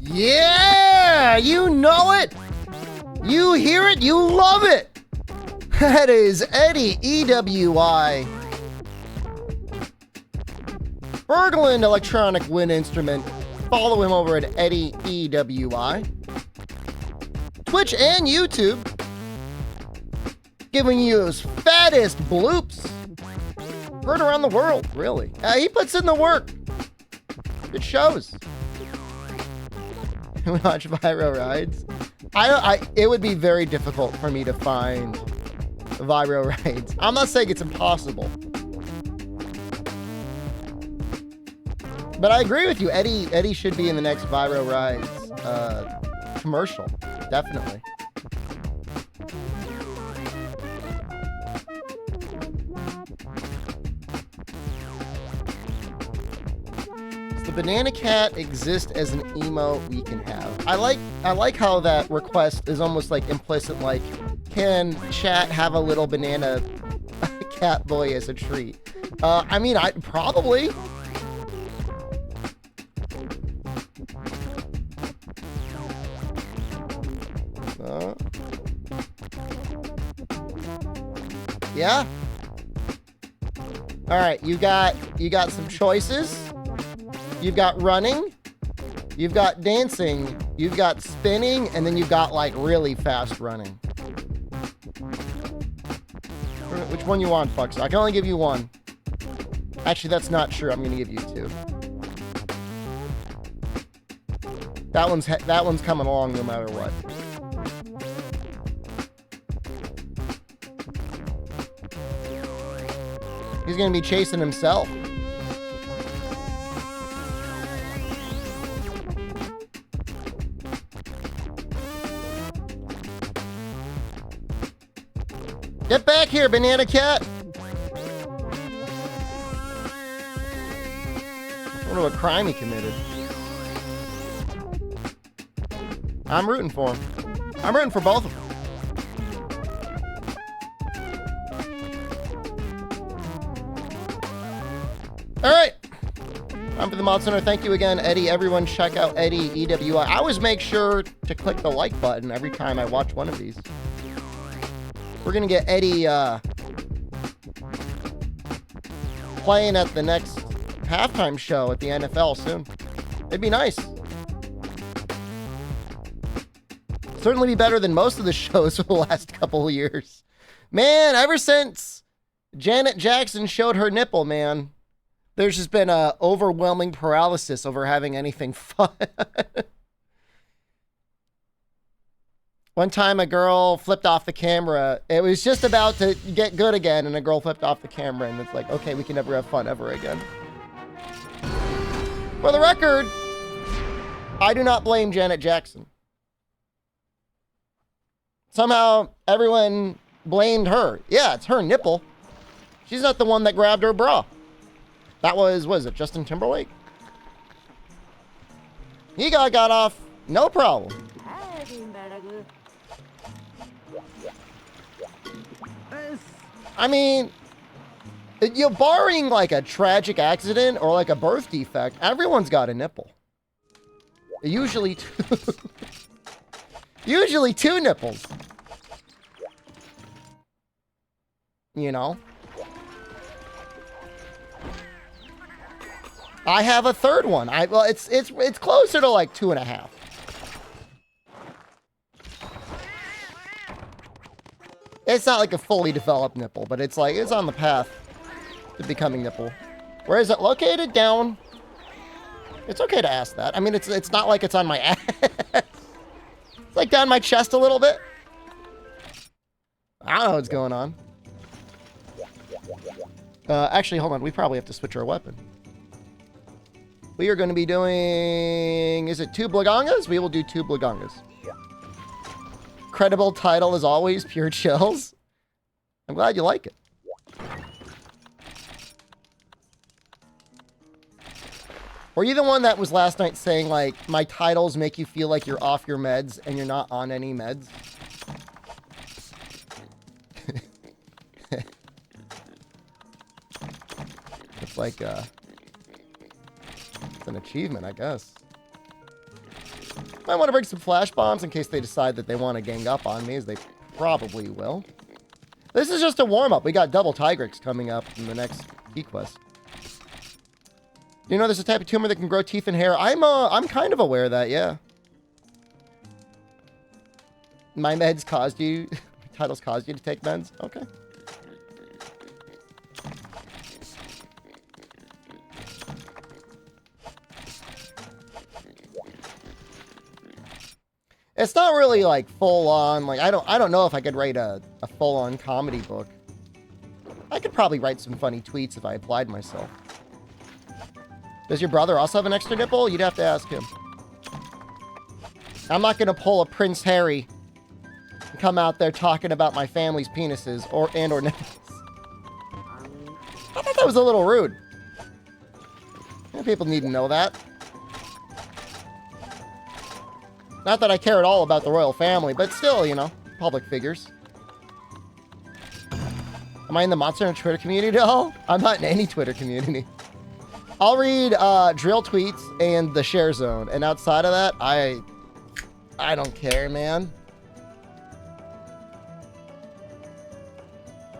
Yeah, you know it. You hear it, you love it. That is Eddie EWI. Berglund Electronic Wind Instrument. Follow him over at Eddie EWI. Twitch and YouTube. Giving you those fattest bloops. Heard around the world, really. He puts in the work. It shows. We watch Viro rides. It would be very difficult for me to find Viro rides. I'm not saying it's impossible. But I agree with you. Eddie should be in the next Viro rides commercial. Definitely. Banana Cat exist as an emo we can have. I like how that request is almost like implicit, like, can chat have a little banana cat boy as a treat? I mean, I probably. Yeah. All right, you got some choices. You've got running, you've got dancing, you've got spinning, and then you've got like really fast running. Which one you want, Fox? I can only give you one. Actually, that's not true. I'm gonna give you two. That one's coming along no matter what. He's gonna be chasing himself. Get back here, Banana Cat! I wonder what crime he committed. I'm rooting for him. I'm rooting for both of them. Alright. Time for the Mod Center. Thank you again, Eddie. Everyone check out Eddie EWI. I always make sure to click the like button every time I watch one of these. We're gonna get Eddie playing at the next halftime show at the NFL soon. It'd be nice. Certainly be better than most of the shows for the last couple of years. Man, ever since Janet Jackson showed her nipple, man, there's just been a overwhelming paralysis over having anything fun. One time a girl flipped off the camera. It was just about to get good again, and a girl flipped off the camera, and it's like, okay, we can never have fun ever again. For the record, I do not blame Janet Jackson. Somehow, everyone blamed her. Yeah, it's her nipple. She's not the one that grabbed her bra. That was it Justin Timberlake? He got off, no problem. I mean, you're barring like a tragic accident or like a birth defect, everyone's got a nipple. Usually two. Usually two nipples. You know? I have a third one. Well, it's closer to like 2.5. It's not like a fully developed nipple, but it's like, it's on the path to becoming nipple. Where is it located? Down. It's okay to ask that. I mean, it's not like it's on my ass. It's like down my chest a little bit. I don't know what's going on. Actually, hold on. We probably have to switch our weapon. We are going to be doing... Is it 2 Blagongas? We will do 2 Blagongas. Credible title as always, pure chills. I'm glad you like it. Were you the one that was last night saying, like, my titles make you feel like you're off your meds and you're not on any meds? It's like, it's an achievement, I guess. Might want to bring some flash bombs in case they decide that they want to gang up on me, as they probably will. This is just a warm-up. We got double Tigrex coming up in the next key quest. Do you know there's a type of tumor that can grow teeth and hair? I'm kind of aware of that, yeah. My meds caused you... titles caused you to take meds? Okay. It's not really like full on, like I don't know if I could write a full on comedy book. I could probably write some funny tweets if I applied myself. Does your brother also have an extra nipple? You'd have to ask him. I'm not gonna pull a Prince Harry and come out there talking about my family's penises or nipples. I thought that was a little rude. Yeah, people need to know that. Not that I care at all about the royal family, but still, you know, public figures. Am I in the Monster Hunter Twitter community at all? I'm not in any Twitter community. I'll read drill tweets and the share zone, and outside of that, I don't care, man.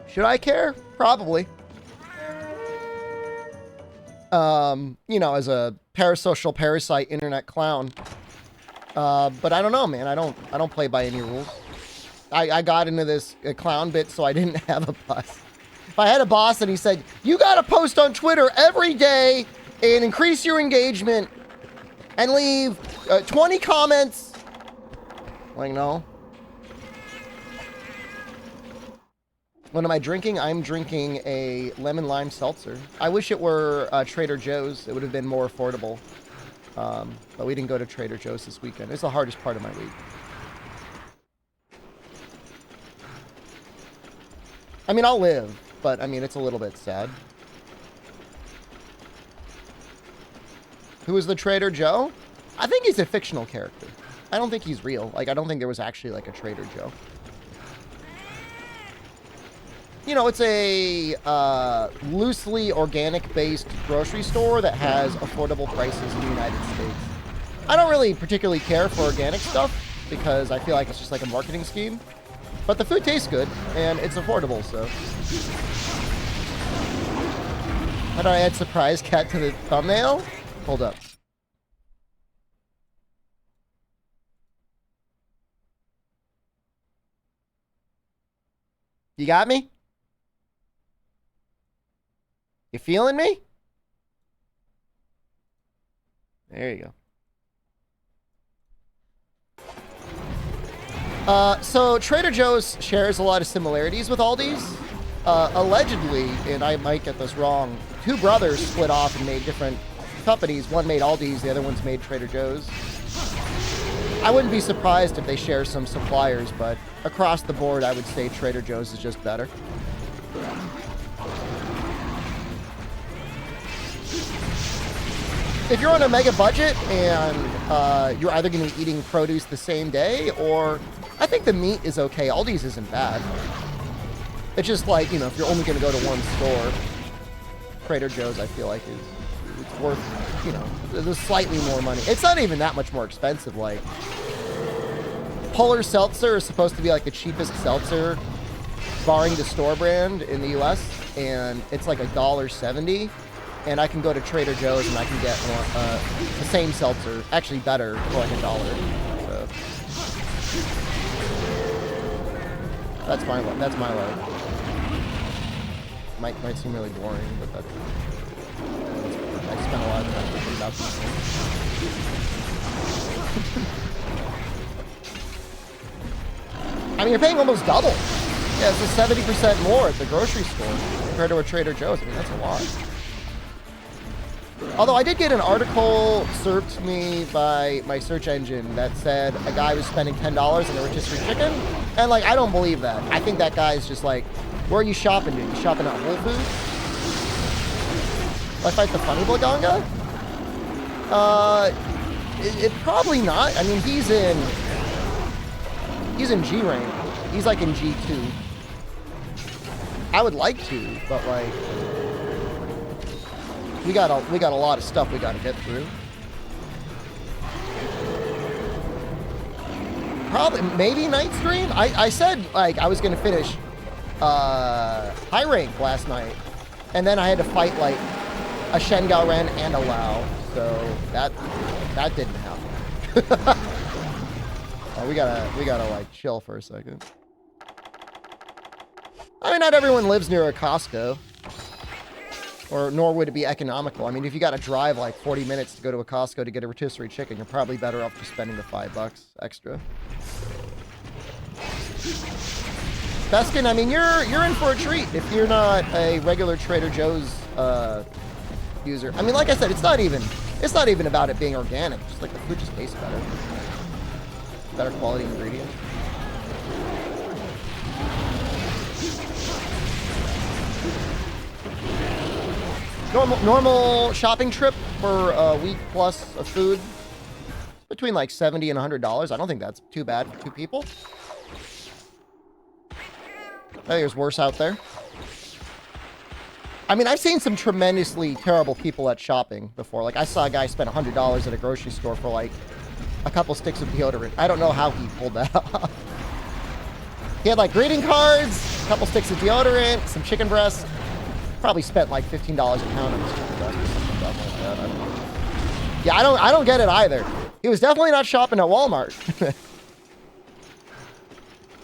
Should I care? Probably. You know, as a parasocial parasite internet clown. But I don't know, man. I don't play by any rules. I got into this clown bit, so I didn't have a boss. If I had a boss and he said, you gotta post on Twitter every day and increase your engagement and leave 20 comments. Like, no. What am I drinking? I'm drinking a lemon lime seltzer. I wish it were Trader Joe's. It would have been more affordable. But we didn't go to Trader Joe's this weekend. It's the hardest part of my week. I mean, I'll live, but I mean, it's a little bit sad. Who is the Trader Joe? I think he's a fictional character. I don't think he's real. Like, I don't think there was actually like a Trader Joe. You know, it's a loosely organic-based grocery store that has affordable prices in the United States. I don't really particularly care for organic stuff because I feel like it's just like a marketing scheme. But the food tastes good, and it's affordable, so. How do I add surprise cat to the thumbnail? Hold up. You got me? You feeling me? There you go. So Trader Joe's shares a lot of similarities with Aldi's. Allegedly, and I might get this wrong, two brothers split off and made different companies. One made Aldi's, the other one's made Trader Joe's. I wouldn't be surprised if they share some suppliers, but across the board, I would say Trader Joe's is just better. If you're on a mega budget and you're either going to be eating produce the same day, or I think the meat is okay. Aldi's isn't bad. It's just like, you know, if you're only going to go to one store, Trader Joe's, I feel like, it's worth, you know, there's slightly more money. It's not even that much more expensive. Like, Polar Seltzer is supposed to be like the cheapest seltzer, barring the store brand in the US, and it's like $1.70. And I can go to Trader Joe's and I can get the same seltzer, actually better, for like $1. So that's my life. Might seem really boring, but that's I spend a lot of time thinking about these things. I mean, you're paying almost double. Yeah, it's a 70% more at the grocery store compared to a Trader Joe's. I mean, that's a lot. Although I did get an article served to me by my search engine that said a guy was spending $10 on a rotisserie chicken, and like, I don't believe that. I think that guy's just like, where are you shopping, dude? You shopping at Whole Foods? Will I fight the funny Blaganga? It probably not. I mean, he's in G rank. He's like in G2. I would like to, but like, we got a lot of stuff we got to get through. Probably, maybe night stream. I said like I was gonna finish high rank last night, and then I had to fight like a Shen Gaoren and a Lao, so that didn't happen. Oh, we gotta like chill for a second. I mean, not everyone lives near a Costco, or nor would it be economical. I mean, if you got to drive like 40 minutes to go to a Costco to get a rotisserie chicken, you're probably better off just spending the $5 extra. Beskin, I mean, you're in for a treat if you're not a regular Trader Joe's user. I mean, like I said, it's not even about it being organic. Just like the food just tastes better. Better quality ingredients. Normal shopping trip for a week plus of food, between like $70 and $100. I don't think that's too bad for 2 people. I think there's worse out there. I mean, I've seen some tremendously terrible people at shopping before. Like, I saw a guy spend $100 at a grocery store for like a couple sticks of deodorant. I don't know how he pulled that off. He had like greeting cards, a couple sticks of deodorant, some chicken breasts. Probably spent like $15 a pound on this chicken breast or something like that. Yeah, I don't get it either. He was definitely not shopping at Walmart.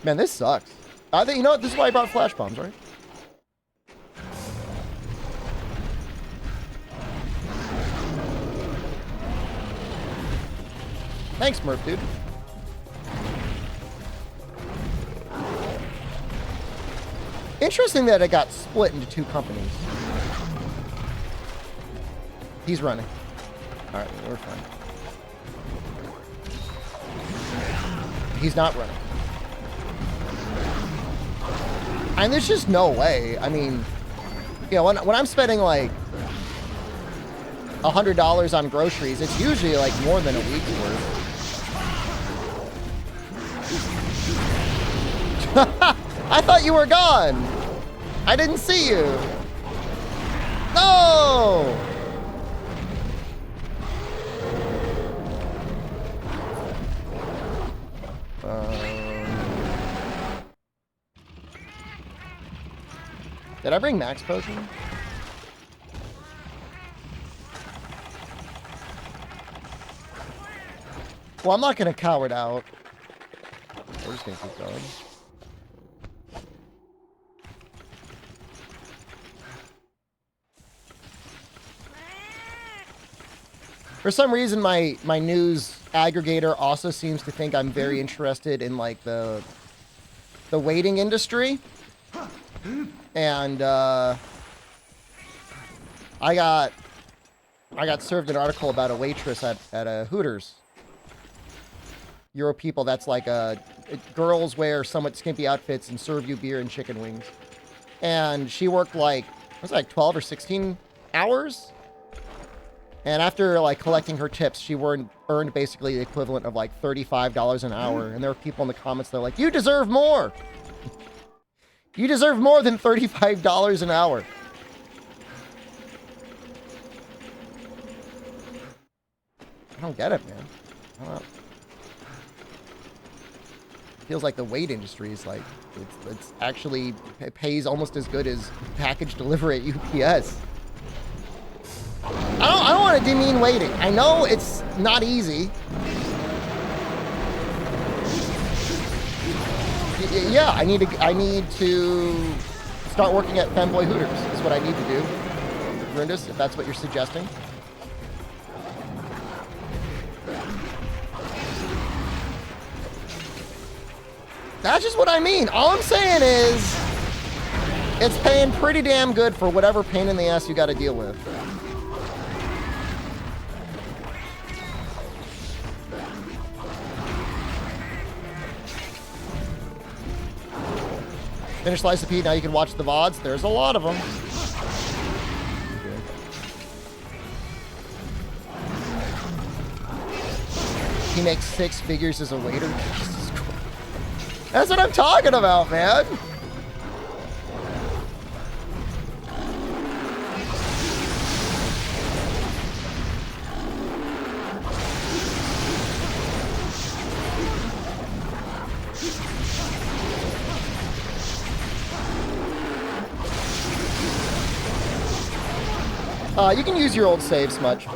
Man, this sucks. I think, you know what? This is why I brought flash bombs, right? Thanks, Murph, dude. Interesting that it got split into 2 companies. He's running. All right, we're fine. He's not running. And there's just no way. I mean, you know, when I'm spending like $100 on groceries, it's usually like more than a week's worth. I thought you were gone. I didn't see you. No! Did I bring Max Potion? Well, I'm not going to cower it out. We're just going to keep going. For some reason, my news aggregator also seems to think I'm very interested in like the waiting industry, and I got served an article about a waitress at a Hooters. Euro people, that's like girls wear somewhat skimpy outfits and serve you beer and chicken wings, and she worked like it was like 12 or 16 hours. And after, like, collecting her tips, she earned basically the equivalent of, like, $35 an hour. And there were people in the comments that are like, you deserve more! You deserve more than $35 an hour. I don't get it, man. I don't know. Feels like the weight industry is, like, it's actually, it pays almost as good as package delivery at UPS. I don't want to demean waiting. I know it's not easy. Yeah, I need to start working at Femboy Hooters. Is what I need to do. Rindus, if that's what you're suggesting. That's just what I mean. All I'm saying is it's paying pretty damn good for whatever pain in the ass you got to deal with. Finish Slice of Pete, now you can watch the VODs. There's a lot of them. He makes 6 figures as a waiter. Jesus Christ. That's what I'm talking about, man. You can use your old save smudge.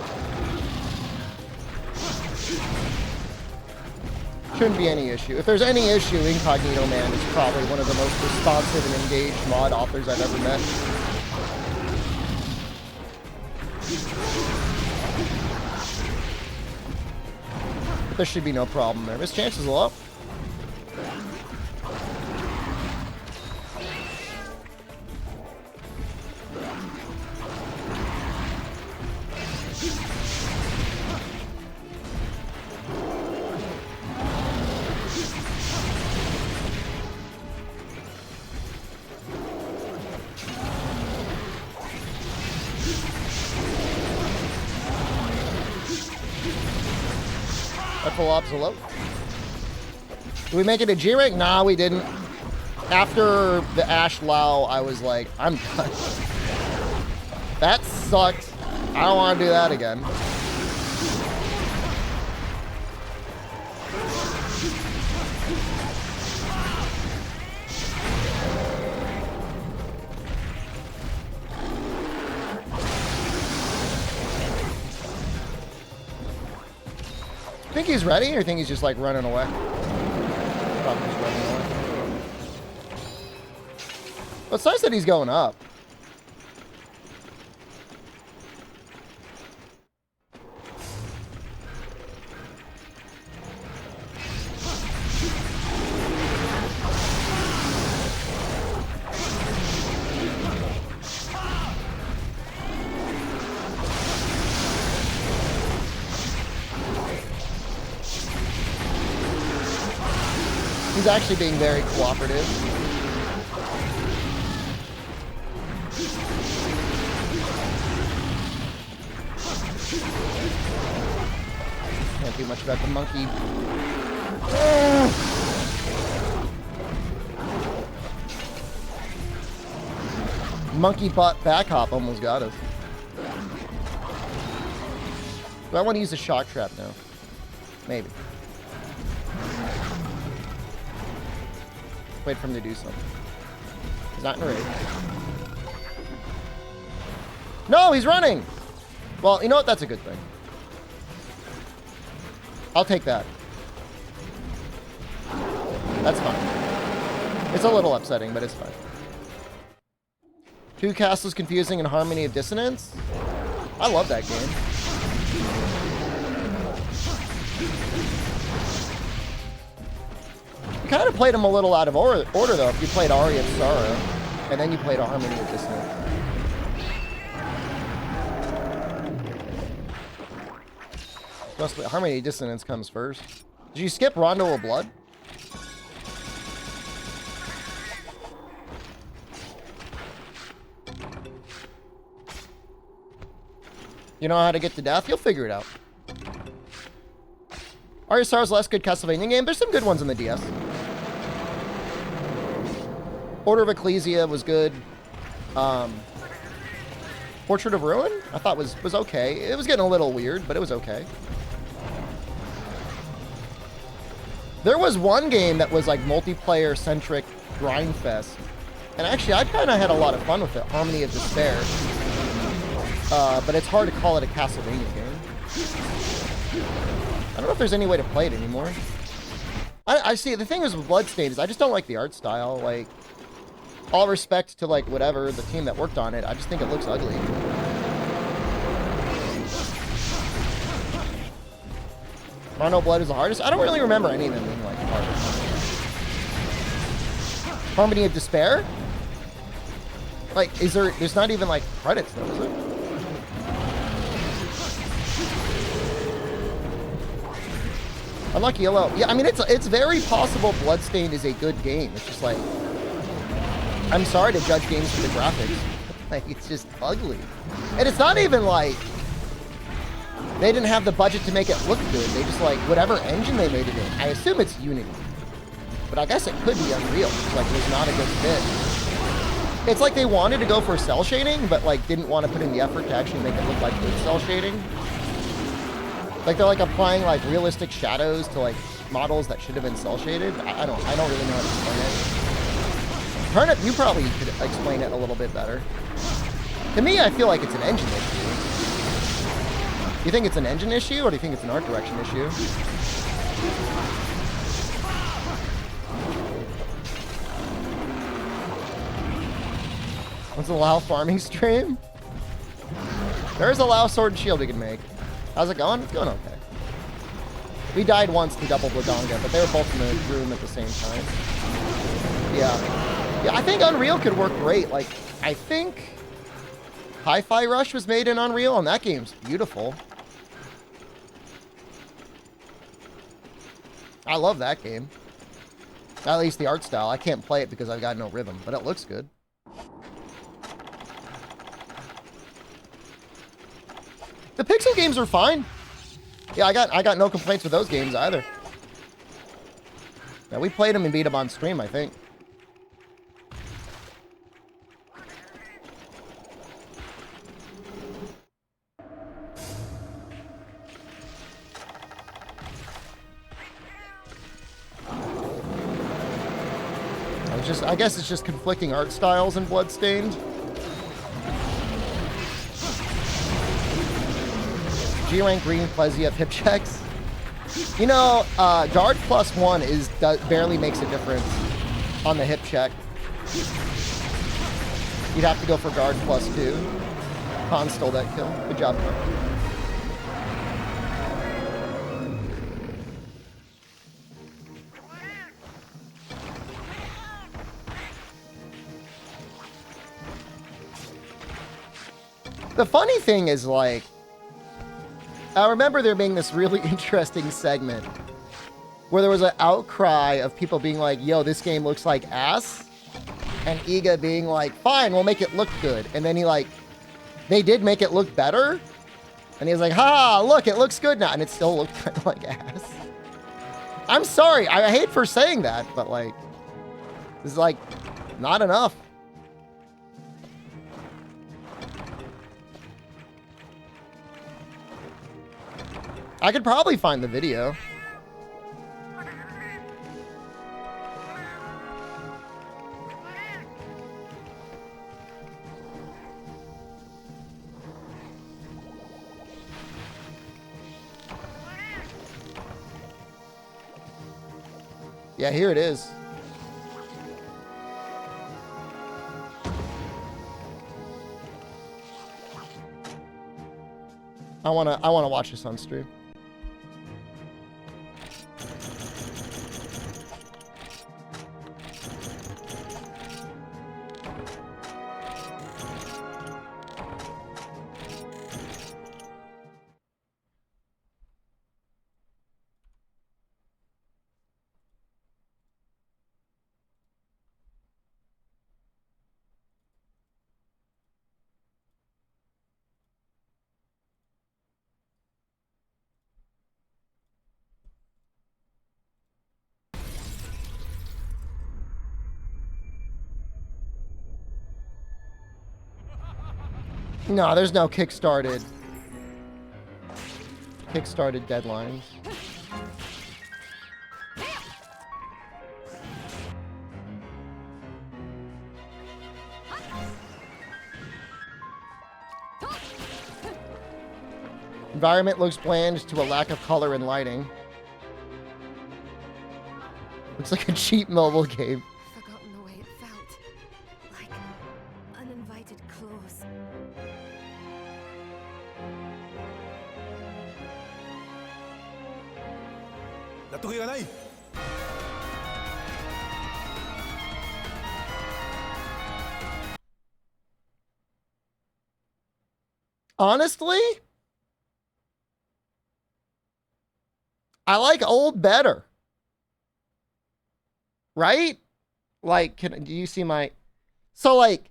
Shouldn't be any issue. If there's any issue, Incognito Man is probably one of the most responsive and engaged mod authors I've ever met. But there should be no problem there. His chances are low. Full absolute. Did we make it a G rank? Nah, we didn't. After the Ash Lao, I was like, I'm done. That sucked. I don't want to do that again. Think he's ready, or think he's just like running away? Probably just running away. Well, it's nice that he's going up. He's actually being very cooperative. Can't do much about the monkey. Monkey butt back hop almost got us. Do I want to use a shock trap now? Maybe. Wait for him to do something. He's not in a rage. No, he's running! Well, you know what? That's a good thing. I'll take that. That's fine. It's a little upsetting, but it's fine. Two Castles Confusing and Harmony of Dissonance? I love that game. You kind of played them a little out of order, though, if you played Aria of Sorrow, and then you played a Harmony of Dissonance. Harmony of Dissonance comes first. Did you skip Rondo of Blood? You know how to get to death? You'll figure it out. Aria of Sorrow's less good Castlevania game. There's some good ones on the DS. Order of Ecclesia was good. Portrait of Ruin, I thought was okay. It was getting a little weird, but it was okay. There was one game that was like multiplayer-centric grind fest. And actually, I kind of had a lot of fun with it. Harmony of Despair. But it's hard to call it a Castlevania game. I don't know if there's any way to play it anymore. I see, the thing is with Bloodstained is I just don't like the art style. Like, all respect to, like, whatever, the team that worked on it, I just think it looks ugly. Rondo Blood is the hardest? I don't really remember any of them being, like, hard. Harmony of Despair? Like, there's not even, like, credits, though, is it? Unlucky Yellow. Yeah, I mean, it's very possible Bloodstained is a good game. It's just like, I'm sorry to judge games for the graphics. Like, it's just ugly. And it's not even like they didn't have the budget to make it look good. They just, like, whatever engine they made it in. I assume it's Unity. But I guess it could be Unreal. It's like, it was not a good fit. It's like they wanted to go for cell shading, but, like, didn't want to put in the effort to actually make it look like good cell shading. Like, they're, like, applying, like, realistic shadows to, like, models that should have been cell shaded. I don't really know how to explain it. Turnip, you probably could explain it a little bit better. To me, I feel like it's an engine issue. You think it's an engine issue, or do you think it's an art direction issue? What's a Lao farming stream? There's a Lao sword and shield we can make. How's it going? It's going okay. We died once to double Bladonga, but they were both in the room at the same time. Yeah, I think Unreal could work great. Like, I think Hi-Fi Rush was made in Unreal, and that game's beautiful. I love that game. At least the art style. I can't play it because I've got no rhythm, but it looks good. The pixel games are fine. Yeah, I got no complaints with those games either. Yeah, we played them and beat them on stream, I think. I guess it's just conflicting art styles in Bloodstained. G-Rank Green Plezzy have hip checks. You know, guard +1 barely makes a difference on the hip check. You'd have to go for guard +2. Han stole that kill. Good job, Han. The funny thing is, like, I remember there being this really interesting segment where there was an outcry of people being like, yo, this game looks like ass. And Iga being like, fine, we'll make it look good. And then they did make it look better. And he was like, ha, look, it looks good now. And it still looked kind of like ass. I'm sorry. I hate for saying that, but like, this is like not enough. I could probably find the video. Yeah, here it is. I wanna watch this on stream. No, there's no kickstarted deadlines. Environment looks bland to a lack of color and lighting. Looks like a cheap mobile game. Forgotten the way it felt. Like uninvited claws. Honestly, I like old better. Right? Like, do you see my... So, like,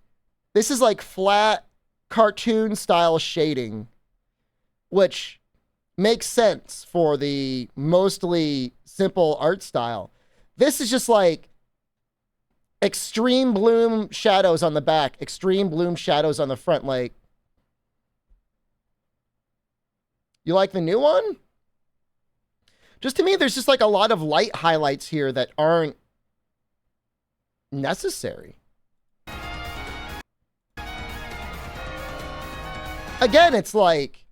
this is like flat cartoon style shading, which makes sense for the mostly simple art style. This is just like extreme bloom shadows on the back, extreme bloom shadows on the front. Like, you like the new one? Just to me, there's just like a lot of light highlights here that aren't necessary. Again, it's like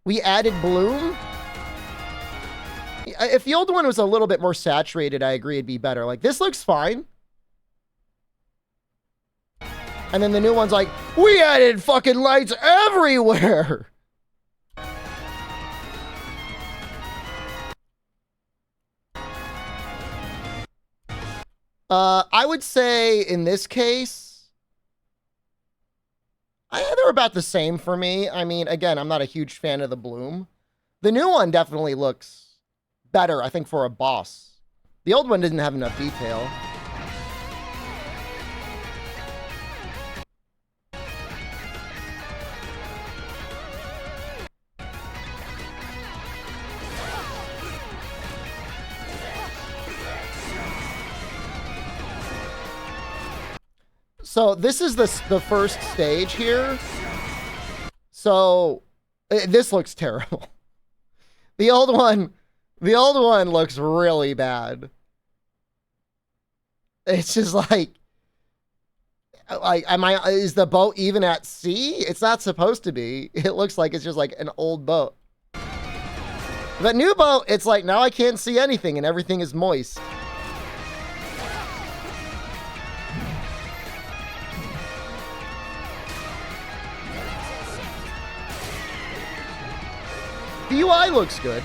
We added bloom. If the old one was a little bit more saturated, I agree it'd be better. Like, this looks fine. And then the new one's like, we added fucking lights everywhere. I would say in this case, they're about the same for me. I mean, again, I'm not a huge fan of the bloom. The new one definitely looks better, I think, for a boss. The old one didn't have enough detail. So this is the first stage here. So this looks terrible. The old one looks really bad. It's just like is the boat even at sea? It's not supposed to be. It looks like it's just like an old boat. But new boat, it's like now I can't see anything and everything is moist. The UI looks good.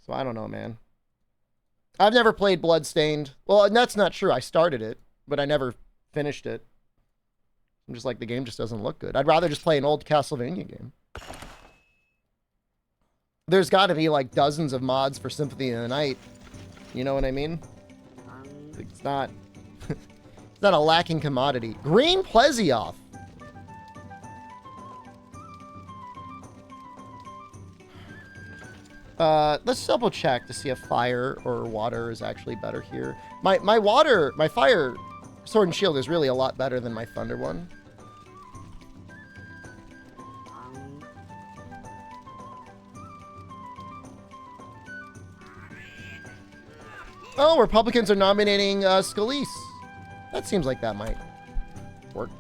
So I don't know, man. I've never played Bloodstained. Well, and that's not true. I started it, but I never finished it. I'm just like, the game just doesn't look good. I'd rather just play an old Castlevania game. There's got to be like dozens of mods for Symphony of the Night. You know what I mean? It's not... it's not a lacking commodity. Green Plesioth. Let's double check to see if fire or water is actually better here. My fire sword and shield is really a lot better than my thunder one. Oh, Republicans are nominating Scalise. That seems like that might work.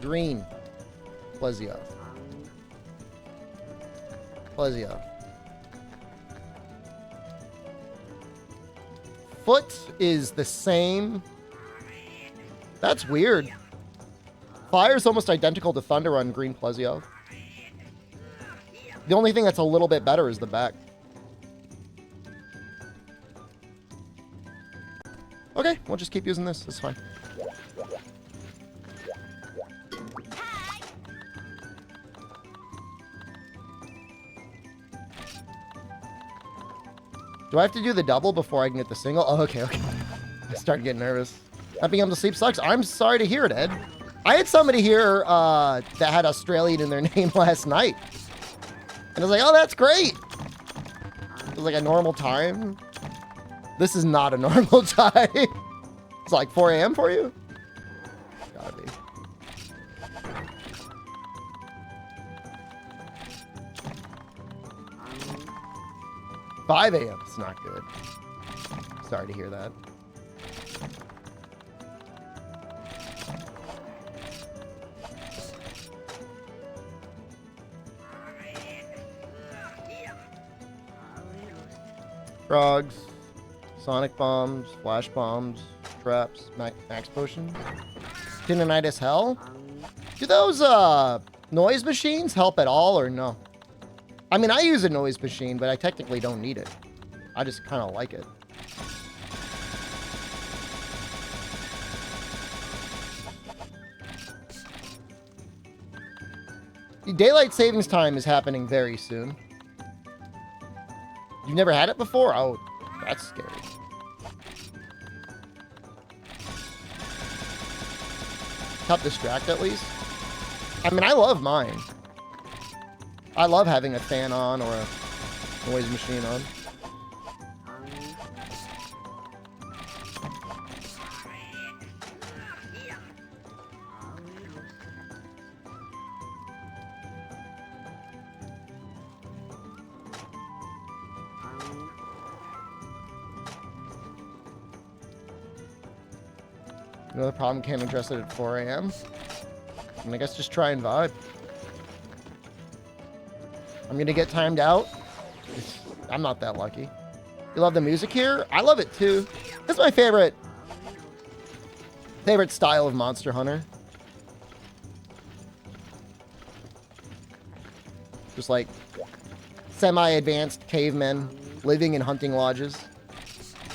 Green. Plesioth. Plesioth. Foot is the same. That's weird. Fire's almost identical to Thunder on Green Plesioth. The only thing that's a little bit better is the back. Okay, we'll just keep using this. It's fine. Do I have to do the double before I can get the single? Oh, okay. I started getting nervous. Not being able to sleep sucks. I'm sorry to hear it, Ed. I had somebody here that had Australian in their name last night. And I was like, oh, that's great. It was like a normal time. This is not a normal time. It's like 4 a.m. for you? Gotta be. $5 a.m. It's not good. Sorry to hear that. Frogs, sonic bombs, flash bombs, traps, max potion. Tinnitus hell? Do those noise machines help at all or no? I mean, I use a noise machine, but I technically don't need it. I just kind of like it. The daylight savings time is happening very soon. You've never had it before? Oh, that's scary. Help distract at least. I mean, I love mine. I love having a fan on or a noise machine on. No problem, came and dressed it at 4 a.m. I guess just try and vibe. I'm gonna get timed out. I'm not that lucky. You love the music here? I love it too. This is my favorite style of Monster Hunter. Just like semi-advanced cavemen living in hunting lodges.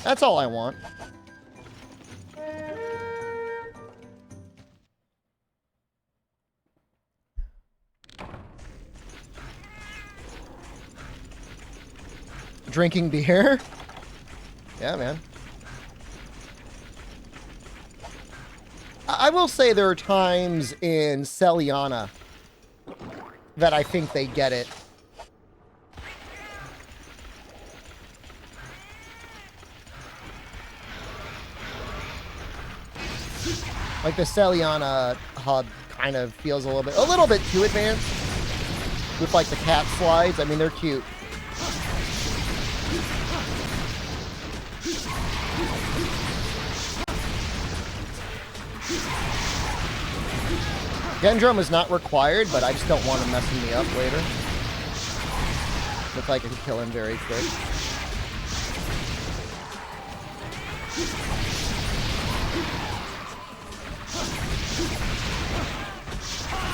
That's all I want. Drinking beer? Yeah, man. I will say there are times in Celiana that I think they get it. Like the Celiana hub kind of feels a little bit too advanced with like the cat slides. I mean, they're cute. Gendrum is not required, but I just don't want him messing me up later. Looks like I could kill him very quick.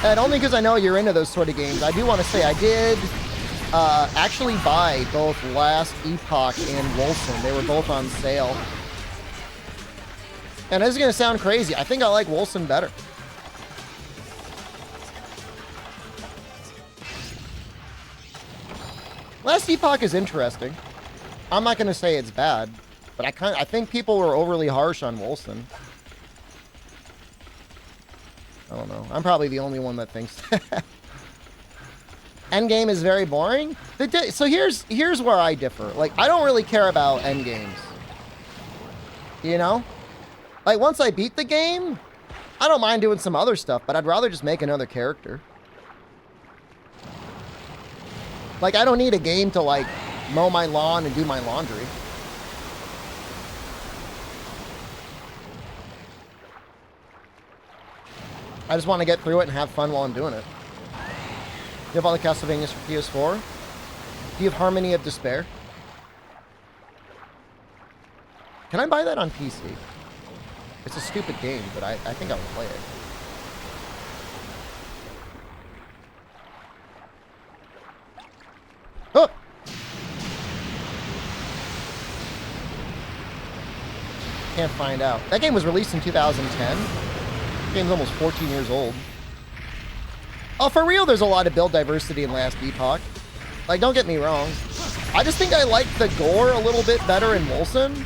And only because I know you're into those sort of games, I do want to say I did actually buy both Last Epoch and Wolcen. They were both on sale. And this is going to sound crazy. I think I like Wolcen better. Last Epoch is interesting. I'm not going to say it's bad, but I think people were overly harsh on Wolcen. I don't know. I'm probably the only one that thinks that. Endgame is very boring. So here's where I differ. Like, I don't really care about endgames. You know? Like, once I beat the game, I don't mind doing some other stuff, but I'd rather just make another character. Like, I don't need a game to, like, mow my lawn and do my laundry. I just want to get through it and have fun while I'm doing it. You have all the Castlevanias for PS4? Do you have Harmony of Despair? Can I buy that on PC? It's a stupid game, but I think I will play it. Oh! Can't find out. That game was released in 2010. The game's almost 14 years old. Oh, for real, there's a lot of build diversity in Last Epoch. Like, don't get me wrong. I just think I like the gore a little bit better in Wolcen.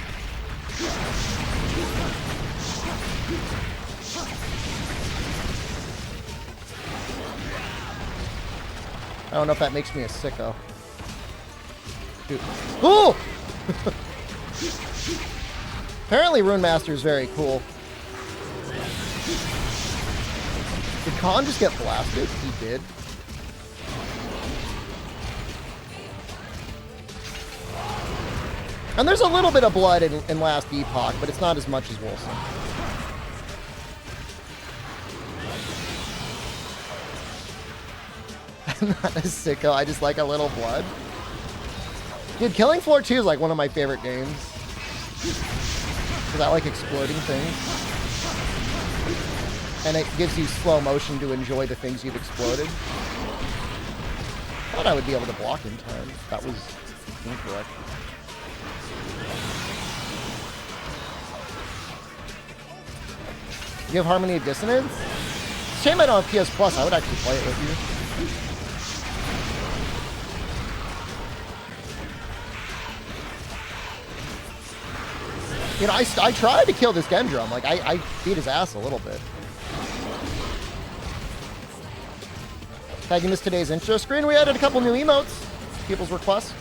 I don't know if that makes me a sicko. Dude. Oh! Apparently Rune Master is very cool. Did Khan just get blasted? He did. And there's a little bit of blood in Last Epoch, but it's not as much as Wolcen. I'm not a sicko, I just like a little blood. Dude, Killing Floor 2 is like one of my favorite games. Because I like exploding things. And it gives you slow motion to enjoy the things you've exploded. Thought I would be able to block in time. That was incorrect. You have Harmony of Dissonance? Shame I don't have PS Plus. I would actually play it with you. You know, I tried to kill this Gendrum. Like, I beat his ass a little bit. Tagging this today's intro screen, we added a couple new emotes. People's requests.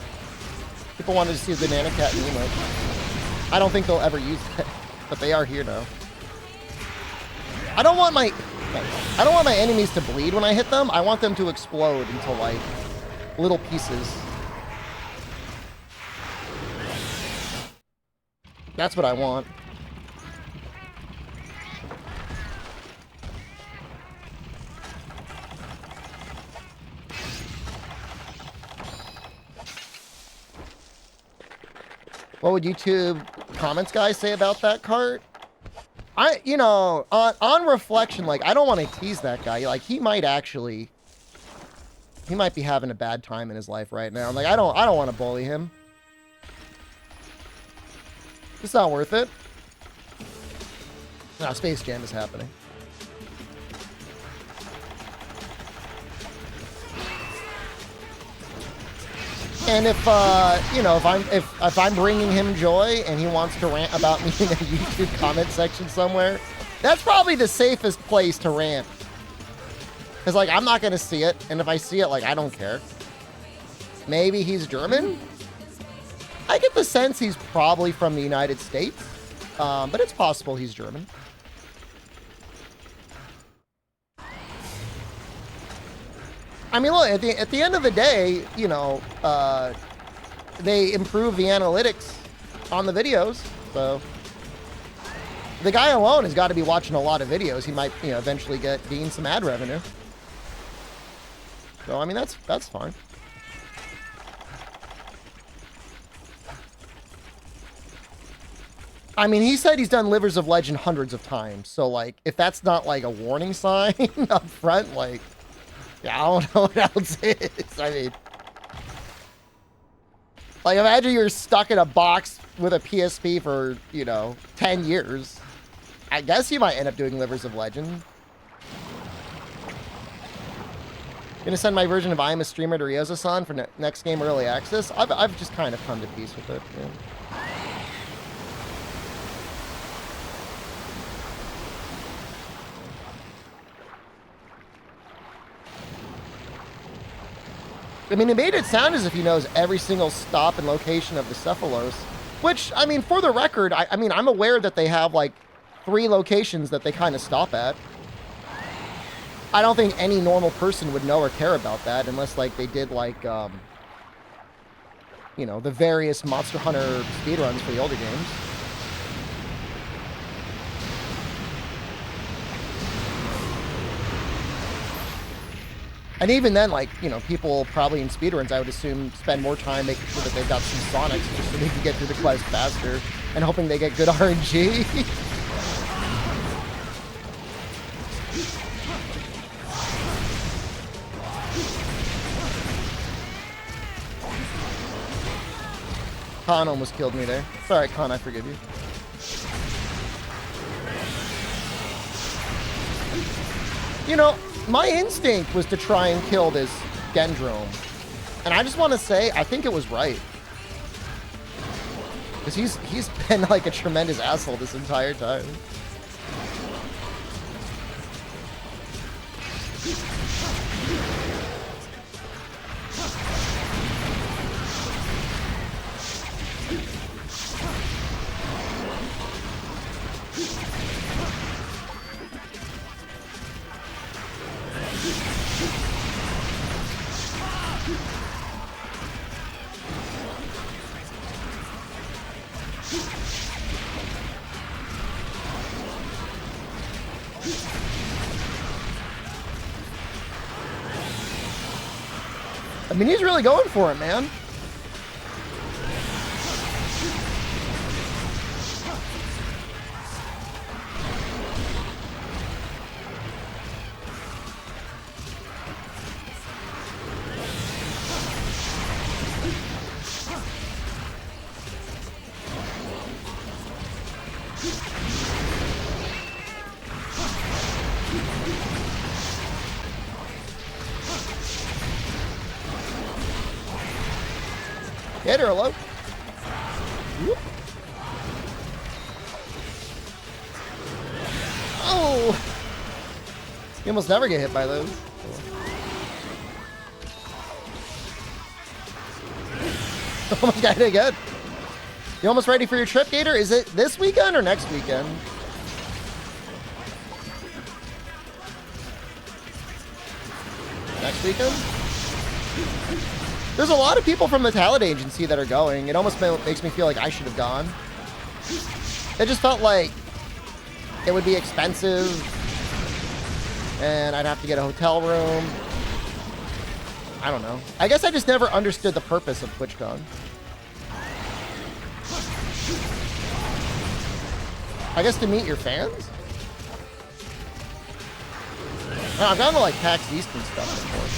People wanted to see the Banana Cat emote. I don't think they'll ever use it, but they are here now. I don't want my enemies to bleed when I hit them. I want them to explode into, like, little pieces. That's what I want. What would YouTube comments guys say about that cart? You know, on reflection, like, I don't want to tease that guy. Like, he might be having a bad time in his life right now. Like, I don't want to bully him. It's not worth it. Nah, Space Jam is happening. And if you know, if I'm bringing him joy and he wants to rant about me in a YouTube comment section somewhere, that's probably the safest place to rant. Because, like, I'm not going to see it. And if I see it, like, I don't care. Maybe he's German? I get the sense he's probably from the United States. But it's possible he's German. I mean, look, at the end of the day, you know, they improve the analytics on the videos. So the guy alone has got to be watching a lot of videos. He might, you know, eventually gain some ad revenue. So, I mean, that's fine. I mean, he said he's done Livers of Legend hundreds of times. So, like, if that's not, like, a warning sign up front, like, yeah, I don't know what else is. I mean, like, imagine you're stuck in a box with a PSP for, you know, 10 years. I guess you might end up doing Livers of Legend. Gonna send my version of I Am a Streamer to Ryoza-san for next game early access. I've just kind of come to peace with it. Yeah. I mean, it made it sound as if he knows every single stop and location of the Cephalos. Which, I mean, for the record, I mean, I'm aware that they have, like, 3 locations that they kind of stop at. I don't think any normal person would know or care about that unless, like, they did, like, you know, the various Monster Hunter speedruns for the older games. And even then, like, you know, people probably in speedruns, I would assume, spend more time making sure that they've got some Sonics just so they can get through the quest faster and hoping they get good RNG. Khan almost killed me there. It's alright, Khan, I forgive you. You know, my instinct was to try and kill this Gendrome. And I just want to say, I think it was right. Because he's been like a tremendous asshole this entire time. I mean, he's really going for it, man. Hit her, hello. Whoop. Oh! You almost never get hit by those. Almost got hit again. You almost ready for your trip, Gator? Is it this weekend or next weekend? Next weekend? There's a lot of people from the talent agency that are going. It almost makes me feel like I should have gone. It just felt like it would be expensive and I'd have to get a hotel room. I don't know. I guess I just never understood the purpose of TwitchCon. I guess to meet your fans? No, I've gone to like PAX East and stuff before.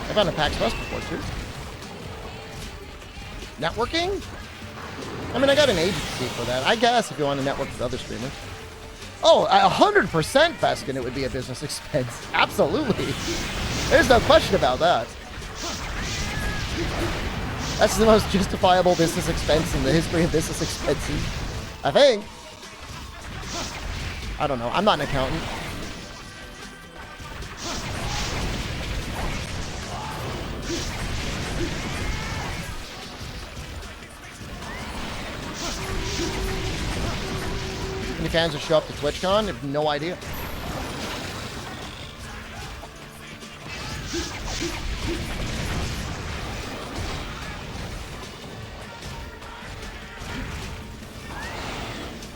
I've gone to PAX West before too. Networking? I mean, I got an agency for that. I guess if you want to network with other streamers. Oh, 100% Feskin, it would be a business expense. Absolutely. There's no question about that. That's the most justifiable business expense in the history of business expenses, I think. I don't know. I'm not an accountant. Any fans that show up to TwitchCon? I have no idea.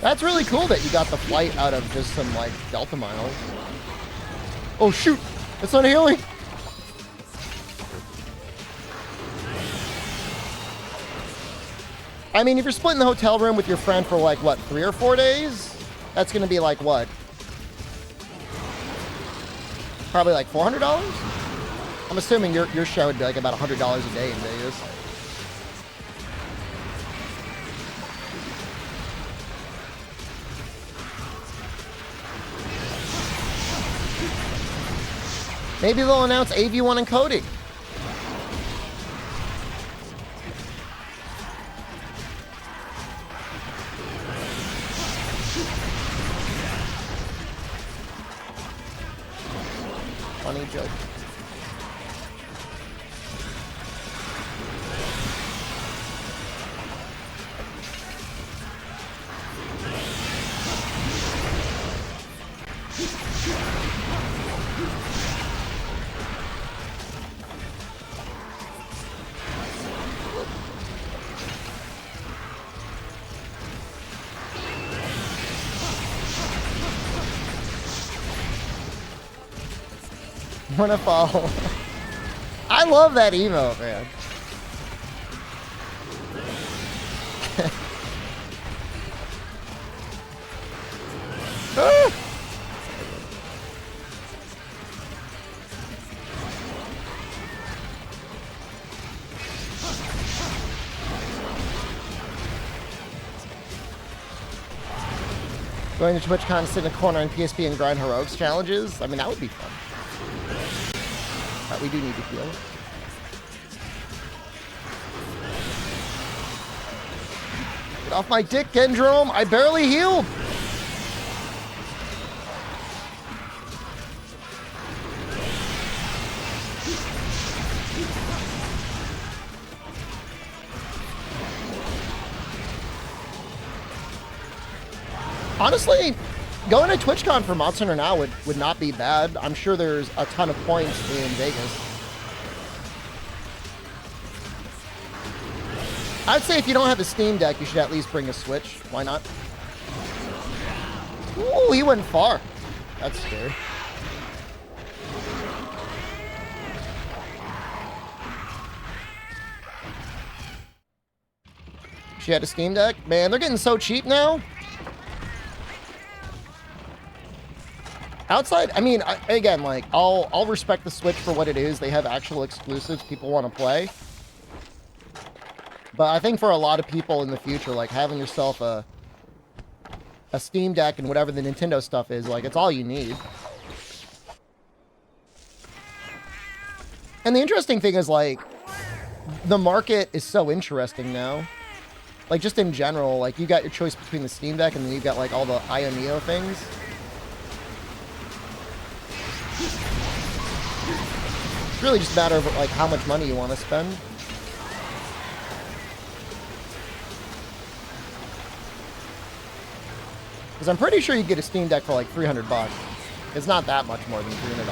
That's really cool that you got the flight out of just some, like, Delta miles. Oh, shoot! It's not healing! I mean, if you're splitting the hotel room with your friend for, like, what, 3 or 4 days? That's gonna be, like, what? Probably, like, $400? I'm assuming your show would be, like, about $100 a day in Vegas. Maybe they'll announce AV1 encoding. Funny joke. Wanna fall. I love that emote, man. Ah! Going to TwitchCon, sit in a corner on PSP and grind heroics challenges? I mean, that would be fun. But we do need to heal. Get off my dick, Gendrome! I barely healed! Honestly, going to TwitchCon for Monster Hunter now would not be bad. I'm sure there's a ton of points in Vegas. I'd say if you don't have a Steam Deck, you should at least bring a Switch. Why not? Ooh, he went far. That's scary. She had a Steam Deck? Man, they're getting so cheap now. Outside, I mean, again, like, I'll respect the Switch for what it is. They have actual exclusives people want to play. But I think for a lot of people in the future, like, having yourself a Steam Deck and whatever the Nintendo stuff is, like, it's all you need. And the interesting thing is, like, the market is so interesting now. Like, just in general, like, you got your choice between the Steam Deck and then you've got, like, all the IO Neo things. It's really just a matter of, like, how much money you want to spend. Because I'm pretty sure you get a Steam Deck for, like, 300 bucks. It's not that much more than $300.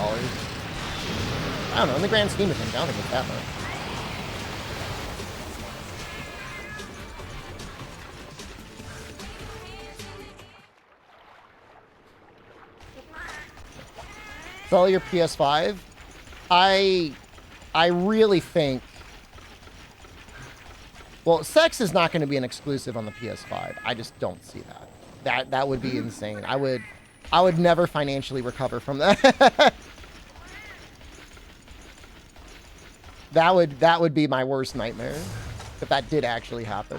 I don't know, in the grand scheme of things, I don't think it's that much. Sell your PS5? I really think, Well, sex is not going to be an exclusive on the PS5. I just don't see that. That would be insane. I would never financially recover from that. That would be my worst nightmare if that did actually happen.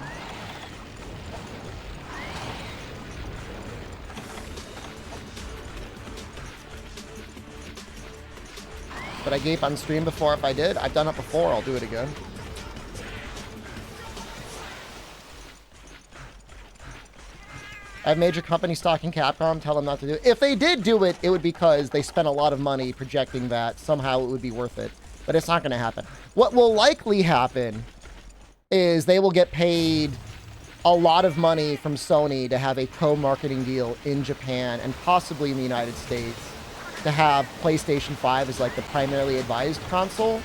But I gape on stream before if I did. I've done it before. I'll do it again. I have major companies stalking Capcom. Tell them not to do it. If they did do it, it would be because they spent a lot of money projecting that somehow it would be worth it. But it's not going to happen. What will likely happen is they will get paid a lot of money from Sony to have a co-marketing deal in Japan and possibly in the United States to have PlayStation 5 as like the primarily advertised console,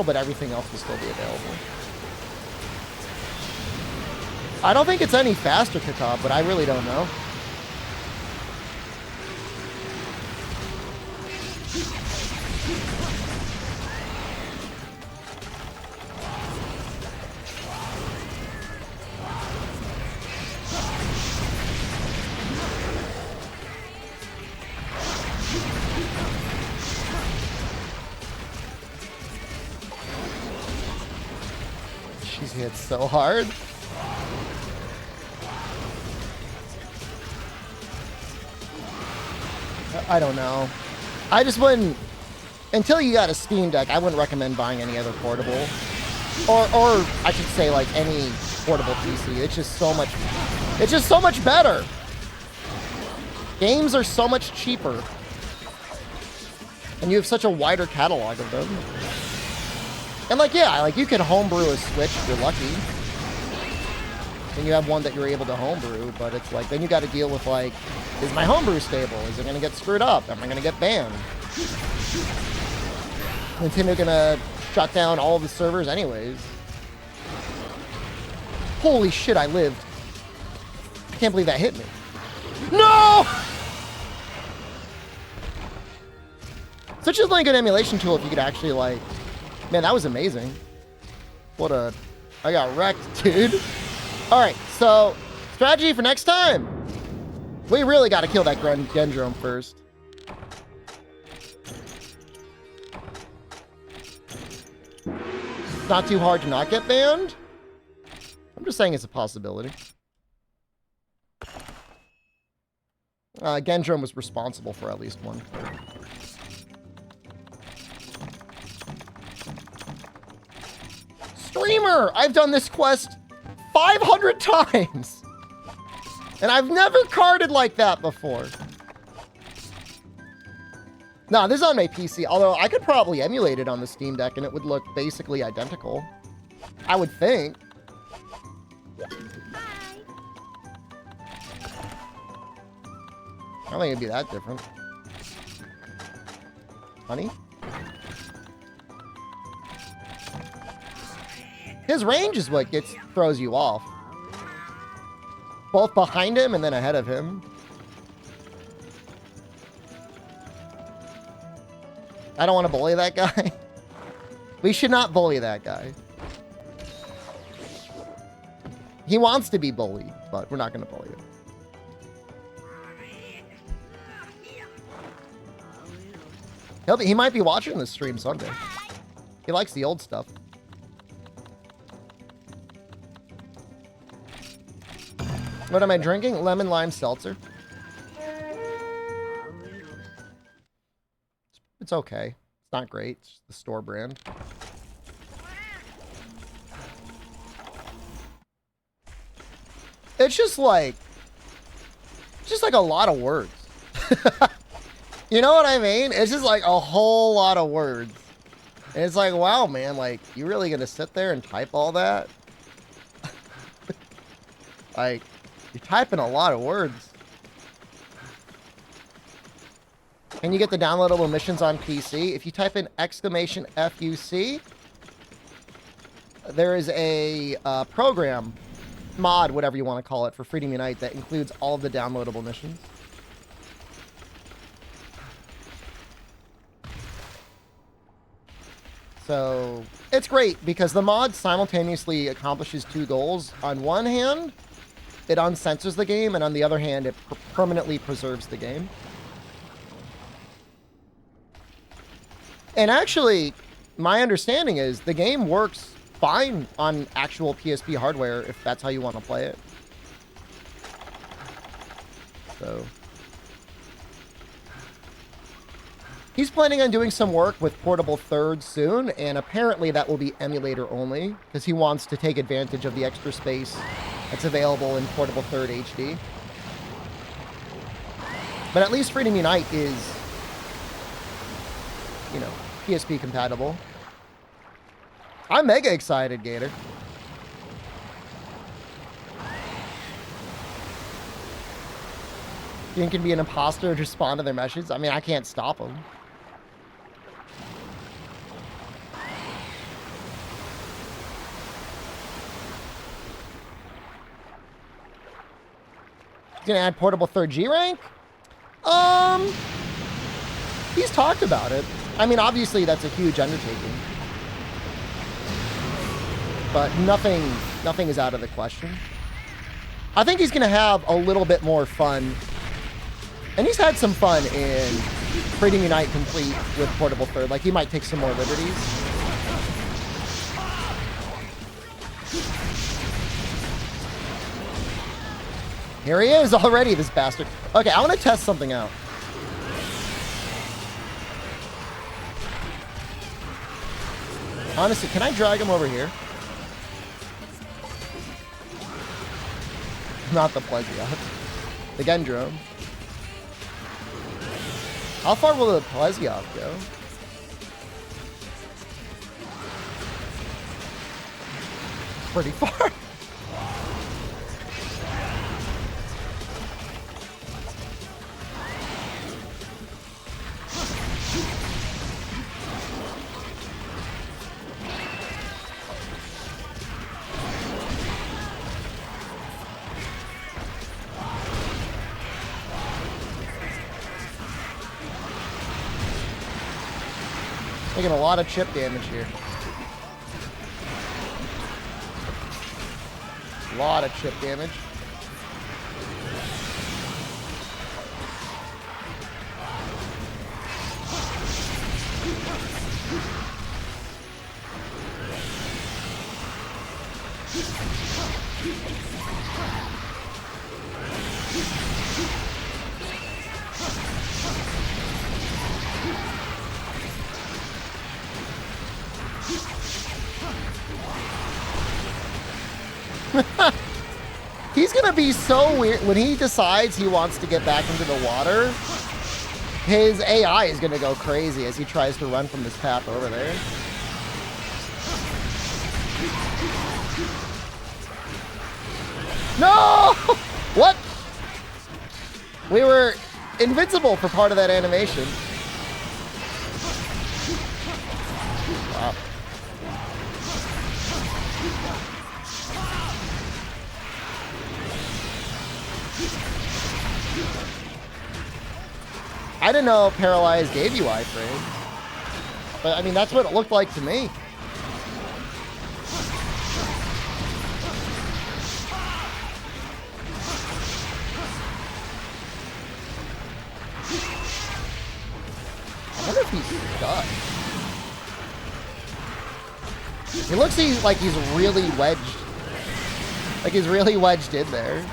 but everything else will still be available. I don't think it's any faster, Kata, but I really don't know. She's hit so hard. I don't know. I just wouldn't, until you got a Steam Deck, I wouldn't recommend buying any other portable. Or I should say like any portable PC. It's just so much better. Games are so much cheaper. And you have such a wider catalog of them. And like, yeah, like you can homebrew a Switch if you're lucky. And you have one that you're able to homebrew, but it's like, then you got to deal with like, is my homebrew stable? Is it going to get screwed up? Am I going to get banned? Nintendo going to shut down all of the servers anyways. Holy shit, I lived. I can't believe that hit me. No! Such a like good emulation tool if you could actually like, man, that was amazing. I got wrecked, dude. All right, so strategy for next time. We really got to kill that Gendrome first. It's not too hard to not get banned. I'm just saying it's a possibility. Gendrome was responsible for at least one. Streamer! I've done this quest 500 times! And I've never carded like that before. Nah, this is on my PC, although I could probably emulate it on the Steam Deck and it would look basically identical. I would think. I don't think it'd be that different. Honey? His range is what throws you off. Both behind him and then ahead of him. I don't want to bully that guy. We should not bully that guy. He wants to be bullied, but we're not going to bully him. He might be watching this stream someday. He likes the old stuff. What am I drinking? Lemon lime seltzer. It's okay. It's not great. It's the store brand. It's just like a lot of words. You know what I mean? It's just like a whole lot of words. And it's like, wow, man, like, you really gonna sit there and type all that? Like, you're typing a lot of words. And you get the downloadable missions on PC. If you type in !FUC, there is a program, mod, whatever you want to call it, for Freedom Unite that includes all of the downloadable missions. So it's great because the mod simultaneously accomplishes two goals. On one hand, it uncensors the game, and on the other hand, it permanently preserves the game. And actually, my understanding is the game works fine on actual PSP hardware if that's how you want to play it. So he's planning on doing some work with Portable Third soon, and apparently that will be emulator only because he wants to take advantage of the extra space that's available in Portable Third HD. But at least Freedom Unite is, you know, PSP compatible. I'm mega excited, Gator. You can be an imposter and respond to their messages. I mean, I can't stop them. Gonna add Portable Third G rank? He's talked about it. I mean, obviously that's a huge undertaking. But nothing is out of the question. I think he's gonna have a little bit more fun. And he's had some fun in Freedom Unite Complete with Portable Third. Like, he might take some more liberties. Here he is already, this bastard. Okay, I want to test something out. Honestly, can I drag him over here? Not the Plesioth. The Gendrome. How far will the Plesioth go? Pretty far. Taking a lot of chip damage here. A lot of chip damage. He's gonna be so weird when he decides he wants to get back into the water. His AI is gonna go crazy as he tries to run from this path over there. No! What? We were invincible for part of that animation. Wow. I didn't know Paralyzed gave you iframe. But I mean, that's what it looked like to me. I wonder if he's stuck. He looks like he's really wedged. Like he's really wedged in there.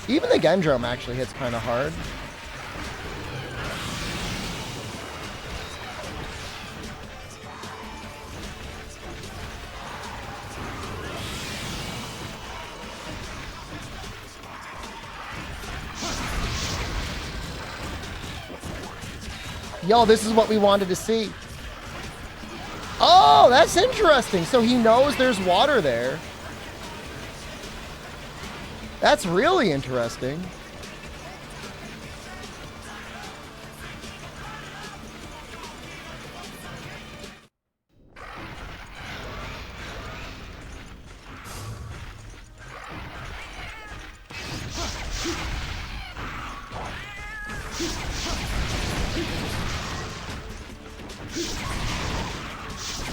Even the Gendrome actually hits kind of hard. Yo, this is what we wanted to see. Oh, that's interesting. So he knows there's water there. That's really interesting.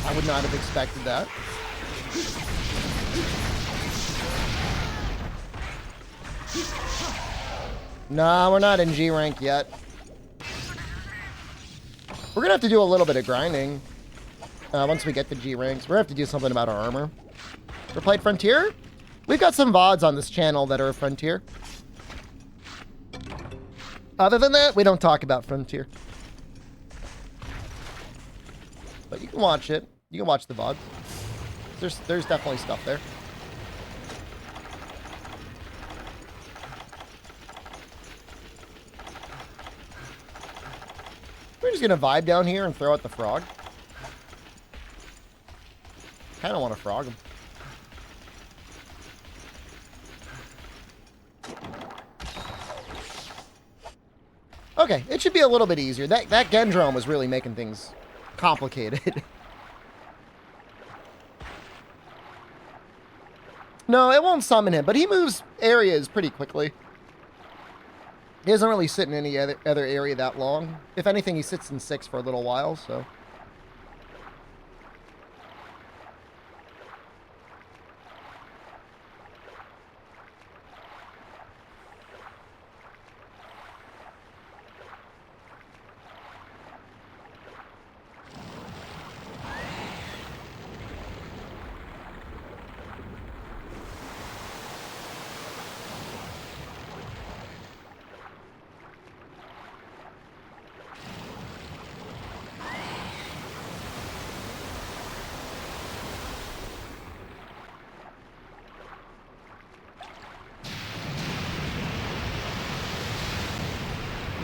I would not have expected that. Nah, we're not in G rank yet. We're gonna have to do a little bit of grinding once we get to G ranks. We're gonna have to do something about our armor. Ever played Frontier? We've got some VODs on this channel that are Frontier. Other than that, we don't talk about Frontier. But you can watch it. You can watch the VODs. There's definitely stuff there. We're just gonna vibe down here and throw out the frog. Kinda wanna frog him. Okay, it should be a little bit easier. That Gendrome was really making things complicated. No, it won't summon him, but he moves areas pretty quickly. He doesn't really sit in any other area that long. If anything, he sits in 6 for a little while, so...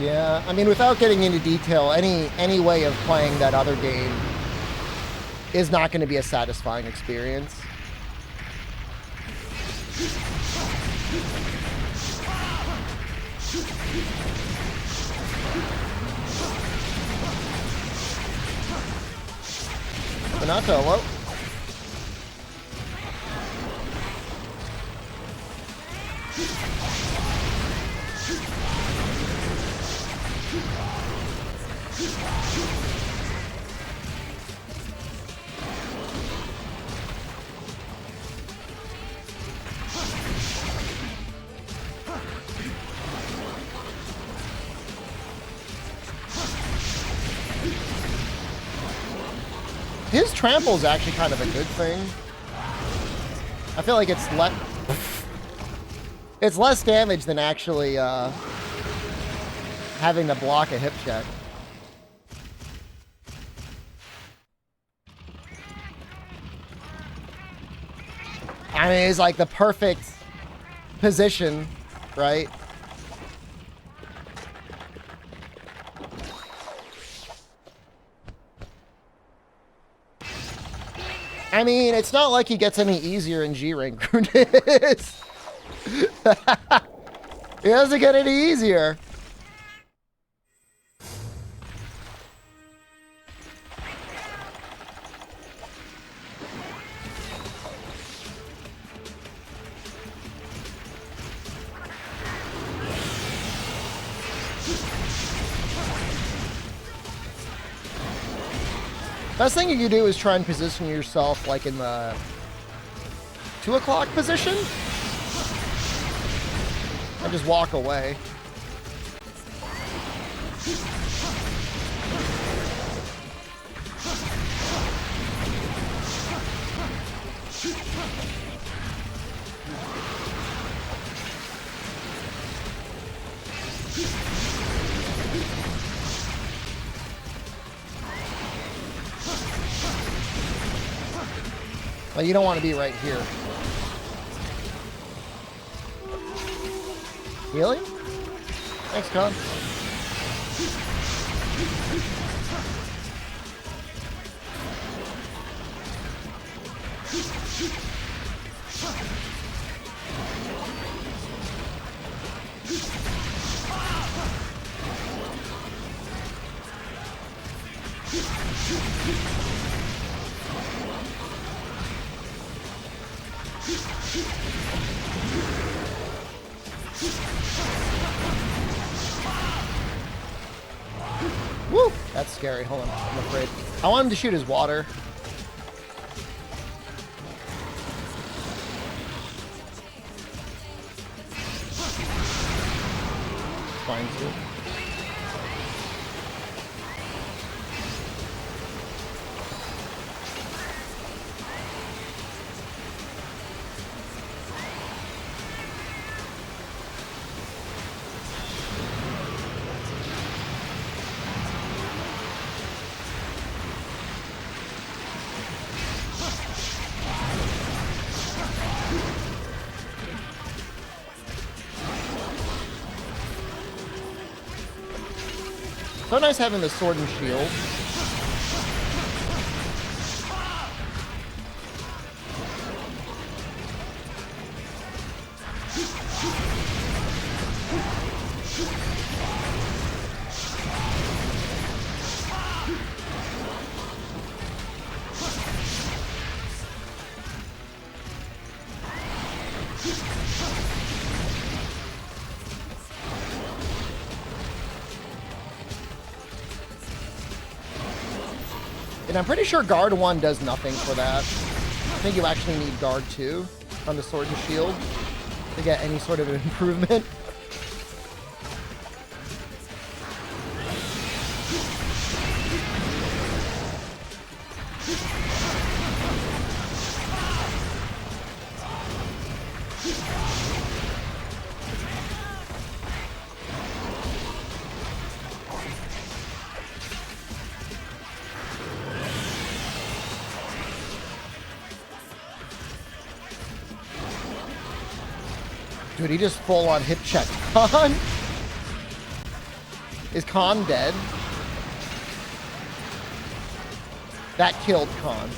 Yeah, I mean, without getting into detail, any way of playing that other game is not going to be a satisfying experience. Renato, hello. His trample is actually kind of a good thing. I feel like it's less damage than actually having to block a hip check. I mean, it's like the perfect position, right? I mean, it's not like he gets any easier in G rank. He doesn't get any easier. Best thing you can do is try and position yourself like in the 2 o'clock position. And just walk away. Well, you don't want to be right here. Healing? Thanks, Con. Woo! That's scary. Hold on. I'm afraid. I want him to shoot his water. fine too. So nice having the sword and shield. And I'm pretty sure guard 1 does nothing for that. I think you actually need guard 2 on the sword and shield to get any sort of improvement. Dude, he just full on hip checked Khan. Is Khan dead? That killed Khan.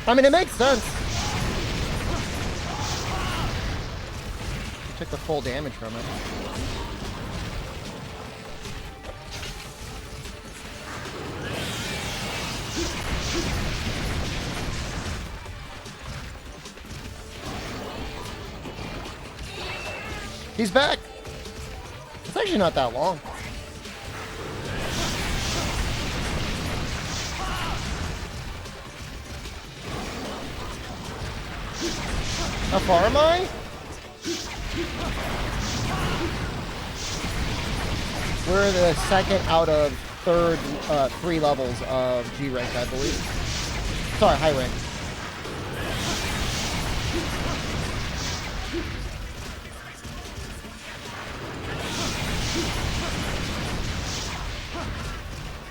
I mean, it makes sense. Took the full damage from it. He's back. It's actually not that long. How far am I? We're the second out of third, 3 levels of G rank, I believe. Sorry, high rank.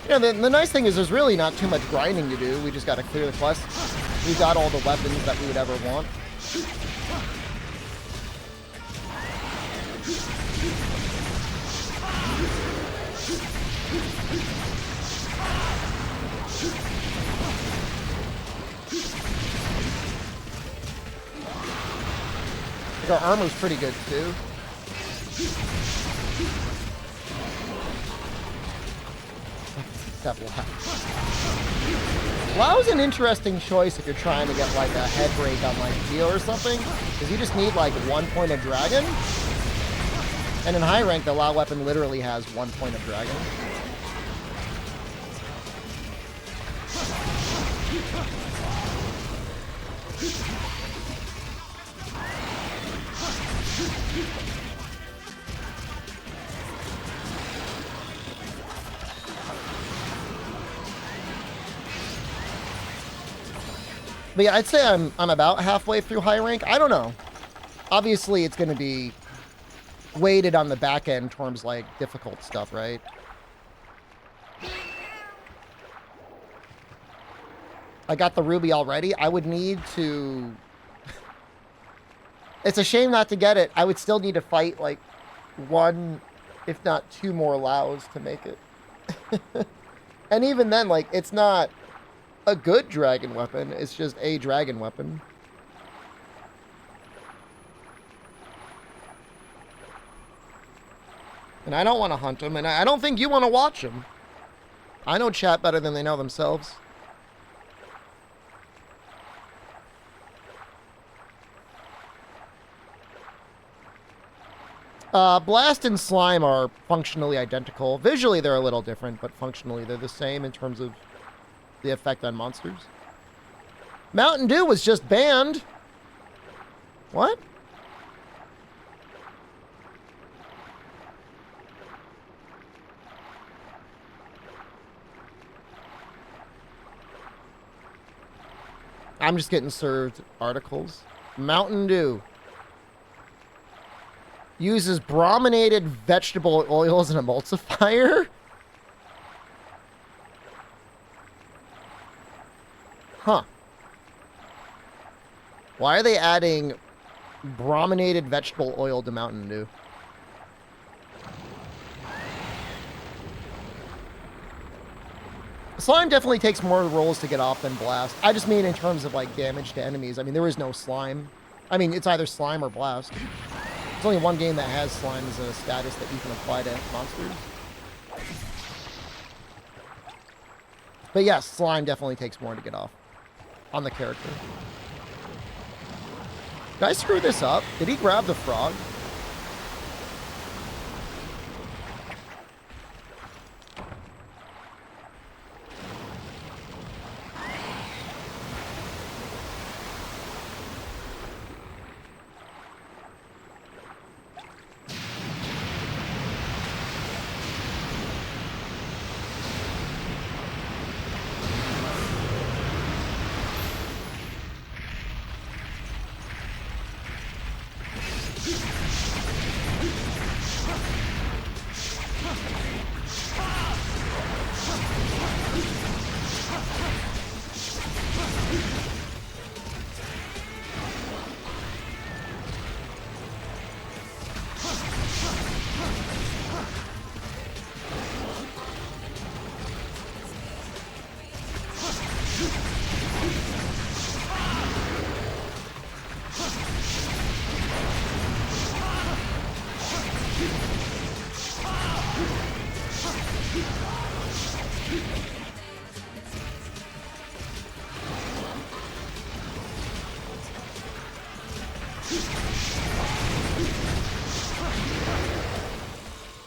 Yeah, the nice thing is there's really not too much grinding to do. We just got to clear the quest. We got all the weapons that we would ever want. Like our armor's pretty good too. That Lau's an interesting choice if you're trying to get like a head break on like Geo or something, because you just need like 1 point of dragon. And in high rank, the Lao weapon literally has 1 point of dragon. But yeah, I'd say I'm about halfway through high rank. I don't know. Obviously, it's going to be weighted on the back end in terms like difficult stuff, right? I got the ruby already. I would need to... It's a shame not to get it. I would still need to fight like 1, if not 2 more Laos to make it. And even then, like, it's not a good dragon weapon. It's just a dragon weapon. And I don't want to hunt them, and I don't think you want to watch them. I know chat better than they know themselves. Blast and Slime are functionally identical. Visually, they're a little different, but functionally, they're the same in terms of the effect on monsters. Mountain Dew was just banned. What? I'm just getting served articles. Mountain Dew uses brominated vegetable oil as an emulsifier. Huh. Why are they adding brominated vegetable oil to Mountain Dew? Slime definitely takes more rolls to get off than Blast. I just mean in terms of, like, damage to enemies. I mean, there is no Slime. I mean, it's either Slime or Blast. There's only one game that has Slime as a status that you can apply to monsters. But yes, Slime definitely takes more to get off on the character. Did I screw this up? Did he grab the frog?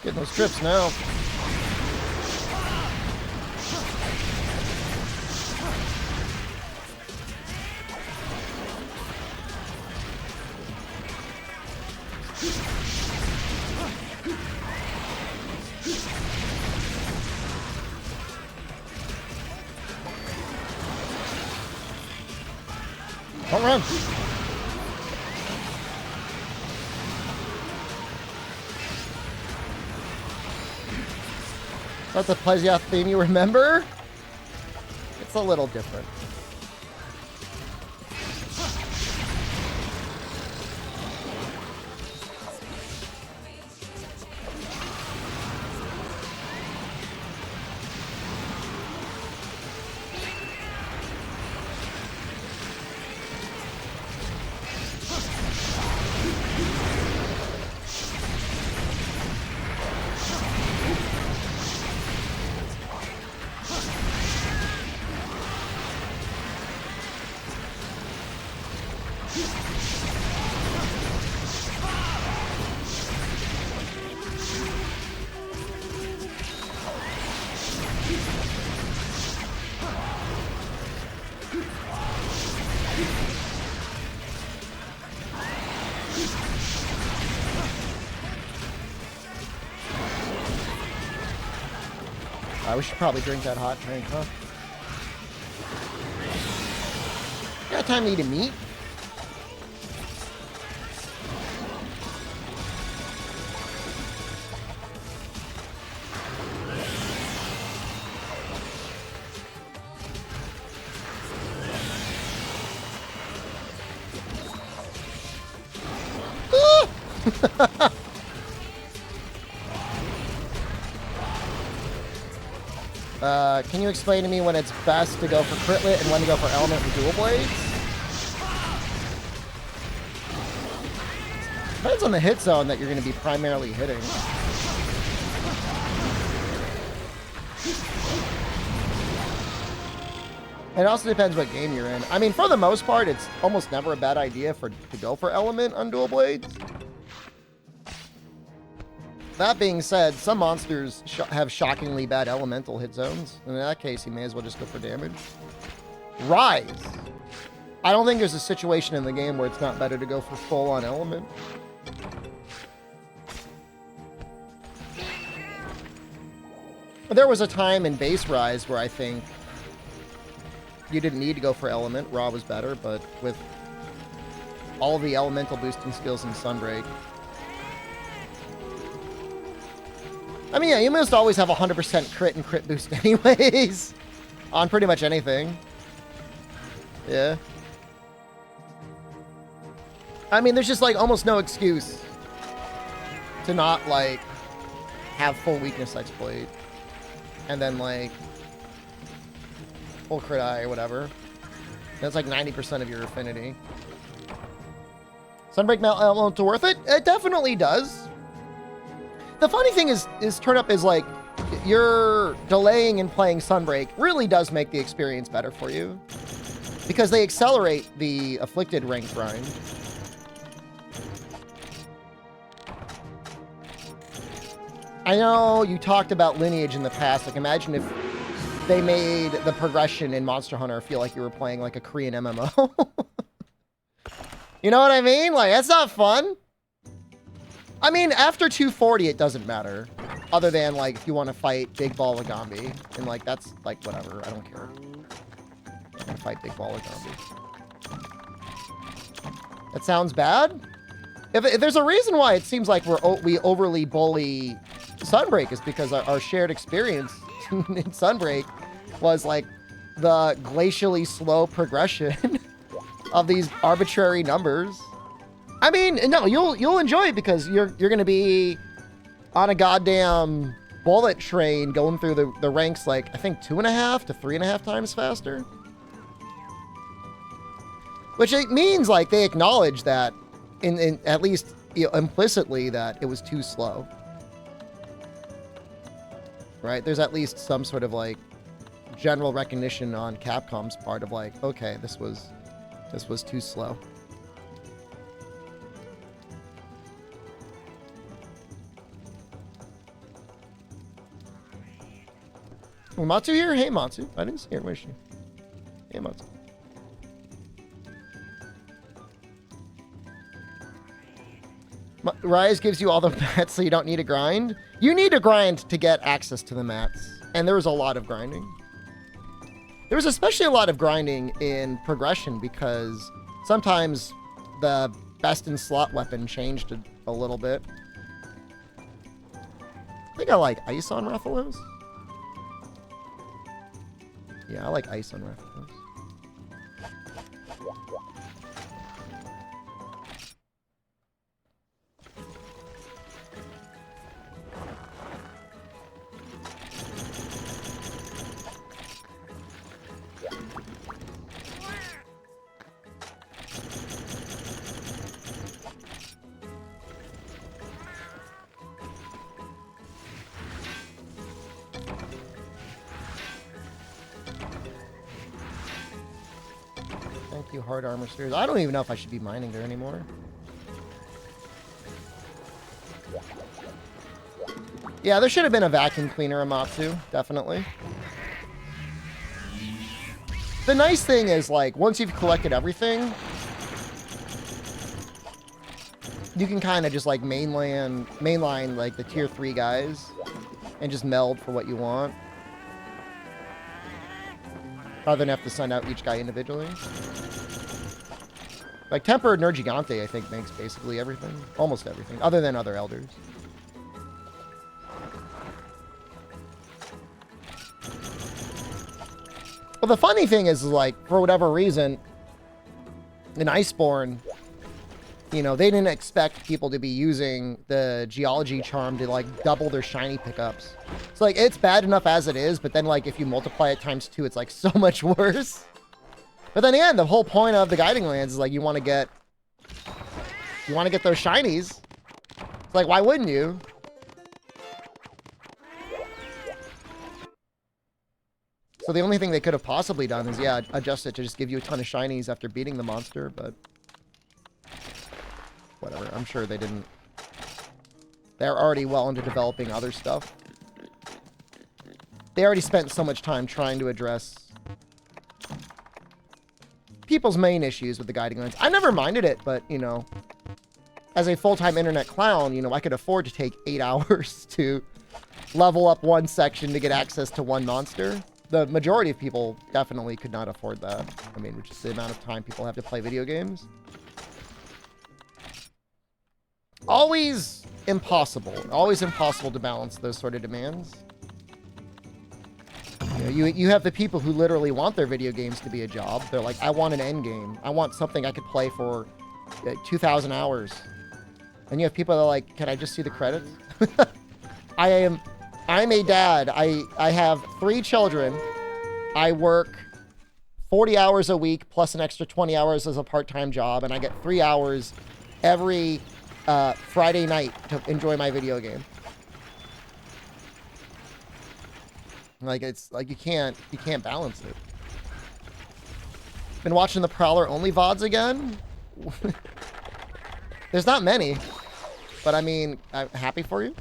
Getting those trips now. Don't run. That's a Plesioth theme you remember? It's a little different. We should probably drink that hot drink, huh? You got time to eat a meat? Can you explain to me when it's best to go for critlet and when to go for element and dual blades? Depends on the hit zone that you're going to be primarily hitting. It also depends what game you're in. I mean, for the most part, it's almost never a bad idea to go for element on dual blades. That being said, some monsters have shockingly bad elemental hit zones. In that case, you may as well just go for damage. Rise! I don't think there's a situation in the game where it's not better to go for full-on element. There was a time in Base Rise where I think you didn't need to go for element. Raw was better, but with all the elemental boosting skills in Sunbreak. I mean, yeah, you must always have 100% crit and crit boost anyways. On pretty much anything. Yeah. I mean, there's just, like, almost no excuse to not, like, have full weakness exploit. And then, like, full crit eye or whatever. That's, like, 90% of your affinity. Sunbreak elemental worth it? It definitely does. The funny thing is Turnip is, like, you're delaying and playing Sunbreak really does make the experience better for you. Because they accelerate the Afflicted rank grind. I know you talked about lineage in the past. Like, imagine if they made the progression in Monster Hunter feel like you were playing, like, a Korean MMO. You know what I mean? Like, that's not fun. I mean, after 240, it doesn't matter. Other than, like, if you want to fight Big Ball Agambi. And, like, that's, like, whatever. I don't care. I'm going to fight Big Ball Agambi. That sounds bad? If there's a reason why it seems like we overly bully Sunbreak is because our shared experience in Sunbreak was, like, the glacially slow progression of these arbitrary numbers. I mean, no, you'll enjoy it because you're gonna be on a goddamn bullet train going through the ranks, like, I think 2.5 to 3.5 times faster. Which it means, like, they acknowledge that in at least, you know, implicitly that it was too slow. Right? There's at least some sort of, like, general recognition on Capcom's part of, like, okay, this was too slow. Oh, Matsu here? Hey, Matsu. I didn't see her. Where's she? Hey, Matsu. Rise gives you all the mats so you don't need to grind. You need to grind to get access to the mats. And there was a lot of grinding. There was especially a lot of grinding in progression because sometimes the best in slot weapon changed a little bit. I think I like ice on Rathalos. Yeah, I like ice on Rathalos. Thank you, Hard Armor Spheres. I don't even know if I should be mining there anymore. Yeah, there should have been a vacuum cleaner Amatsu, definitely. The nice thing is, like, once you've collected everything, you can kind of just, like, mainline, like, the tier 3 guys and just meld for what you want. Rather than have to send out each guy individually. Like, Tempered Nergigante, I think, makes basically everything. Almost everything. Other than other elders. Well, the funny thing is, like, for whatever reason, in Iceborne, you know, they didn't expect people to be using the Geology Charm to, like, double their shiny pickups. So, like, it's bad enough as it is, but then, like, if you multiply it times 2, it's, like, so much worse. But then again, the whole point of the Guiding Lands is, like, you want to get those shinies. It's like, why wouldn't you? So the only thing they could have possibly done is, yeah, adjust it to just give you a ton of shinies after beating the monster, but whatever. I'm sure they didn't. They're already well into developing other stuff. They already spent so much time trying to address people's main issues with the guiding lines. I never minded it, but, you know, as a full-time internet clown, you know, I could afford to take 8 hours to level up one section to get access to one monster. The majority of people definitely could not afford that. I mean, which is the amount of time people have to play video games. Always impossible to balance those sort of demands. You know, you have the people who literally want their video games to be a job. They're like, I want an end game. I want something I could play for 2,000 hours. And you have people that are like, can I just see the credits? I'm a dad. I have 3 children. I work 40 hours a week plus an extra 20 hours as a part-time job, and I get 3 hours every Friday night to enjoy my video game. Like, it's like you can't balance it. Been watching the Prowler only VODs again. There's not many, but I mean, I'm happy for you.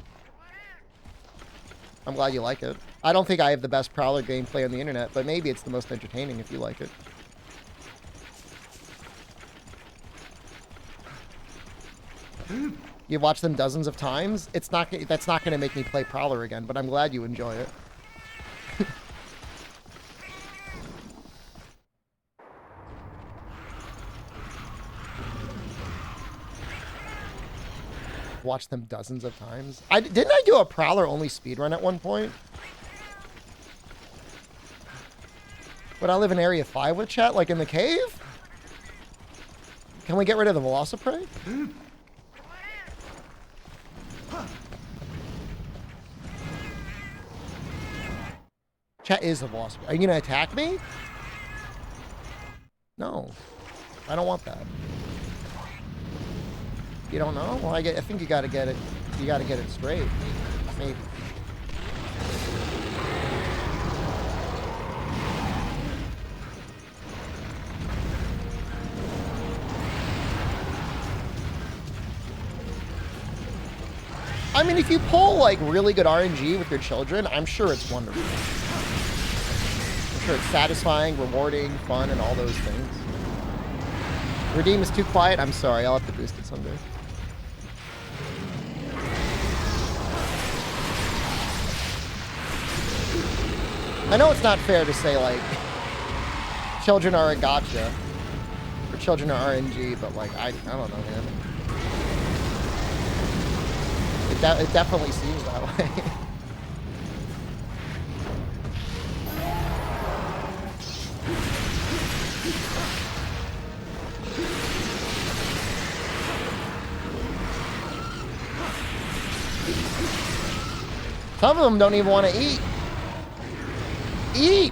I'm glad you like it. I don't think I have the best Prowler gameplay on the internet, but maybe it's the most entertaining if you like it. You've watched them dozens of times. That's not going to make me play Prowler again, but I'm glad you enjoy it. Watched them dozens of times. Didn't I do a Prowler only speedrun at one point? Would I live in Area 5 with chat, like in the cave? Can we get rid of the Velociprey? Chat is a Velociprey. Are you gonna attack me? No. I don't want that. You don't know? Well, I think you gotta get it. You gotta get it straight. Maybe. I mean, if you pull like really good RNG with your children, I'm sure it's wonderful. I'm sure it's satisfying, rewarding, fun, and all those things. Redeem is too quiet. I'm sorry. I'll have to boost it someday. I know it's not fair to say, like, children are a gotcha. Or children are RNG, but, like, I don't know, man. It definitely seems that way. Some of them don't even want to eat. Eat!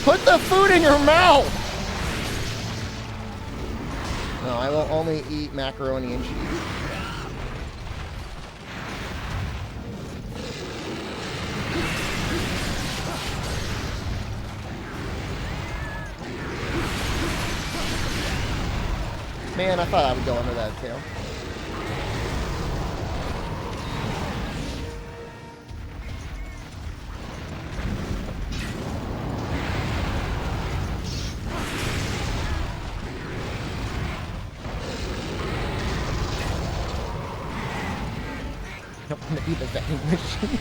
Put the food in your mouth! No, I will only eat macaroni and cheese. Man, I thought I would go under that tail. I don't want to be the vending machine.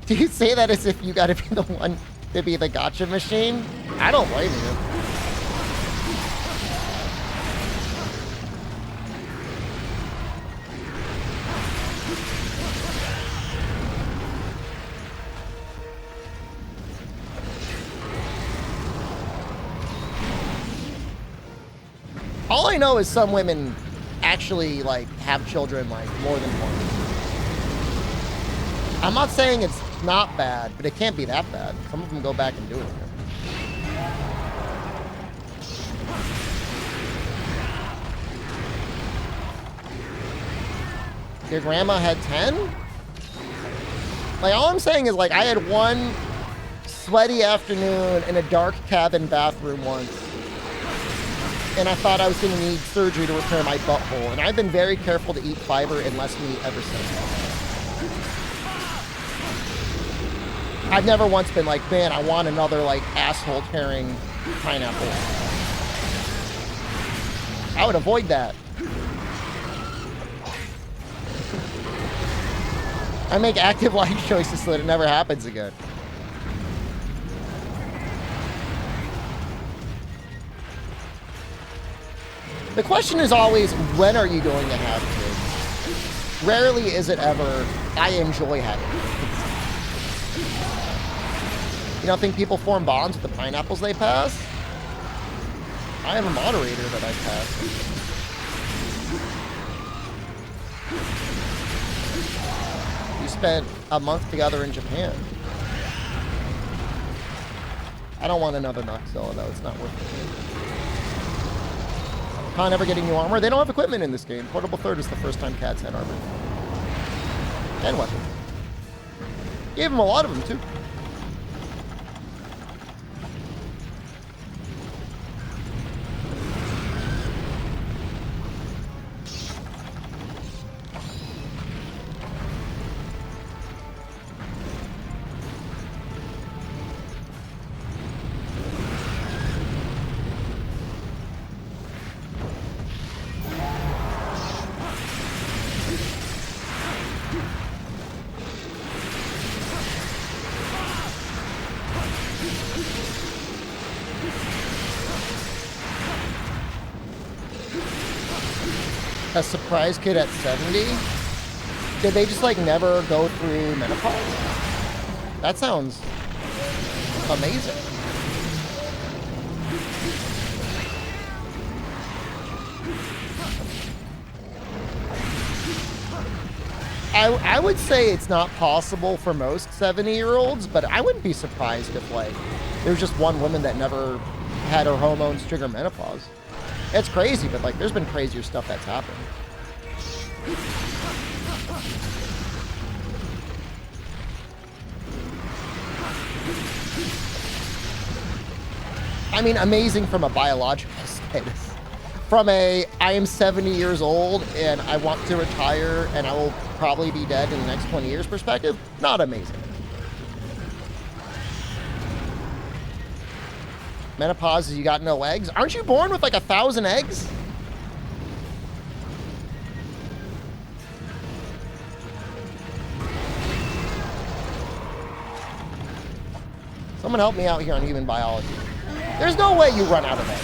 Do you say that as if you gotta be the one to be the gotcha machine? I don't blame you. All I know is some women actually, like, have children, like, more than one. I'm not saying it's not bad, but it can't be that bad. Some of them go back and do it again. Your grandma had 10? Like, all I'm saying is, like, I had one sweaty afternoon in a dark cabin bathroom once. And I thought I was going to need surgery to repair my butthole. And I've been very careful to eat fiber and less meat ever since. I've never once been like, man, I want another, like, asshole tearing pineapple. I would avoid that. I make active life choices so that it never happens again. The question is always, when are you going to have kids? Rarely is it ever, I enjoy having kids. You don't think people form bonds with the pineapples they pass? I have a moderator that I pass. We spent a month together in Japan. I don't want another Noxella though, it's not worth it. Con ever getting new armor? They don't have equipment in this game. Portable third is the first time cats had armor. And weapons. Gave them a lot of them too. A surprise kid at 70? Did they just like never go through menopause? That sounds amazing. I would say it's not possible for most 70-year-olds, but I wouldn't be surprised if like there's just one woman that never had her hormones trigger menopause. It's crazy, but like there's been crazier stuff that's happened. I mean, amazing from a biological status. From a, I am 70 years old and I want to retire and I will probably be dead in the next 20 years perspective, not amazing. Menopause is you got no eggs. Aren't you born with like 1,000 eggs? Someone help me out here on human biology. There's no way you run out of eggs.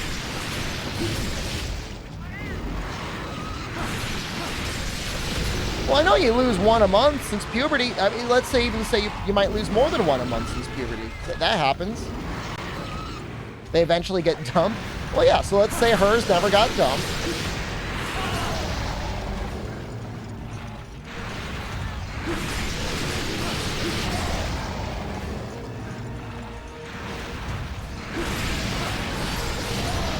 Well, I know you lose one a month since puberty. I mean, let's say even say you might lose more than one a month since puberty. That happens. They eventually get dumped. Well, yeah, so let's say hers never got dumped.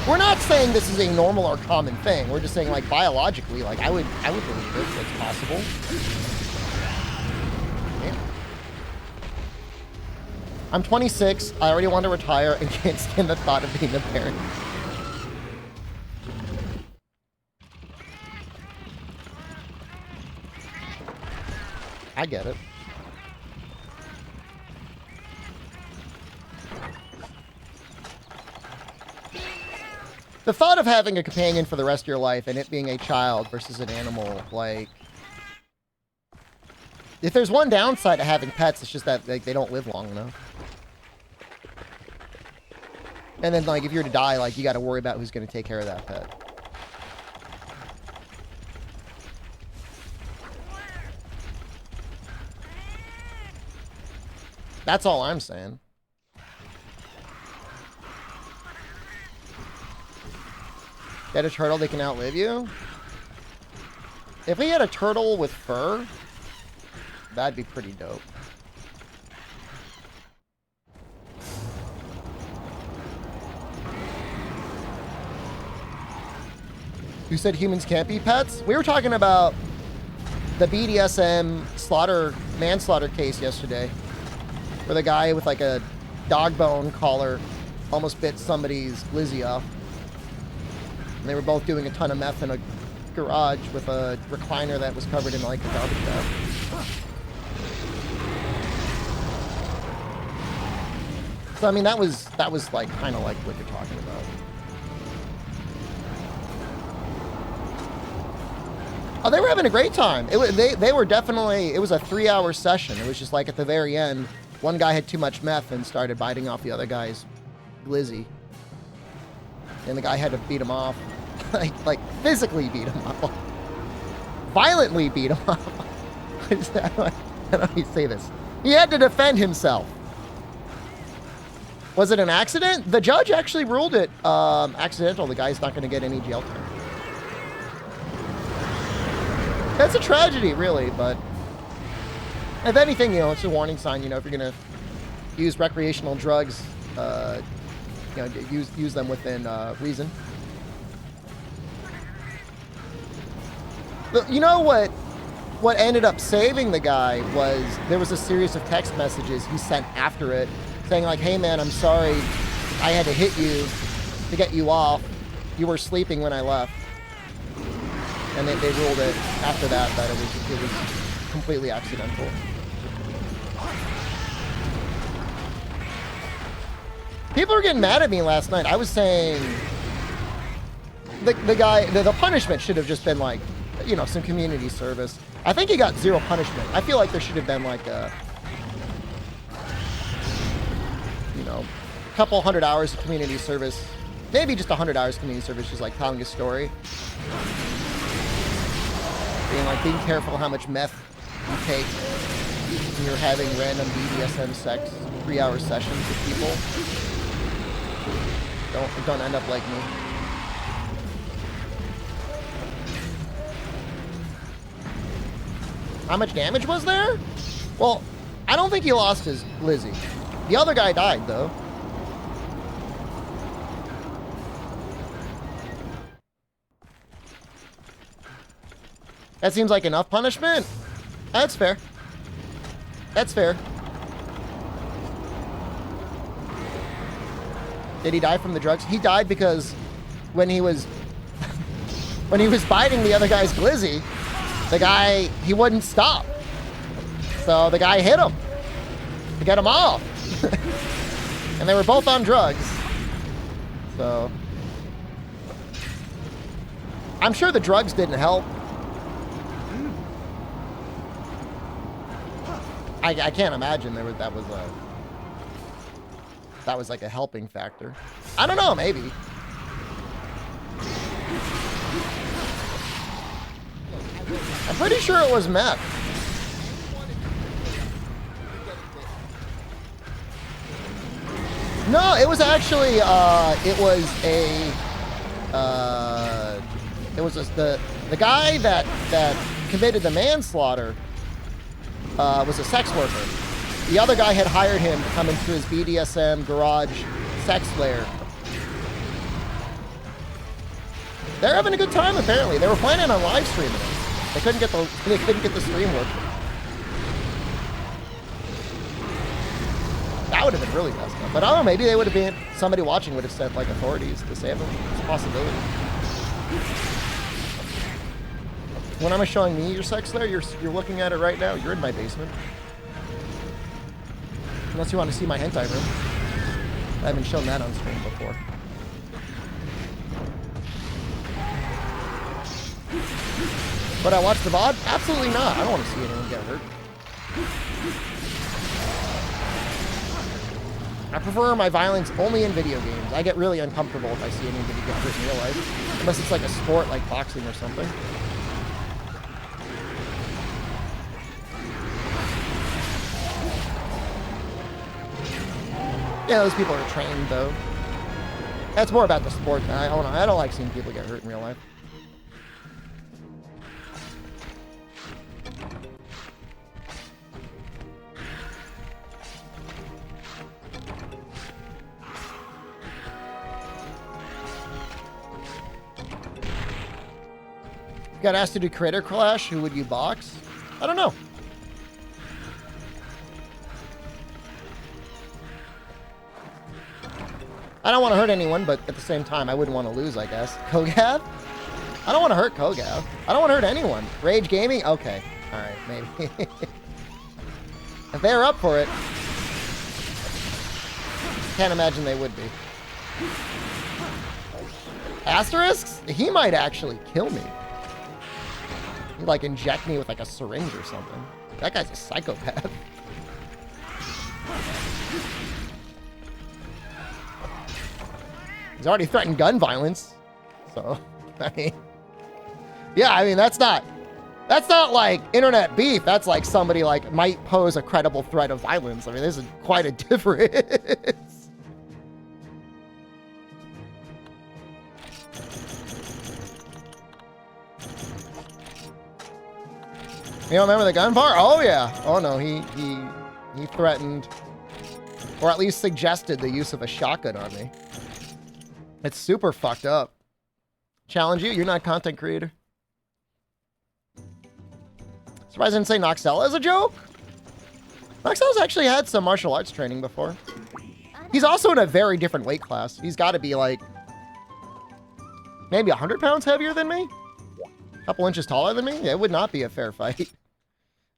We're not saying this is a normal or common thing. We're just saying, like, biologically, like, I would believe it. It's possible. Yeah. I'm 26. I already want to retire and can't stand the thought of being a parent. I get it. The thought of having a companion for the rest of your life and it being a child versus an animal, like... If there's one downside to having pets, it's just that like, they don't live long enough. And then, like, if you're to die, like, you gotta worry about who's gonna take care of that pet. That's all I'm saying. Get a turtle, they can outlive you? If we had a turtle with fur, that'd be pretty dope. Who said humans can't be pets? We were talking about the BDSM manslaughter case yesterday, where the guy with like a dog bone collar almost bit somebody's Lizzie off. And they were both doing a ton of meth in a garage with a recliner that was covered in like a garbage bag. So I mean, that was like kind of like what you're talking about. Oh, they were having a great time. They were definitely, it was a 3-hour session. It was just like at the very end, one guy had too much meth and started biting off the other guy's glizzy. And the guy had to beat him off. like physically beat him up. Violently beat him up. How do you say this? He had to defend himself. Was it an accident? The judge actually ruled it accidental. The guy's not going to get any jail time. That's a tragedy, really, but if anything, you know, it's a warning sign. You know, if you're going to use recreational drugs, you know, use them within reason. You know what ended up saving the guy was there was a series of text messages he sent after it saying like, hey man, I'm sorry I had to hit you to get you off. You were sleeping when I left. And they ruled it after that it was completely accidental. People were getting mad at me last night. I was saying the punishment should have just been like, you know, some community service. I think he got 0 punishment. I feel like there should have been like a, you know, a couple 100 hours of community service. Maybe just 100 hours of community service, just like telling a story. Being careful how much meth you take when you're having random BDSM sex 3-hour sessions with people. Don't end up like me. How much damage was there? Well, I don't think he lost his Lizzie. The other guy died, though. That seems like enough punishment. That's fair. That's fair. Did he die from the drugs? He died because when he was biting the other guy's glizzy, the guy, he wouldn't stop. So the guy hit him to get him off. And they were both on drugs. So I'm sure the drugs didn't help. I can't imagine that was like a helping factor. I don't know, maybe. I'm pretty sure it was meth. No, it was actually the guy that committed the manslaughter was a sex worker. The other guy had hired him to come into his BDSM garage sex lair. They're having a good time, apparently. They were planning on live streaming it. They couldn't get the stream working. That would have been really messed up. But I don't know, maybe they would have been, somebody watching would have sent like authorities to save them. It's a possibility. When I'm showing me your sex lair, you're looking at it right now. You're in my basement. Unless you want to see my hentai room. I haven't shown that on stream before. But I watch the VOD? Absolutely not. I don't want to see anyone get hurt. I prefer my violence only in video games. I get really uncomfortable if I see anybody get hurt in real life. Unless it's like a sport like boxing or something. Yeah, those people are trained, though. That's more about the sport. I don't like seeing people get hurt in real life. You got asked to do Creator Clash, who would you box? I don't know. I don't want to hurt anyone, but at the same time, I wouldn't want to lose, I guess. Kogav? I don't want to hurt Kogav. I don't want to hurt anyone. Rage Gaming? Okay. Alright, maybe. If they're up for it. Can't imagine they would be. Asterisks? He might actually kill me. He'd like inject me with like a syringe or something. That guy's a psychopath. He's already threatened gun violence. So, I mean, yeah, I mean, that's not like internet beef. That's like somebody like might pose a credible threat of violence. I mean, this is quite a difference. You don't remember the gun part? Oh yeah. Oh no, he threatened, or at least suggested the use of a shotgun on me. It's super fucked up. Challenge you? You're not a content creator. Surprised I didn't say Noxella as a joke. Noxella's actually had some martial arts training before. He's also in a very different weight class. He's got to be like maybe 100 pounds heavier than me. A couple inches taller than me. It would not be a fair fight.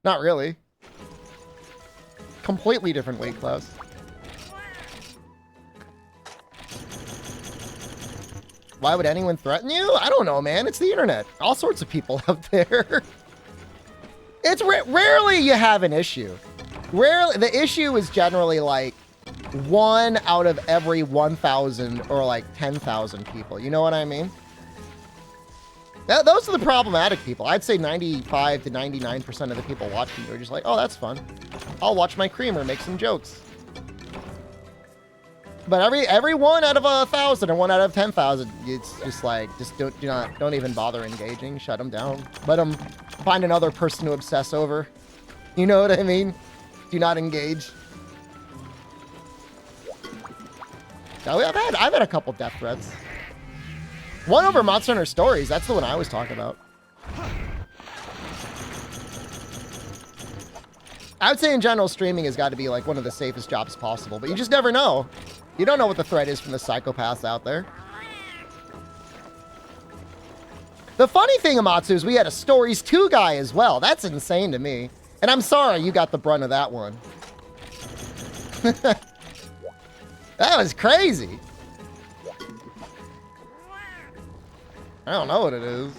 Not really. Completely different weight class. Why would anyone threaten you? I don't know, man. It's the internet. All sorts of people out there. It's rarely you have an issue. Rarely, the issue is generally like 1 out of every 1,000 or like 10,000 people. You know what I mean? Those are the problematic people. I'd say 95 to 99% of the people watching you are just like, oh, that's fun. I'll watch my creamer make some jokes. But every 1 out of 1,000 or 1 out of 10,000, it's just like, just don't even bother engaging. Shut them down. Let them find another person to obsess over. You know what I mean? Do not engage. Now, I've had a couple death threats. One over Monster Hunter Stories. That's the one I was talking about. I would say in general, streaming has got to be like one of the safest jobs possible, but you just never know. You don't know what the threat is from the psychopaths out there. The funny thing, Amatsu, is we had a Stories 2 guy as well. That's insane to me. And I'm sorry you got the brunt of that one. That was crazy. I don't know what it is.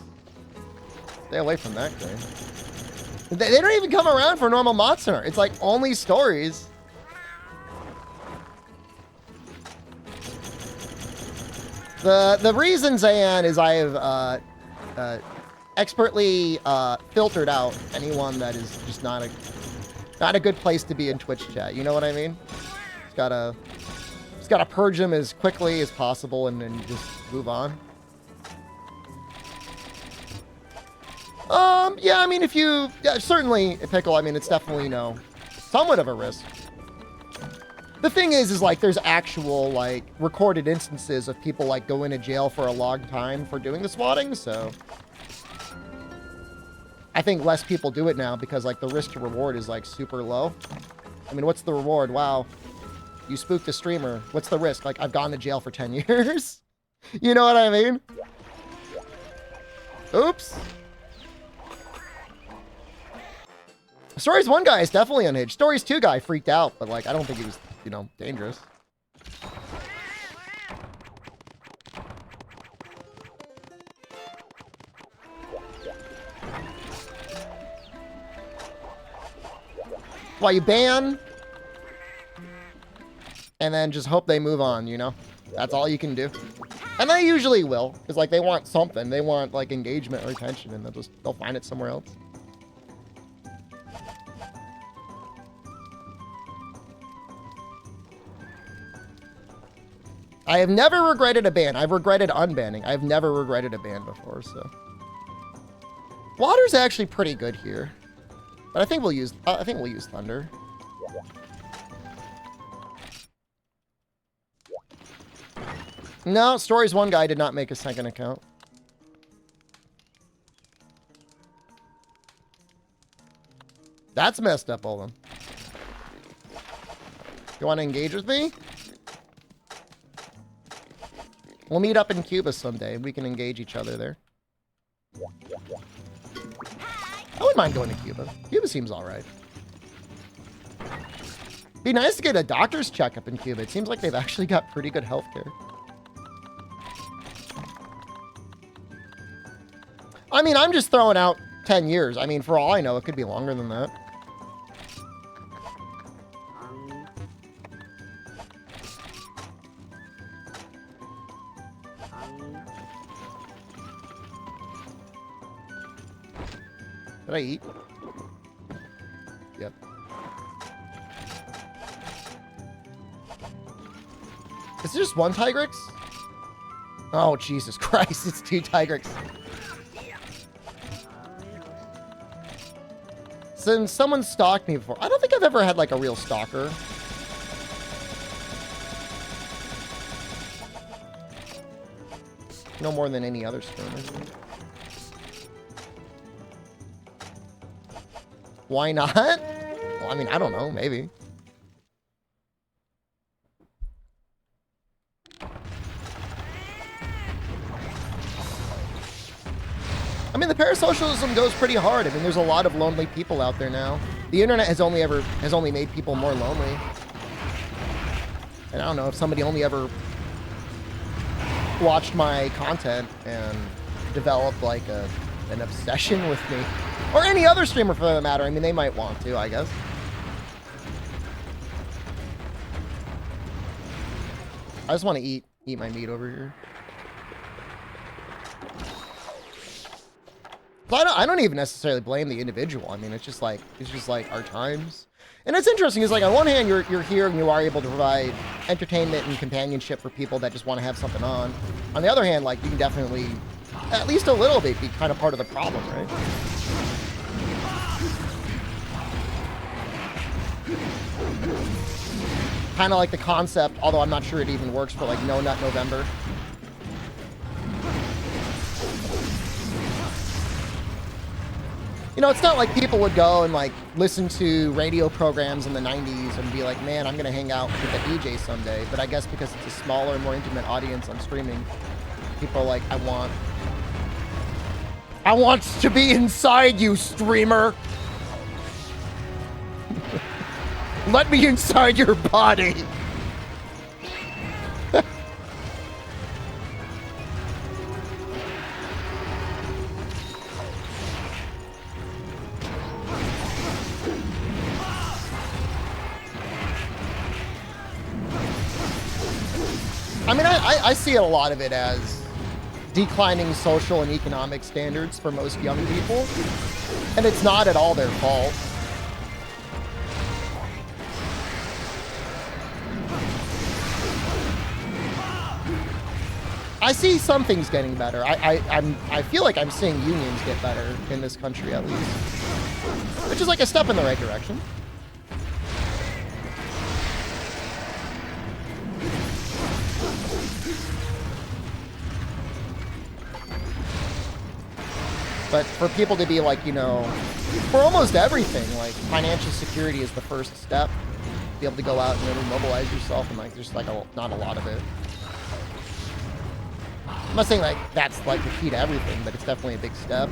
Stay away from that thing. They don't even come around for normal Monster Hunter. It's like only Stories. The reason, Zayan, is I have expertly filtered out anyone that is just not a good place to be in Twitch chat. You know what I mean? It's gotta purge them as quickly as possible and then just move on. Yeah, I mean, if you... Yeah, certainly, Pickle, I mean, it's definitely, you know, somewhat of a risk. The thing is like, there's actual, like, recorded instances of people, like, going to jail for a long time for doing the swatting, so... I think less people do it now because, like, the risk to reward is, like, super low. I mean, what's the reward? Wow. You spooked a streamer. What's the risk? Like, I've gone to jail for 10 years? You know what I mean? Oops. Stories 1 guy is definitely unhinged. Stories 2 guy freaked out, but like I don't think he was, you know, dangerous. Well, you ban and then just hope they move on, you know? That's all you can do. And they usually will, because like they want something. They want like engagement or attention, and they'll find it somewhere else. I have never regretted a ban. I've regretted unbanning. I've never regretted a ban before, so. Water's actually pretty good here. But I think we'll use Thunder. No, Stories 1 guy did not make a second account. That's messed up, Olin. You want to engage with me? We'll meet up in Cuba someday. We can engage each other there. I wouldn't mind going to Cuba. Cuba seems all right. Be nice to get a doctor's checkup in Cuba. It seems like they've actually got pretty good healthcare. I mean, I'm just throwing out 10 years. I mean, for all I know, it could be longer than that. Did I eat? Yep. Is it just one Tigrex? Oh, Jesus Christ, it's 2 Tigrex. Since someone stalked me before. I don't think I've ever had, like, a real stalker. No more than any other streamer. Why not? Well, I mean, I don't know, maybe. I mean, the parasocialism goes pretty hard. I mean, there's a lot of lonely people out there now. The internet has only made people more lonely. And I don't know if somebody only ever watched my content and developed like an obsession with me, or any other streamer for that matter. I mean, they might want to, I guess. I just want to eat my meat over here. But I don't even necessarily blame the individual. I mean, it's just like our times. And it's interesting, is like on one hand you're here and you are able to provide entertainment and companionship for people that just want to have something on. On the other hand, like, you can definitely, at least a little bit, be kind of part of the problem, right? Kind of like the concept, although I'm not sure it even works for like No Nut November. You know, it's not like people would go and like listen to radio programs in the 90s and be like, man, I'm going to hang out with a DJ someday. But I guess because it's a smaller, more intimate audience on streaming, people are like, I want to be inside you, streamer. Let me inside your body. I mean, I see a lot of it as declining social and economic standards for most young people, and it's not at all their fault. I see some things getting better. I feel like I'm seeing unions get better in this country, at least, which is like a step in the right direction. But for people to be like, you know, for almost everything, like financial security is the first step. Be able to go out and really mobilize yourself, and like there's like not a lot of it. I'm not saying like that's like the key to everything, but it's definitely a big step.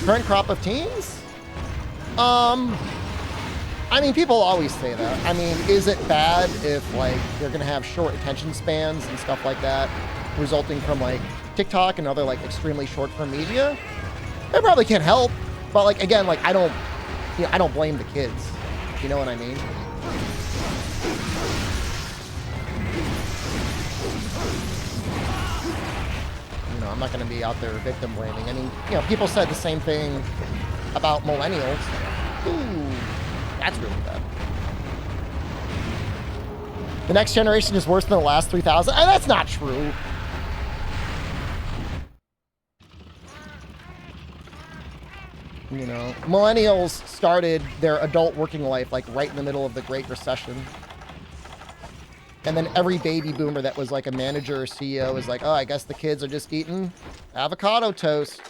Current crop of teens? I mean, people always say that. I mean, is it bad if like they're gonna have short attention spans and stuff like that, resulting from like TikTok and other like extremely short form media? It probably can't help, but like again, like I don't blame the kids. You know what I mean? You know, I'm not going to be out there victim blaming. I mean, you know, people said the same thing about millennials. Ooh, that's really bad. The next generation is worse than the last 3,000. That's not true. You know, millennials started their adult working life like right in the middle of the Great Recession. And then every baby boomer that was like a manager or CEO is like, oh, I guess the kids are just eating avocado toast.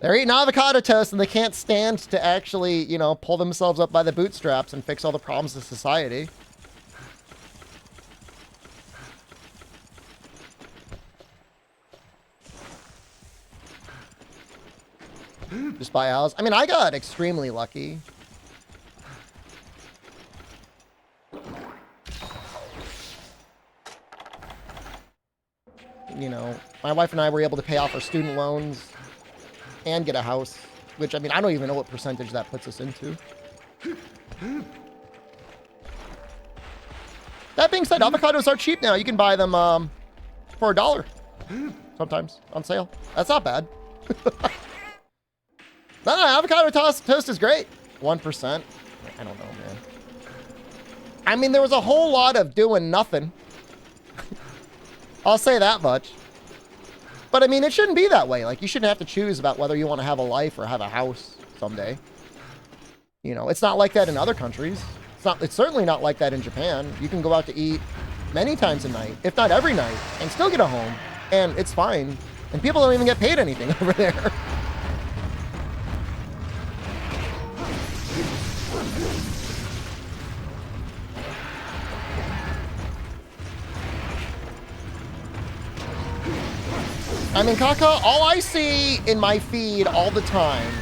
They're eating avocado toast and they can't stand to actually, you know, pull themselves up by the bootstraps and fix all the problems of society. Just buy a house. I mean, I got extremely lucky. You know, my wife and I were able to pay off our student loans and get a house, which, I mean, I don't even know what percentage that puts us into. That being said, avocados are cheap now. You can buy them for $1 sometimes on sale. That's not bad. No, avocado toast is great. 1%. I don't know, man. I mean, there was a whole lot of doing nothing. I'll say that much. But I mean, it shouldn't be that way. Like, you shouldn't have to choose about whether you want to have a life or have a house someday. You know, it's not like that in other countries. It's certainly not like that in Japan. You can go out to eat many times a night, if not every night, and still get a home. And it's fine. And people don't even get paid anything over there. I mean, Kaka, all I see in my feed all the time,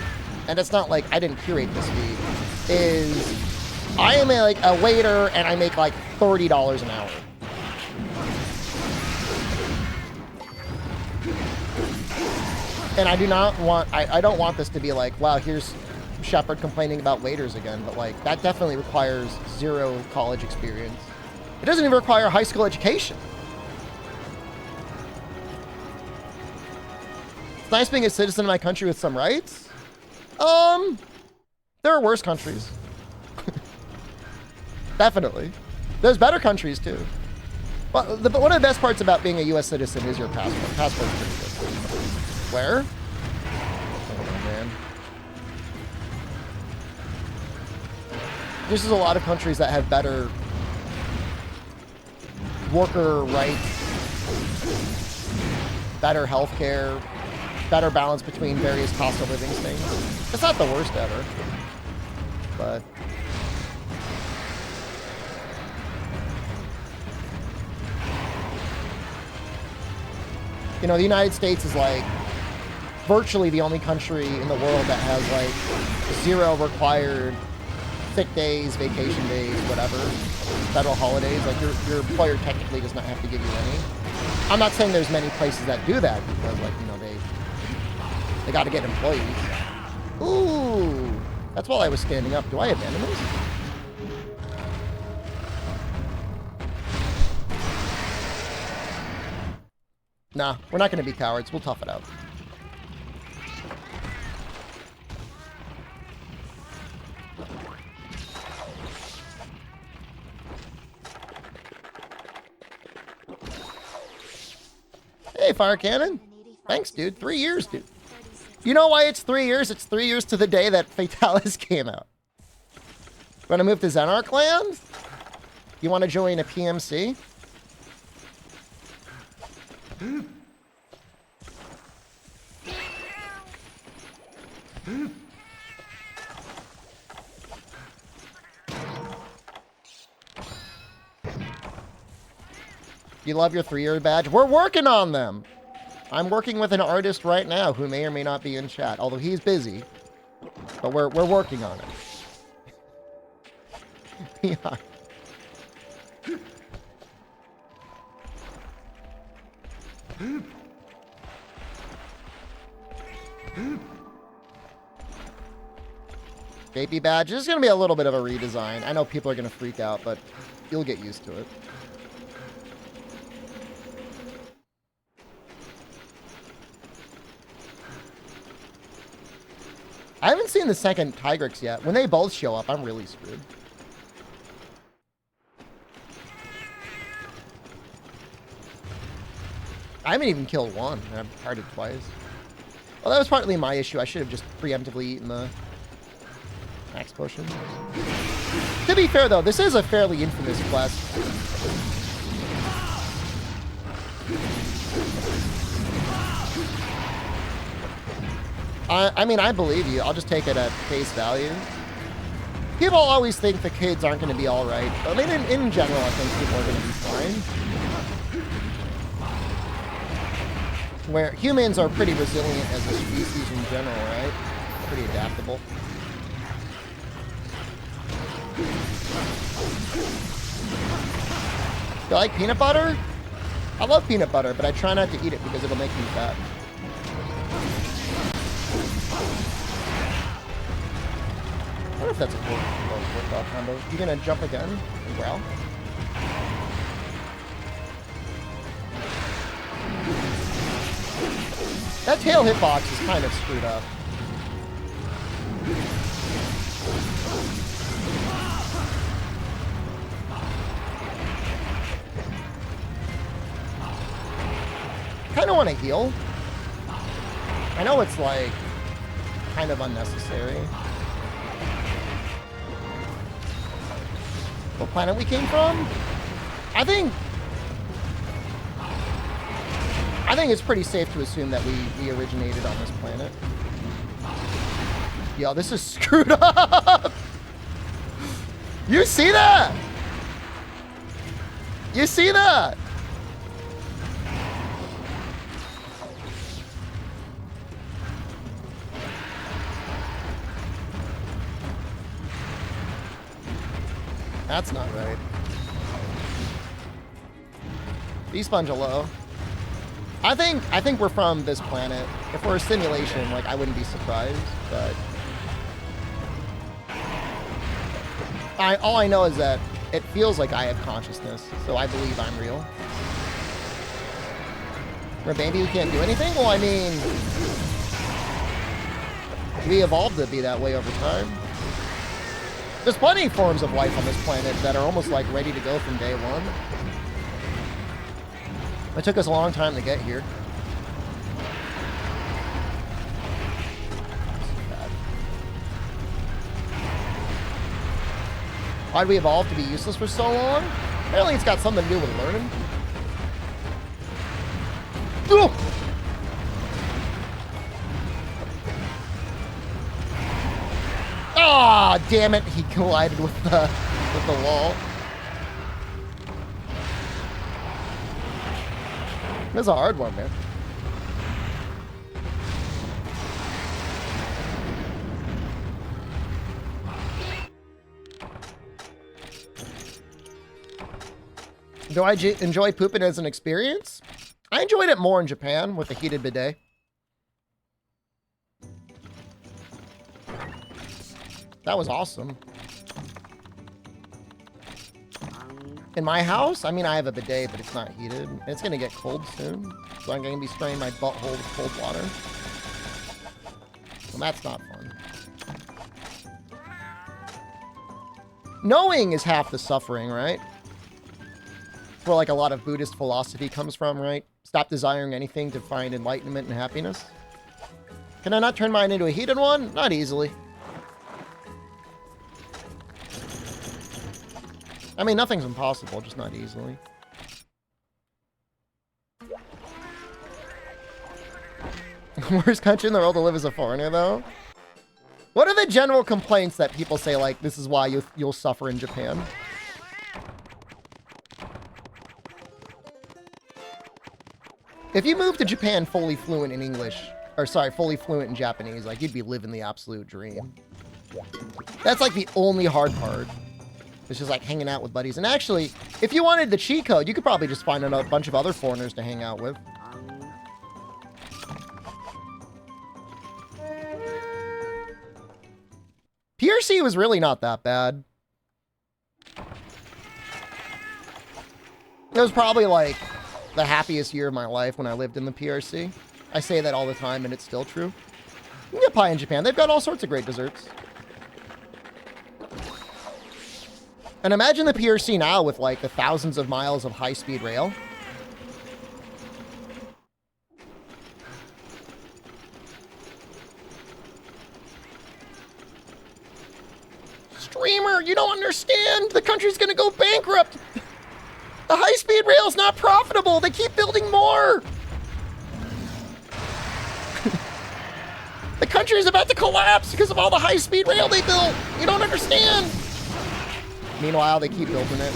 and it's not like I didn't curate this feed, is I am a waiter and I make like $30 an hour. And I do not want, I don't want this to be like, wow, here's Shepard complaining about waiters again, but like, that definitely requires 0 college experience. It doesn't even require a high school education. It's nice being a citizen of my country with some rights. There are worse countries. Definitely. There's better countries too. But one of the best parts about being a U.S. citizen is your passport. Passport's pretty good. Where? Oh, man. There's just a lot of countries that have better worker rights, better healthcare, better balance between various cost of living things. It's not the worst ever, but you know, the United States is like virtually the only country in the world that has like 0 required sick days, vacation days, whatever, federal holidays. Like your employer technically does not have to give you any. I'm not saying there's many places that do that because, like, you know, they got to get employees. Ooh, that's while I was standing up. Do I have enemies? Nah, we're not going to be cowards. We'll tough it out. Hey, Fire Cannon. Thanks, dude. 3 years, dude. You know why it's 3 years? It's 3 years to the day that Fatalis came out. Want to move to Xenarch Land? You want to join a PMC? You love your 3-year badge? We're working on them. I'm working with an artist right now who may or may not be in chat, although he's busy. But we're working on it. Yeah. Baby badge. This is going to be a little bit of a redesign. I know people are going to freak out, but you'll get used to it. I haven't seen the second Tigrex yet. When they both show up, I'm really screwed. I haven't even killed one, and I've tried it twice. Well, that was partly my issue. I should have just preemptively eaten the max potion. To be fair, though, this is a fairly infamous quest. I mean, I believe you. I'll just take it at face value. People always think the kids aren't going to be all right. I mean, in general, I think people are going to be fine. Where humans are pretty resilient as a species in general, right? pretty adaptable. Do you like peanut butter? I love peanut butter, but I try not to eat it because it'll make me fat. I wonder if that's a worthwhile combo. You gonna jump again and growl? That tail hitbox is kind of screwed up. Kind of want to heal. I know it's like kind of unnecessary. What planet we came from? I think it's pretty safe to assume that we originated on this planet. Yo, this is screwed up. You see that? You see that? That's not right. Desponge low. I think we're from this planet. If we're a simulation, like, I wouldn't be surprised, but all I know is that it feels like I have consciousness, so I believe I'm real. We're a baby who can't do anything? Well, I mean, we evolved to be that way over time. There's plenty of forms of life on this planet that are almost like ready to go from day one. It took us a long time to get here. Why'd we evolve to be useless for so long? Apparently it's got something to do with learning. Ooh! Ah, oh, damn it! He collided with the wall. This is a hard one, man. Do I enjoy pooping as an experience? I enjoyed it more in Japan with the heated bidet. That was awesome. In my house, I mean, I have a bidet, but it's not heated. It's gonna get cold soon, so I'm gonna be spraying my butthole with cold water. Well, that's not fun. Knowing is half the suffering, right? It's where like a lot of Buddhist philosophy comes from, right? Stop desiring anything to find enlightenment and happiness. Can I not turn mine into a heated one? Not easily. I mean, nothing's impossible, just not easily. Worst country in the world to live as a foreigner, though? What are the general complaints that people say, like, this is why you'll suffer in Japan? If you moved to Japan fully fluent in English, or sorry, fully fluent in Japanese, like, you'd be living the absolute dream. That's, like, the only hard part. It's just like hanging out with buddies. And actually, if you wanted the cheat code, you could probably just find a bunch of other foreigners to hang out with. PRC was really not that bad. It was probably like the happiest year of my life when I lived in the PRC. I say that all the time and it's still true. You can get pie in Japan. They've got all sorts of great desserts. And imagine the PRC now with, like, the thousands of miles of high-speed rail. Streamer, you don't understand! The country's gonna go bankrupt! The high-speed rail's not profitable! They keep building more! The country's about to collapse because of all the high-speed rail they built! You don't understand! Meanwhile, they keep building it.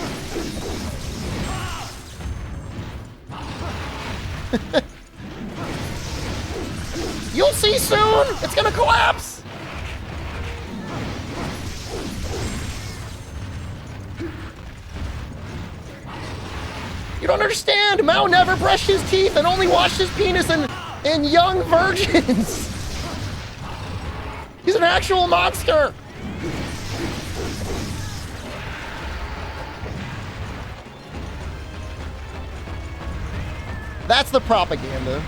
You'll see soon! It's gonna collapse! You don't understand. Mao never brushed his teeth and only washed his penis in young virgins. He's an actual monster. That's the propaganda.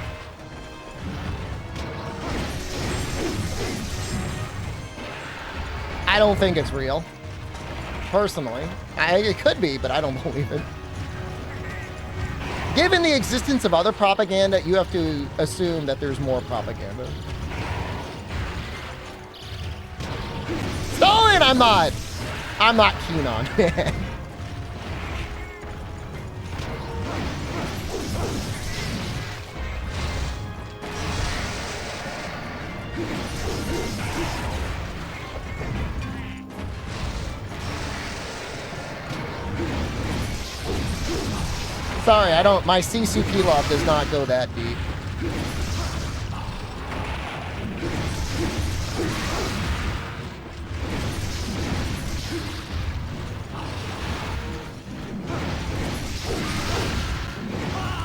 I don't think it's real. Personally. It could be, but I don't believe it. Given the existence of other propaganda, you have to assume that there's more propaganda. Stalin, I'm not keen on. Sorry, I don't. My CCP love does not go that deep.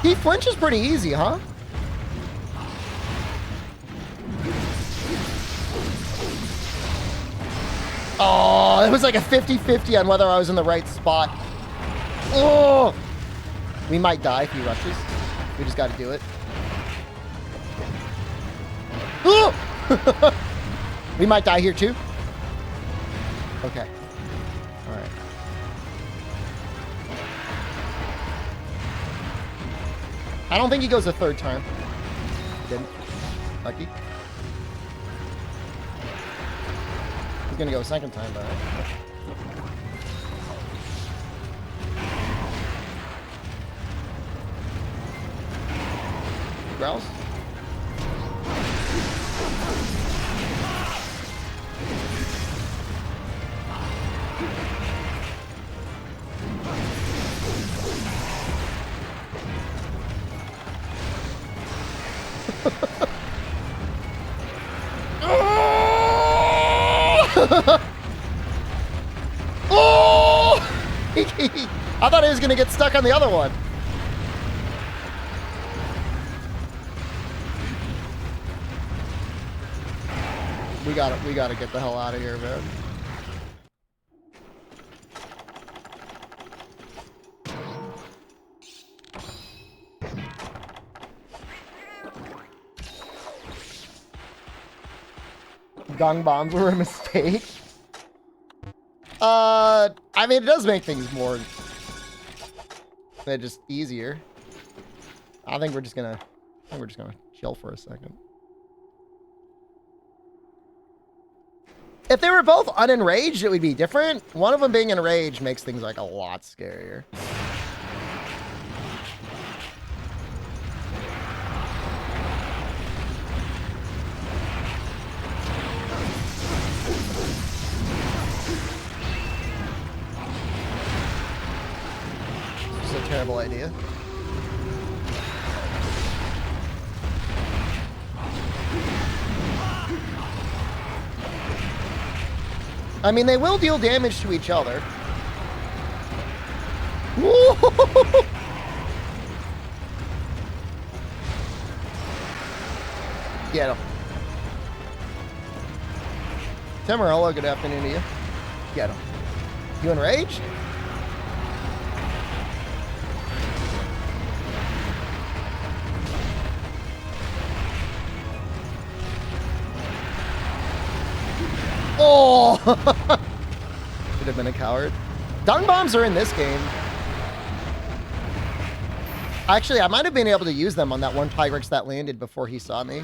He flinches pretty easy, huh? Oh, it was like a 50-50 on whether I was in the right spot. Oh! We might die if he rushes. We just got to do it. Oh! We might die here too. Okay. All right. I don't think he goes a third time. He didn't. Lucky. He's gonna go a second time, but. Growls. Oh! I thought he was gonna get stuck on the other one. We gotta get the hell out of here, man. Gong bombs were a mistake. I mean, it does make things more just easier. I think we're just gonna chill for a second. If they were both unenraged, it would be different. One of them being enraged makes things like a lot scarier. It's a terrible idea. I mean, they will deal damage to each other. Get him. Tamarola, good afternoon to you. Get him. You enraged? Oh! Should have been a coward. Dung bombs are in this game. Actually, I might have been able to use them on that one Tigrex that landed before he saw me.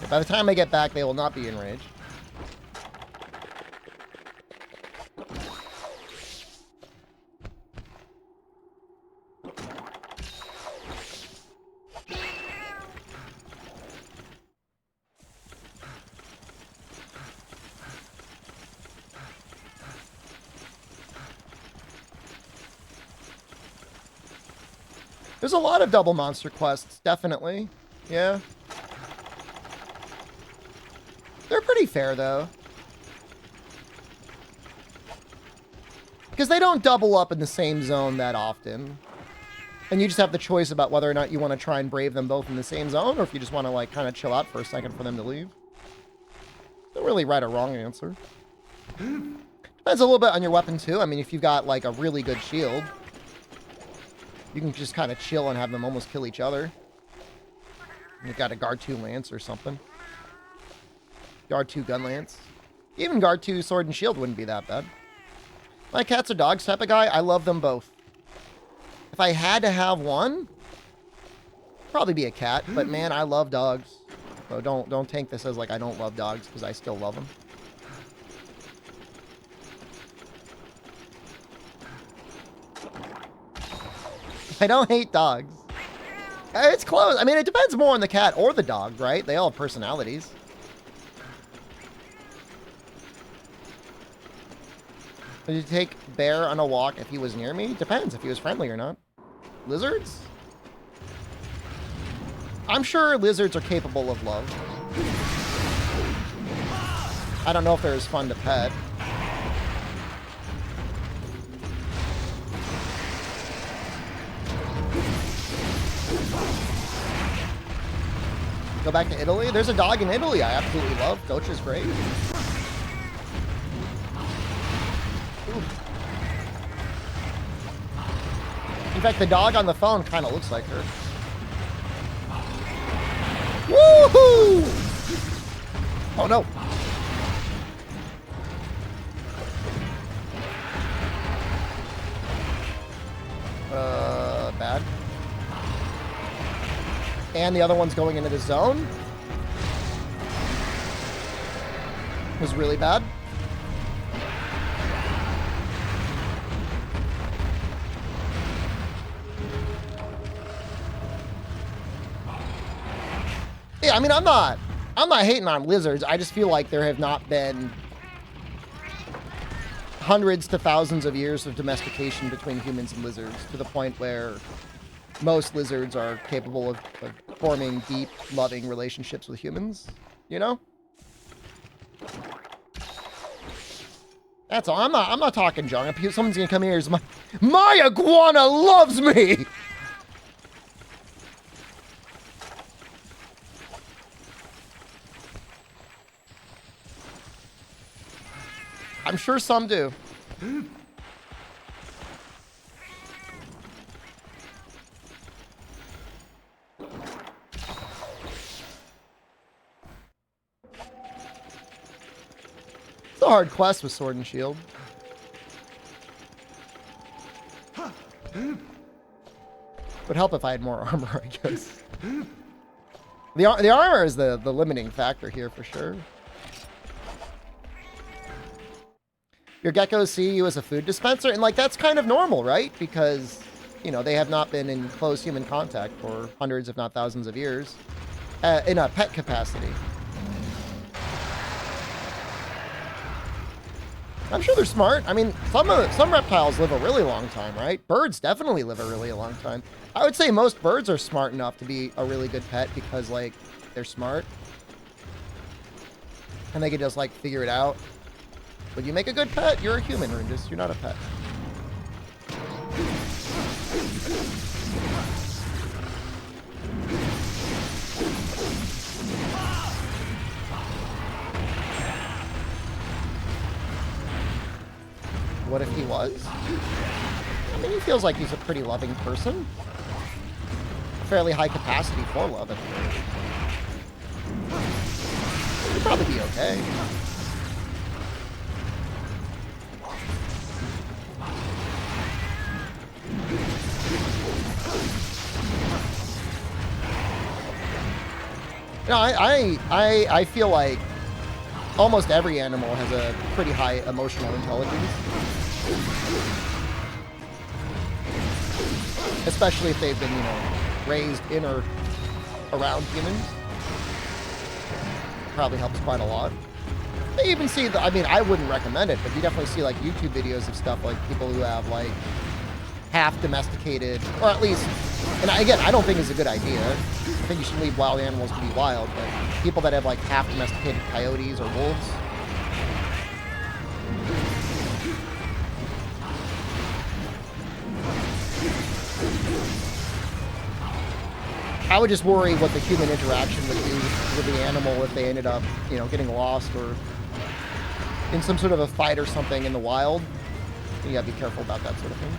By the time I get back, they will not be enraged. There's a lot of double monster quests, definitely. Yeah. They're pretty fair, though. Because they don't double up in the same zone that often. And you just have the choice about whether or not you want to try and brave them both in the same zone, or if you just want to, like, kind of chill out for a second for them to leave. Don't really right or wrong answer. Depends a little bit on your weapon, too. I mean, if you've got, like, a really good shield, you can just kind of chill and have them almost kill each other. You've got a Guard 2 Lance or something. Guard 2 Gun Lance. Even Guard 2 Sword and Shield wouldn't be that bad. My cats or dogs type of guy, I love them both. If I had to have one, probably be a cat, but man, I love dogs. So don't take this as like I don't love dogs, because I still love them. I don't hate dogs. It's close. I mean, it depends more on the cat or the dog, right? They all have personalities. Would you take Bear on a walk if he was near me? Depends if he was friendly or not. Lizards? I'm sure lizards are capable of love. I don't know if they're as fun to pet. Go back to Italy? There's a dog in Italy I absolutely love. Docha's great. In fact, the dog on the phone kind of looks like her. Woohoo! Oh no. Bad. And the other one's going into the zone. Was really bad. Yeah, I mean, I'm not hating on lizards. I just feel like there have not been hundreds to thousands of years of domestication between humans and lizards to the point where most lizards are capable of forming deep, loving relationships with humans, you know? That's all. I'm not talking junk. Someone's gonna come here and say, my iguana loves me! I'm sure some do. It's a hard quest with Sword and Shield. Would help if I had more armor, I guess. The armor is the limiting factor here for sure. Your geckos see you as a food dispenser, and like that's kind of normal, right? Because, you know, they have not been in close human contact for hundreds, if not thousands of years, in a pet capacity. I'm sure they're smart. I mean, some reptiles live a really long time, right? Birds definitely live a really long time. I would say most birds are smart enough to be a really good pet because, like, they're smart. And they can just, like, figure it out. When you make a good pet, you're a human, Rundus. You're not a pet. What if he was? I mean, he feels like he's a pretty loving person. Fairly high capacity for love, at least. He'd probably be okay. You know, I feel like almost every animal has a pretty high emotional intelligence. Especially if they've been, you know, raised in or around humans. Probably helps quite a lot. They even see I mean, I wouldn't recommend it, but you definitely see like YouTube videos of stuff like people who have like half domesticated, or at least, and again, I don't think it's a good idea. I think you should leave wild animals to be wild, but people that have like half domesticated coyotes or wolves. I would just worry what the human interaction would do with the animal if they ended up, you know, getting lost or in some sort of a fight or something in the wild. You gotta be careful about that sort of thing.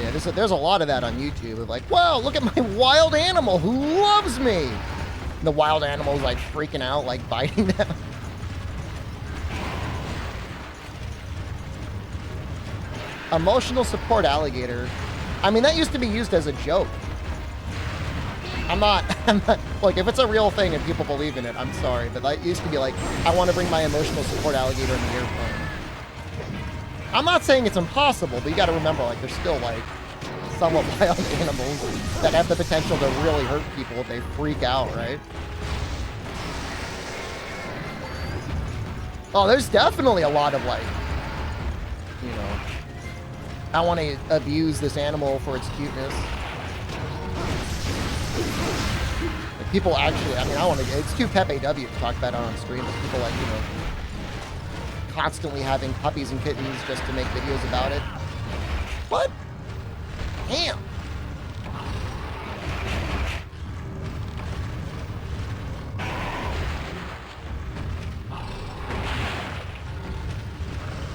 Yeah, there's a lot of that on YouTube. Of like, wow, look at my wild animal who loves me. And the wild animal's like freaking out, like biting them. Emotional support alligator. I mean, that used to be used as a joke. I'm not, like, if it's a real thing and people believe in it, I'm sorry, but that used to be like, I want to bring my emotional support alligator in the airplane. I'm not saying it's impossible, but you got to remember, like, there's still, like, somewhat wild animals that have the potential to really hurt people if they freak out, right? Oh, there's definitely a lot of, like, you know, I want to abuse this animal for its cuteness. Like, people actually, I mean, I want to, it's too Pepe W to talk about it on stream, but people, like, you know, constantly having puppies and kittens just to make videos about it. What? Damn.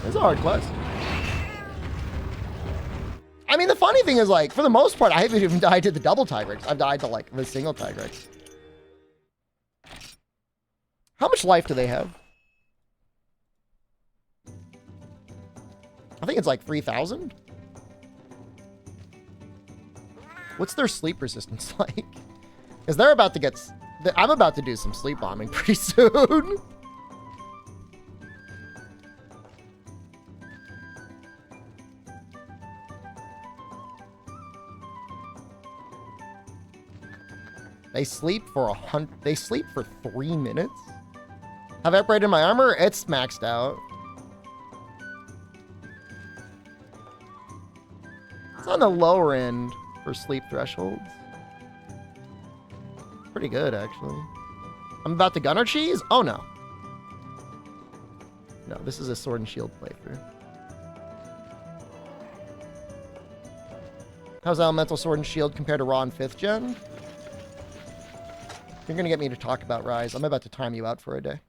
It's a hard quest. I mean, the funny thing is, like, for the most part, I haven't even died to the double Tigrex. I've died to, like, the single Tigrex. How much life do they have? I think it's like 3,000. What's their sleep resistance like? Because they're about to get... I'm about to do some sleep bombing pretty soon. They sleep for 3 minutes? Have I upgraded my armor? It's maxed out. It's on the lower end for sleep thresholds. Pretty good, actually. I'm about to gunner cheese? Oh, no. No, this is a sword and shield playthrough. How's elemental sword and shield compared to raw and 5th gen? You're gonna get me to talk about Rise. I'm about to time you out for a day.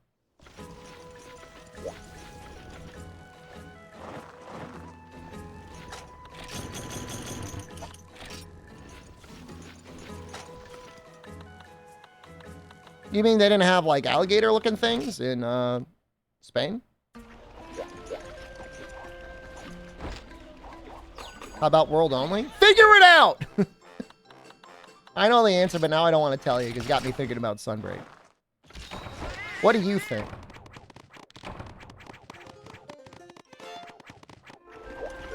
You mean they didn't have, like, alligator-looking things in, Spain? How about world only? Figure it out! I know the answer, but now I don't want to tell you because it got me thinking about Sunbreak. What do you think?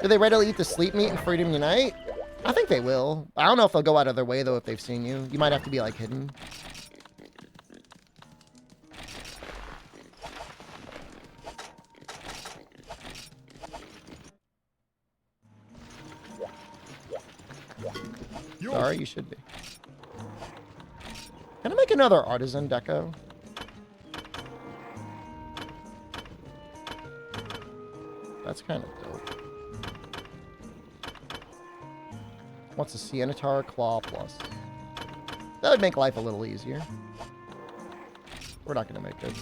Do they readily eat the sleep meat in Freedom Unite? I think they will. I don't know if they'll go out of their way, though, if they've seen you. You might have to be, like, hidden. Sorry, you should be. Can I make another artisan deco? That's kind of dope. What's a Siennatar Claw Plus? That would make life a little easier. We're not going to make it.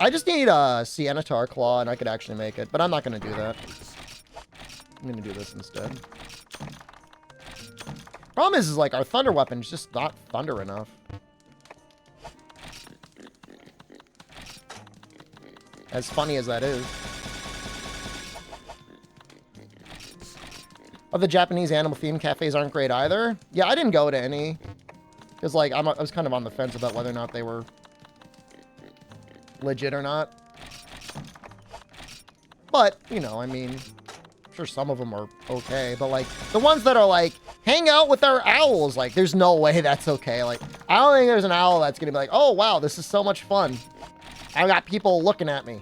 I just need a Siennatar Claw and I could actually make it, but I'm not going to do that. I'm going to do this instead. Problem is like our thunder weapon is just not thunder enough. As funny as that is. Oh, the Japanese animal themed cafes aren't great either. Yeah, I didn't go to any. Because like I was kind of on the fence about whether or not they were legit or not. But, you know, I mean, I'm sure some of them are okay, but like the ones that are like hang out with our owls, like there's no way that's okay. Like I don't think there's an owl that's gonna be like, oh wow, this is so much fun, I got people looking at me.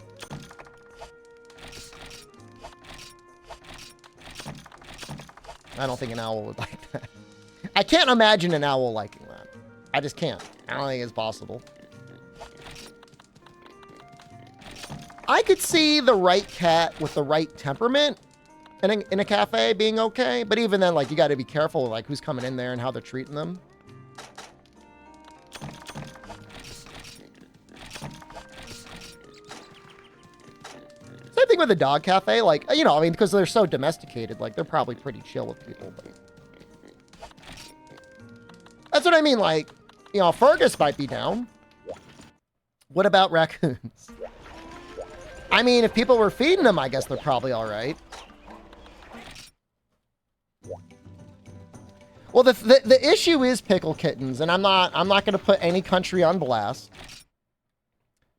I don't think an owl would like that. I can't imagine an owl liking that. I just can't. I don't think it's possible. I could see the right cat with the right temperament in a cafe being okay, but even then, like, you got to be careful, like, who's coming in there and how they're treating them. Same thing with a dog cafe, like, you know, I mean, because they're so domesticated, like, they're probably pretty chill with people, but that's what I mean, like, you know, Fergus might be down. What about raccoons? I mean, if people were feeding them, I guess they're probably all right. Well, the issue is pickle kittens, and I'm not going to put any country on blast.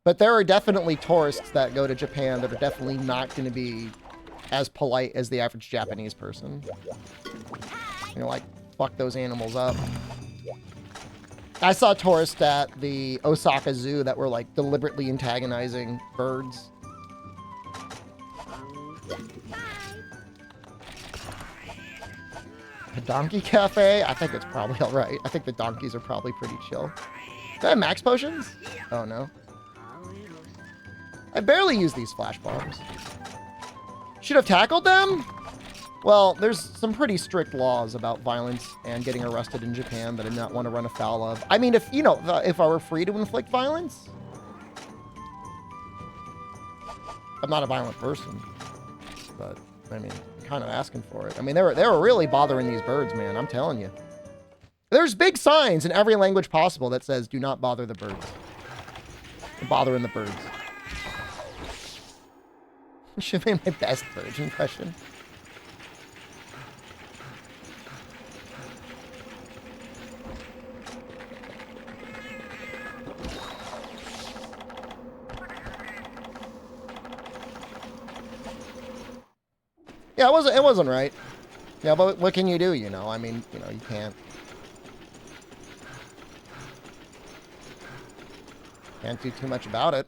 But there are definitely tourists that go to Japan that are definitely not going to be as polite as the average Japanese person. You know, like, fuck those animals up. I saw tourists at the Osaka Zoo that were, like, deliberately antagonizing birds. A donkey cafe? I think it's probably all right. I think the donkeys are probably pretty chill. Do I have max potions? Oh, no. I barely use these flash bombs. Should have tackled them? Well, there's some pretty strict laws about violence and getting arrested in Japan that I do not want to run afoul of. I mean, if, you know, if I were free to inflict violence, I'm not a violent person, but I mean, kind of asking for it. I mean, they were really bothering these birds, man. I'm telling you. There's big signs in every language possible that says, do not bother the birds. They're bothering the birds. Should have made my best bird impression. Yeah, it wasn't right. Yeah, but what can you do, you know? I mean, you know, you can't do too much about it.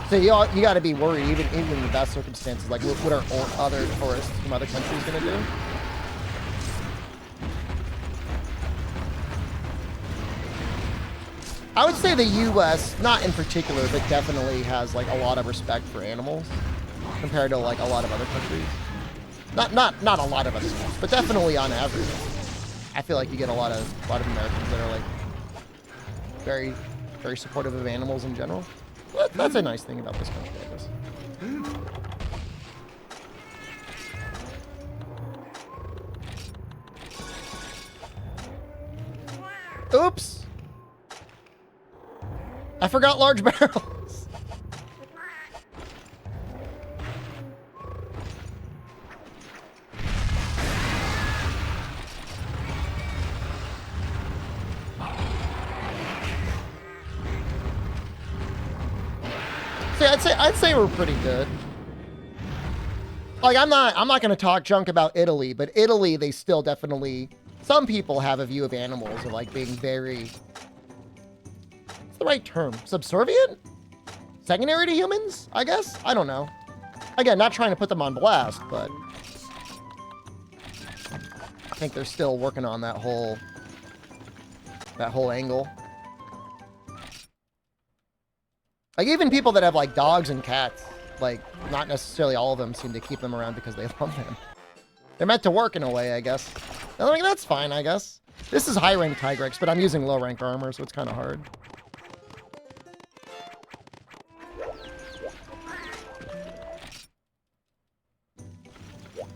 So you got to be worried, even in the best circumstances. Like, what are other tourists from other countries going to do? I would say the U.S., not in particular, but definitely has, like, a lot of respect for animals compared to, like, a lot of other countries. Not a lot of other countries, but definitely on average. I feel like you get a lot of Americans that are, like, very, very supportive of animals in general. That's a nice thing about this country, I guess. Oops! I forgot large barrels. See, I'd say we're pretty good. Like, I'm not gonna talk junk about Italy, but Italy, they still definitely, some people have a view of animals of, like, being very, what's the right term? Subservient? Secondary to humans, I guess? I don't know. Again, not trying to put them on blast, but I think they're still working on that whole angle. Like, even people that have, like, dogs and cats, like, not necessarily all of them seem to keep them around because they love them. They're meant to work in a way, I guess. And I'm like, that's fine, I guess. This is high-rank Tigrex, but I'm using low-rank armor, so it's kind of hard.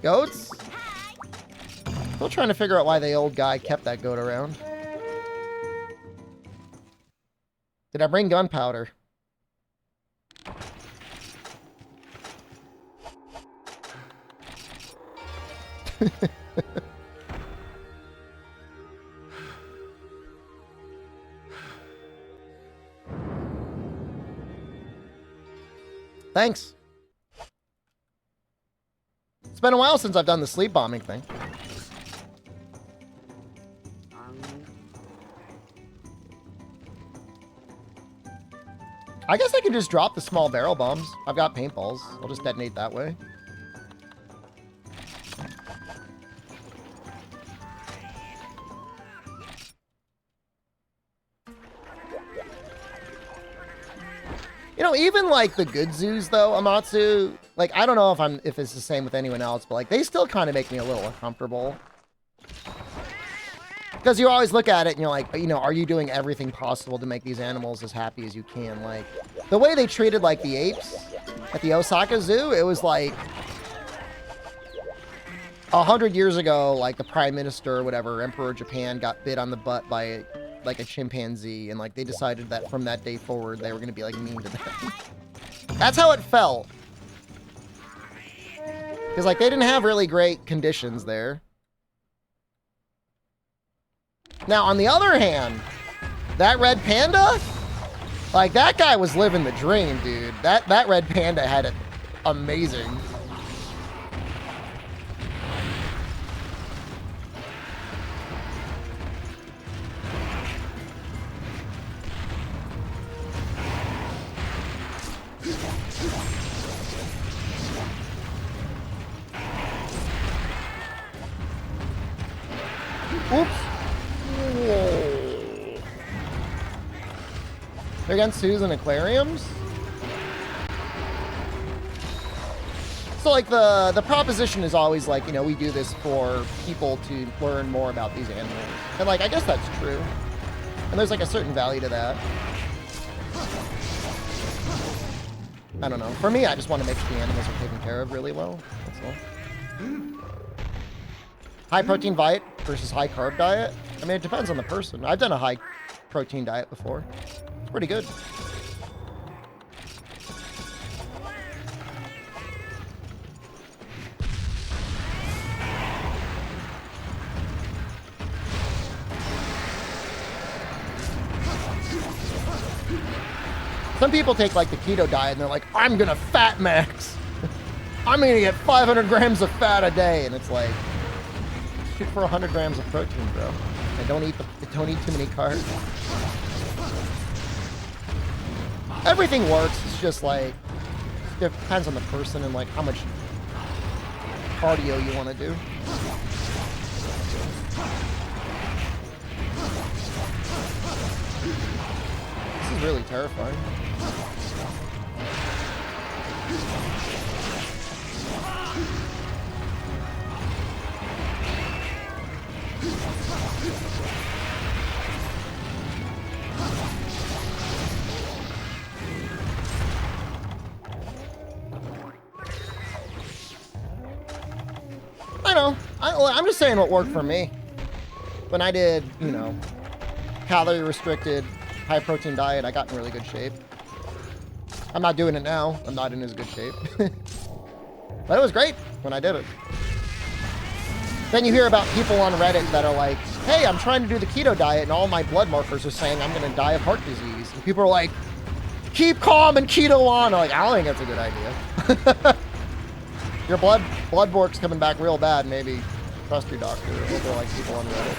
Goats? Still trying to figure out why the old guy kept that goat around. Did I bring gunpowder? Thanks. It's been a while since I've done the sleep bombing thing. I guess I can just drop the small barrel bombs. I've got paintballs. I'll just detonate that way. You know, even like the good zoos though, Amatsu, like I don't know if it's the same with anyone else, but like they still kind of make me a little uncomfortable. Because you always look at it and you're like, you know, are you doing everything possible to make these animals as happy as you can? Like the way they treated like the apes at the Osaka Zoo, it was like 100 years ago, like the prime minister or whatever, emperor of Japan got bit on the butt by like a chimpanzee, and like they decided that from that day forward they were going to be like mean to them. That's how it felt. Because like they didn't have really great conditions there. Now on the other hand, that red panda, like that guy was living the dream, dude. That red panda had it amazing. Oops. Whoa. They're against zoos and aquariums? So like the proposition is always like, you know, we do this for people to learn more about these animals. And like, I guess that's true. And there's like a certain value to that. I don't know. For me, I just want to make sure the animals are taken care of really well. That's all. High protein diet versus high carb diet. I mean, it depends on the person. I've done a high protein diet before. It's pretty good. Some people take like the keto diet and they're like, I'm gonna fat max. I'm gonna get 500 grams of fat a day. And it's like, shoot for 100 grams of protein, bro. And don't eat too many carbs. Everything works. It's just like, it depends on the person and like how much cardio you want to do. This is really terrifying. I know. I'm just saying what worked for me. When I did, you know, calorie restricted, high protein diet, I got in really good shape. I'm not doing it now. I'm not in as good shape. But it was great when I did it. Then you hear about people on Reddit that are like, hey, I'm trying to do the keto diet and all my blood markers are saying I'm going to die of heart disease. And people are like, keep calm and keto on. I'm like, I don't think that's a good idea. Your blood work's coming back real bad. Maybe trust your doctor. They're like people on Reddit.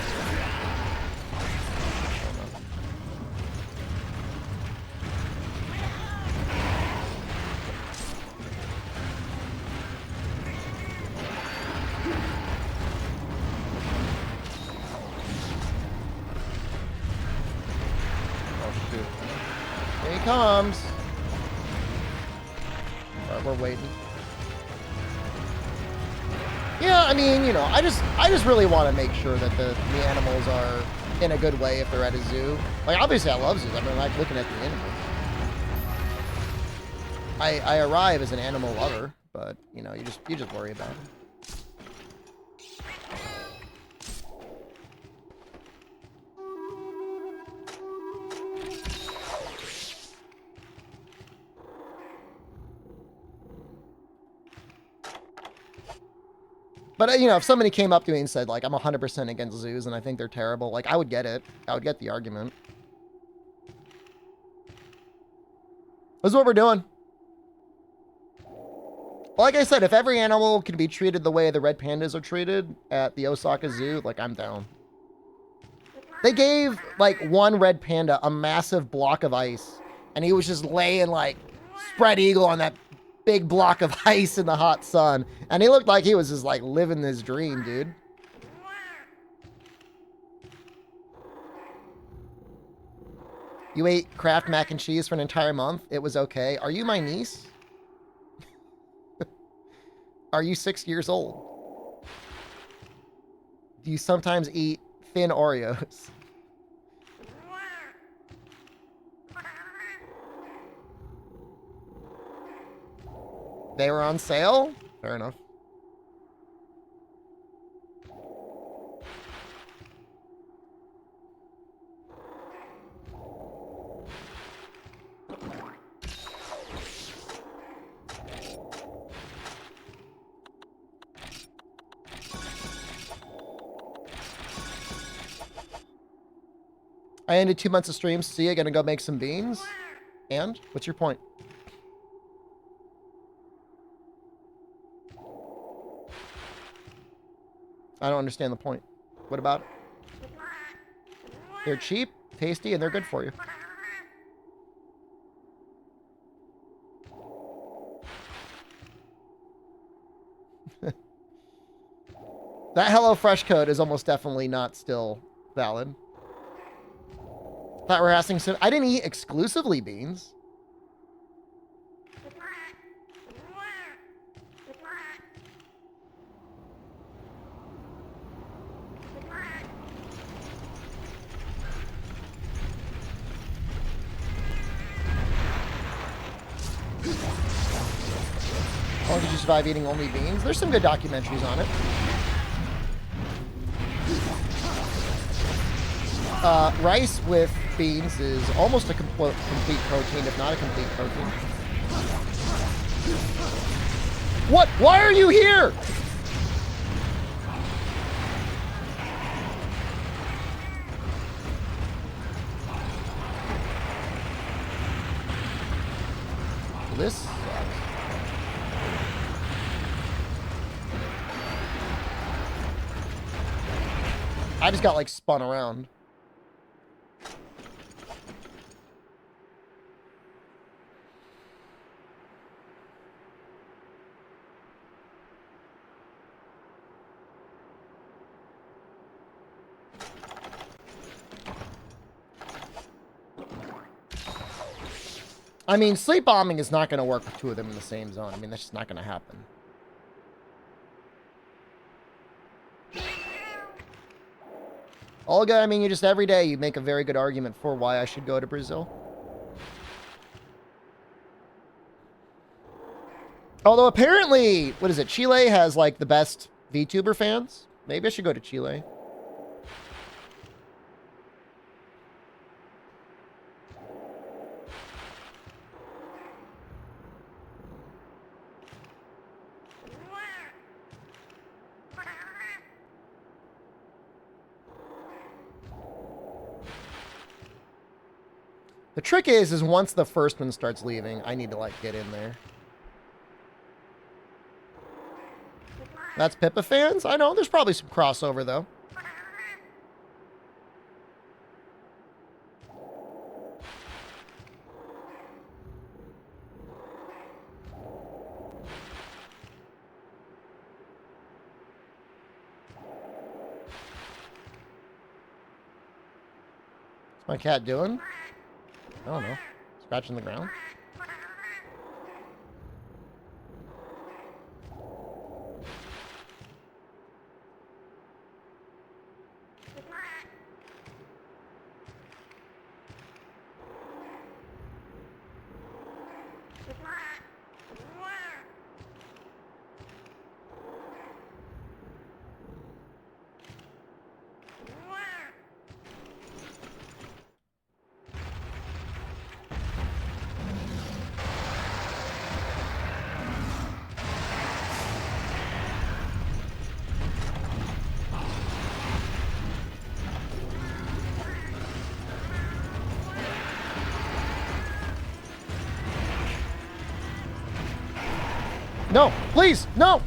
Here he comes. All right, we're waiting. Yeah, I mean, you know, I just really want to make sure that the animals are in a good way if they're at a zoo. Like, obviously, I love zoos. I mean, I like looking at the animals. I arrive as an animal lover, but you know, you just worry about it. But, you know, if somebody came up to me and said, like, I'm 100% against zoos and I think they're terrible, like, I would get it. I would get the argument. This is what we're doing. Like I said, if every animal can be treated the way the red pandas are treated at the Osaka Zoo, like, I'm down. They gave, like, one red panda a massive block of ice And he was just laying like spread eagle on that big block of ice in the hot sun. And he looked like he was just like living this dream, dude. You ate Kraft mac and cheese for an entire month? It was okay. Are you my niece? Are you 6 years old? Do you sometimes eat thin Oreos? They were on sale? Fair enough. I ended 2 months of streams. See ya, gonna go make some beans. And? What's your point? I don't understand the point. What about it? They're cheap, tasty, and they're good for you. That HelloFresh code is almost definitely not still valid. Thought we're asking some. I didn't eat exclusively beans. How long did you survive eating only beans? There's some good documentaries on it. Rice with beans is almost a complete protein, if not a complete protein. What? Why are you here? This sucks. I just got like spun around. I mean, sleep bombing is not going to work with two of them in the same zone. I mean, that's just not going to happen. Olga, I mean, you just every day you make a very good argument for why I should go to Brazil. Although apparently, what is it? Chile has like the best VTuber fans. Maybe I should go to Chile. The trick is once the first one starts leaving, I need to, like, get in there. That's Pippa fans? I know, there's probably some crossover, though. What's my cat doing? I don't know. Scratching the ground? No, please, no!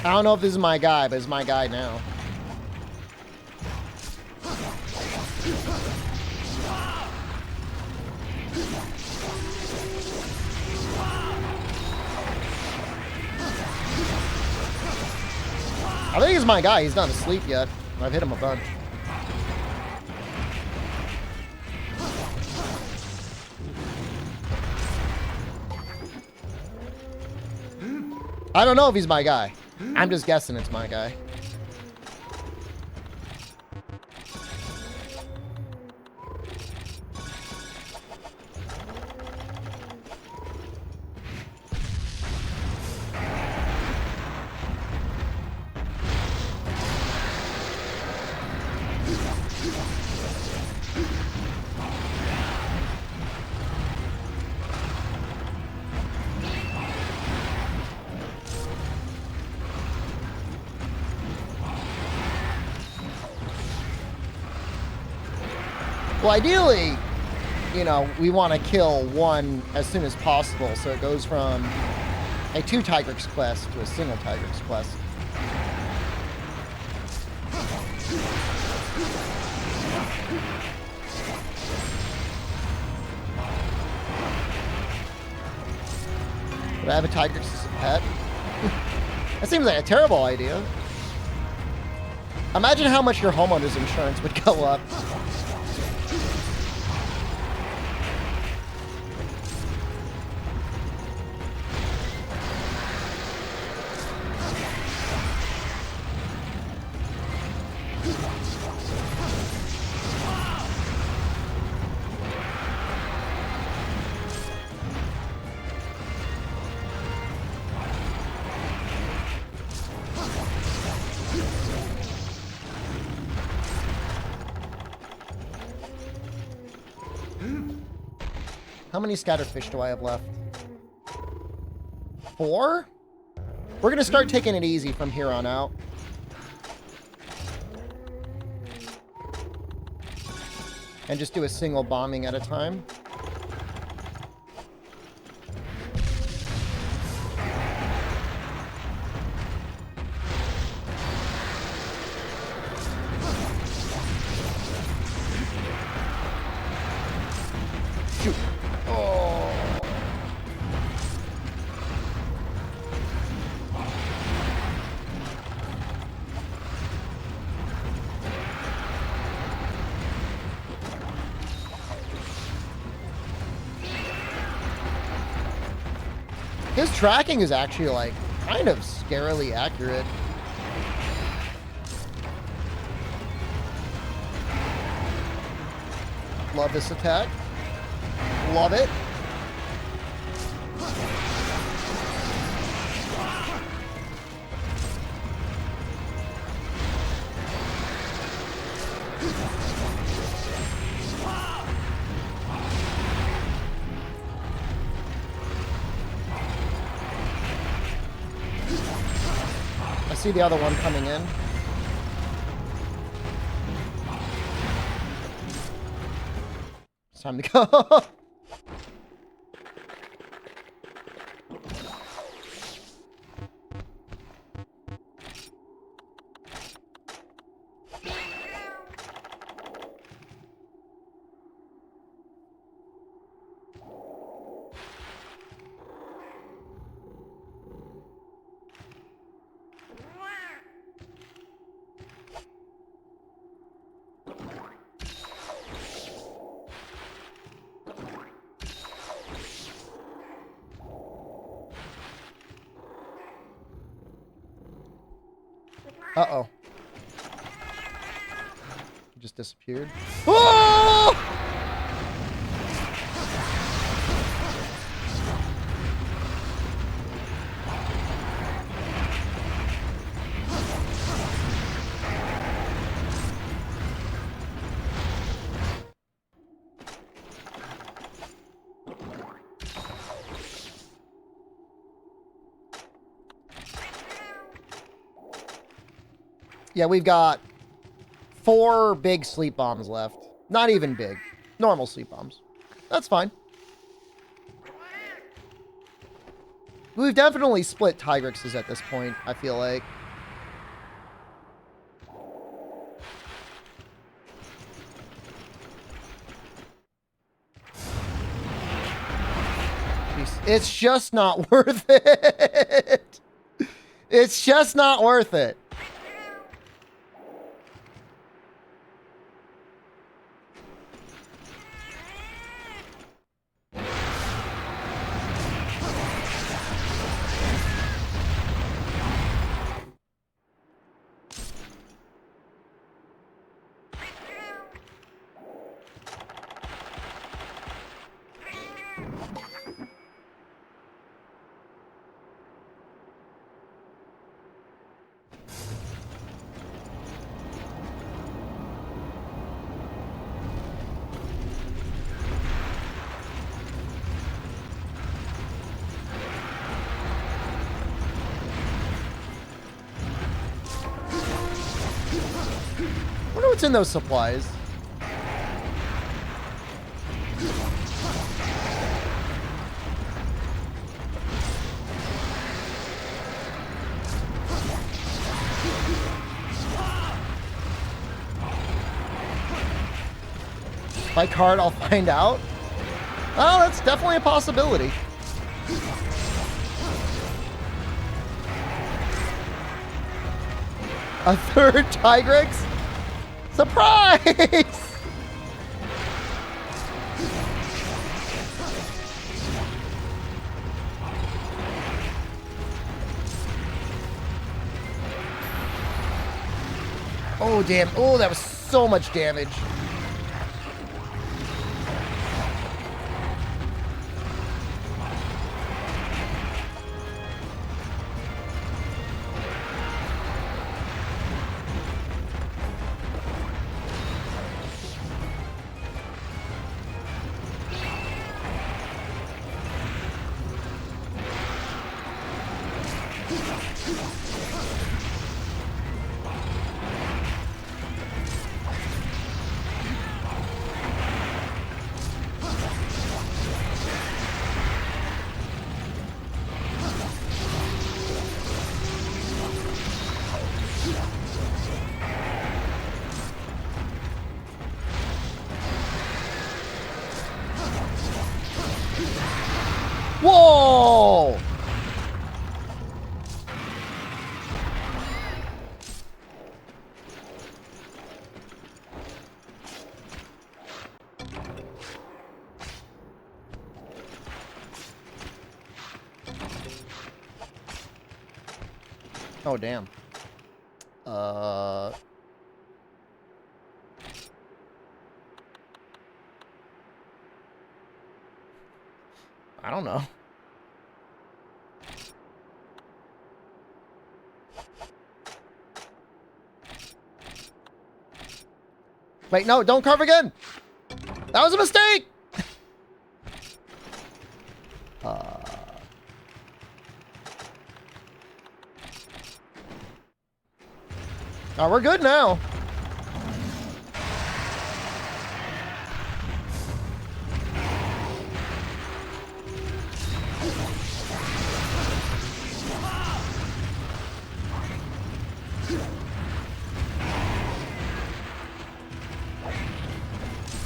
I don't know if this is my guy, but it's my guy now. I think he's my guy. He's not asleep yet. I've hit him a bunch. I don't know if he's my guy. I'm just guessing it's my guy. Well, ideally, you know, we want to kill one as soon as possible, so it goes from a 2 Tigrex quest to a single Tigrex quest. Would I have a Tigrex as a pet? That seems like a terrible idea. Imagine how much your homeowner's insurance would go up. How many scatterfish do I have left? 4? We're gonna start taking it easy from here on out. And just do a single bombing at a time. Shoot. Oh. His tracking is actually, like, kind of scarily accurate. Love this attack. Love it. I see the other one coming in. It's time to go. Uh-oh. He just disappeared. Oh! Yeah, we've got 4 big sleep bombs left. Not even big. Normal sleep bombs. That's fine. We've definitely split Tigrexes at this point, I feel like. It's just not worth it. It's just not worth it. I wonder what's in those supplies. By card, I'll find out. Oh, that's definitely a possibility. A third Tigrex? Surprise! Oh, damn. Oh, that was so much damage. Whoa! Oh, damn. I don't know. Wait, no, don't carve again. That was a mistake. Oh, we're good now.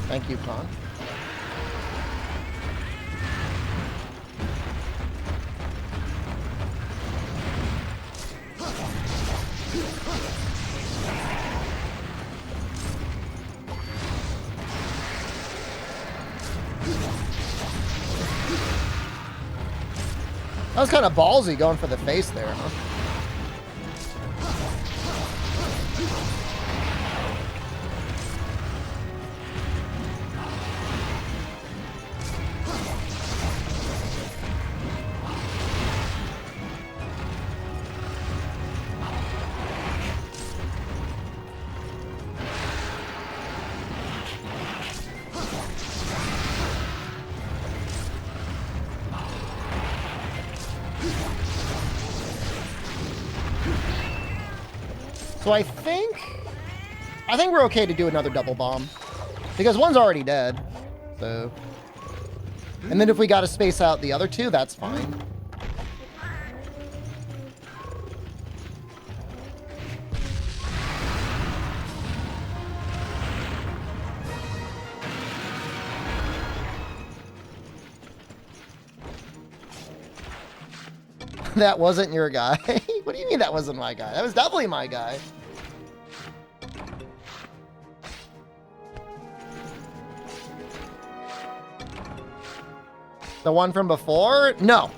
Thank you, Con. That was kind of ballsy going for the face there, huh? So I think we're okay to do another double bomb. Because one's already dead. So. And then if we gotta space out the other two, that's fine. That wasn't your guy. What do you mean that wasn't my guy? That was definitely my guy. The one from before? No.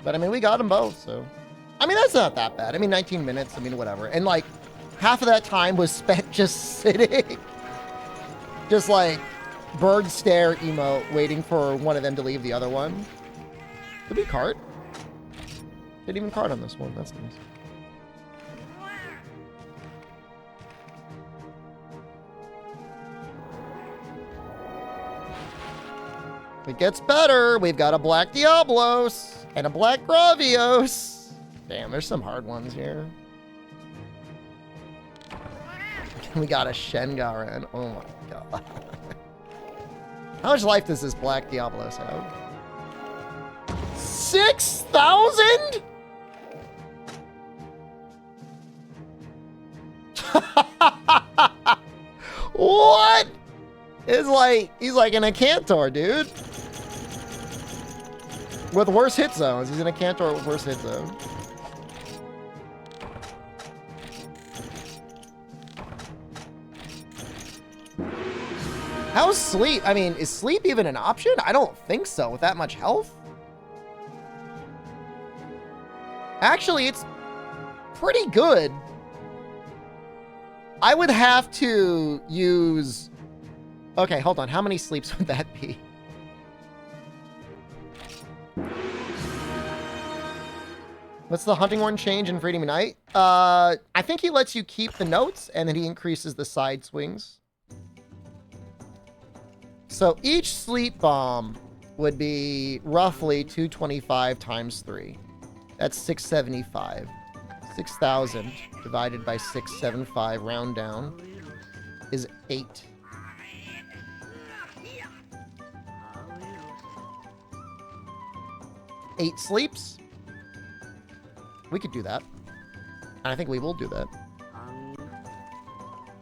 But I mean, we got them both, so. I mean, that's not that bad. I mean, 19 minutes, I mean, whatever. And like, half of that time was spent just sitting. Just like, bird stare emote, waiting for one of them to leave the other one. Did we cart? Didn't even cart on this one. That's nice. It gets better. We've got a Black Diablos and a Black Gravios. Damn, there's some hard ones here. We got a Shengaran. Oh my god. How much life does this Black Diablos have? 6,000? What? It's like, he's like in a Cantor, dude. With worse hit zones. He's in a Cantor with worse hit zones. How's sleep? I mean, is sleep even an option? I don't think so with that much health. Actually, it's pretty good. I would have to use... Okay, hold on. How many sleeps would that be? What's the hunting one change in Freedom Unite? I think he lets you keep the notes, and then he increases the side swings. So each sleep bomb would be roughly 225 times 3. That's 675. 6,000 divided by 675, round down, is 8. Eight sleeps? We could do that. I think we will do that.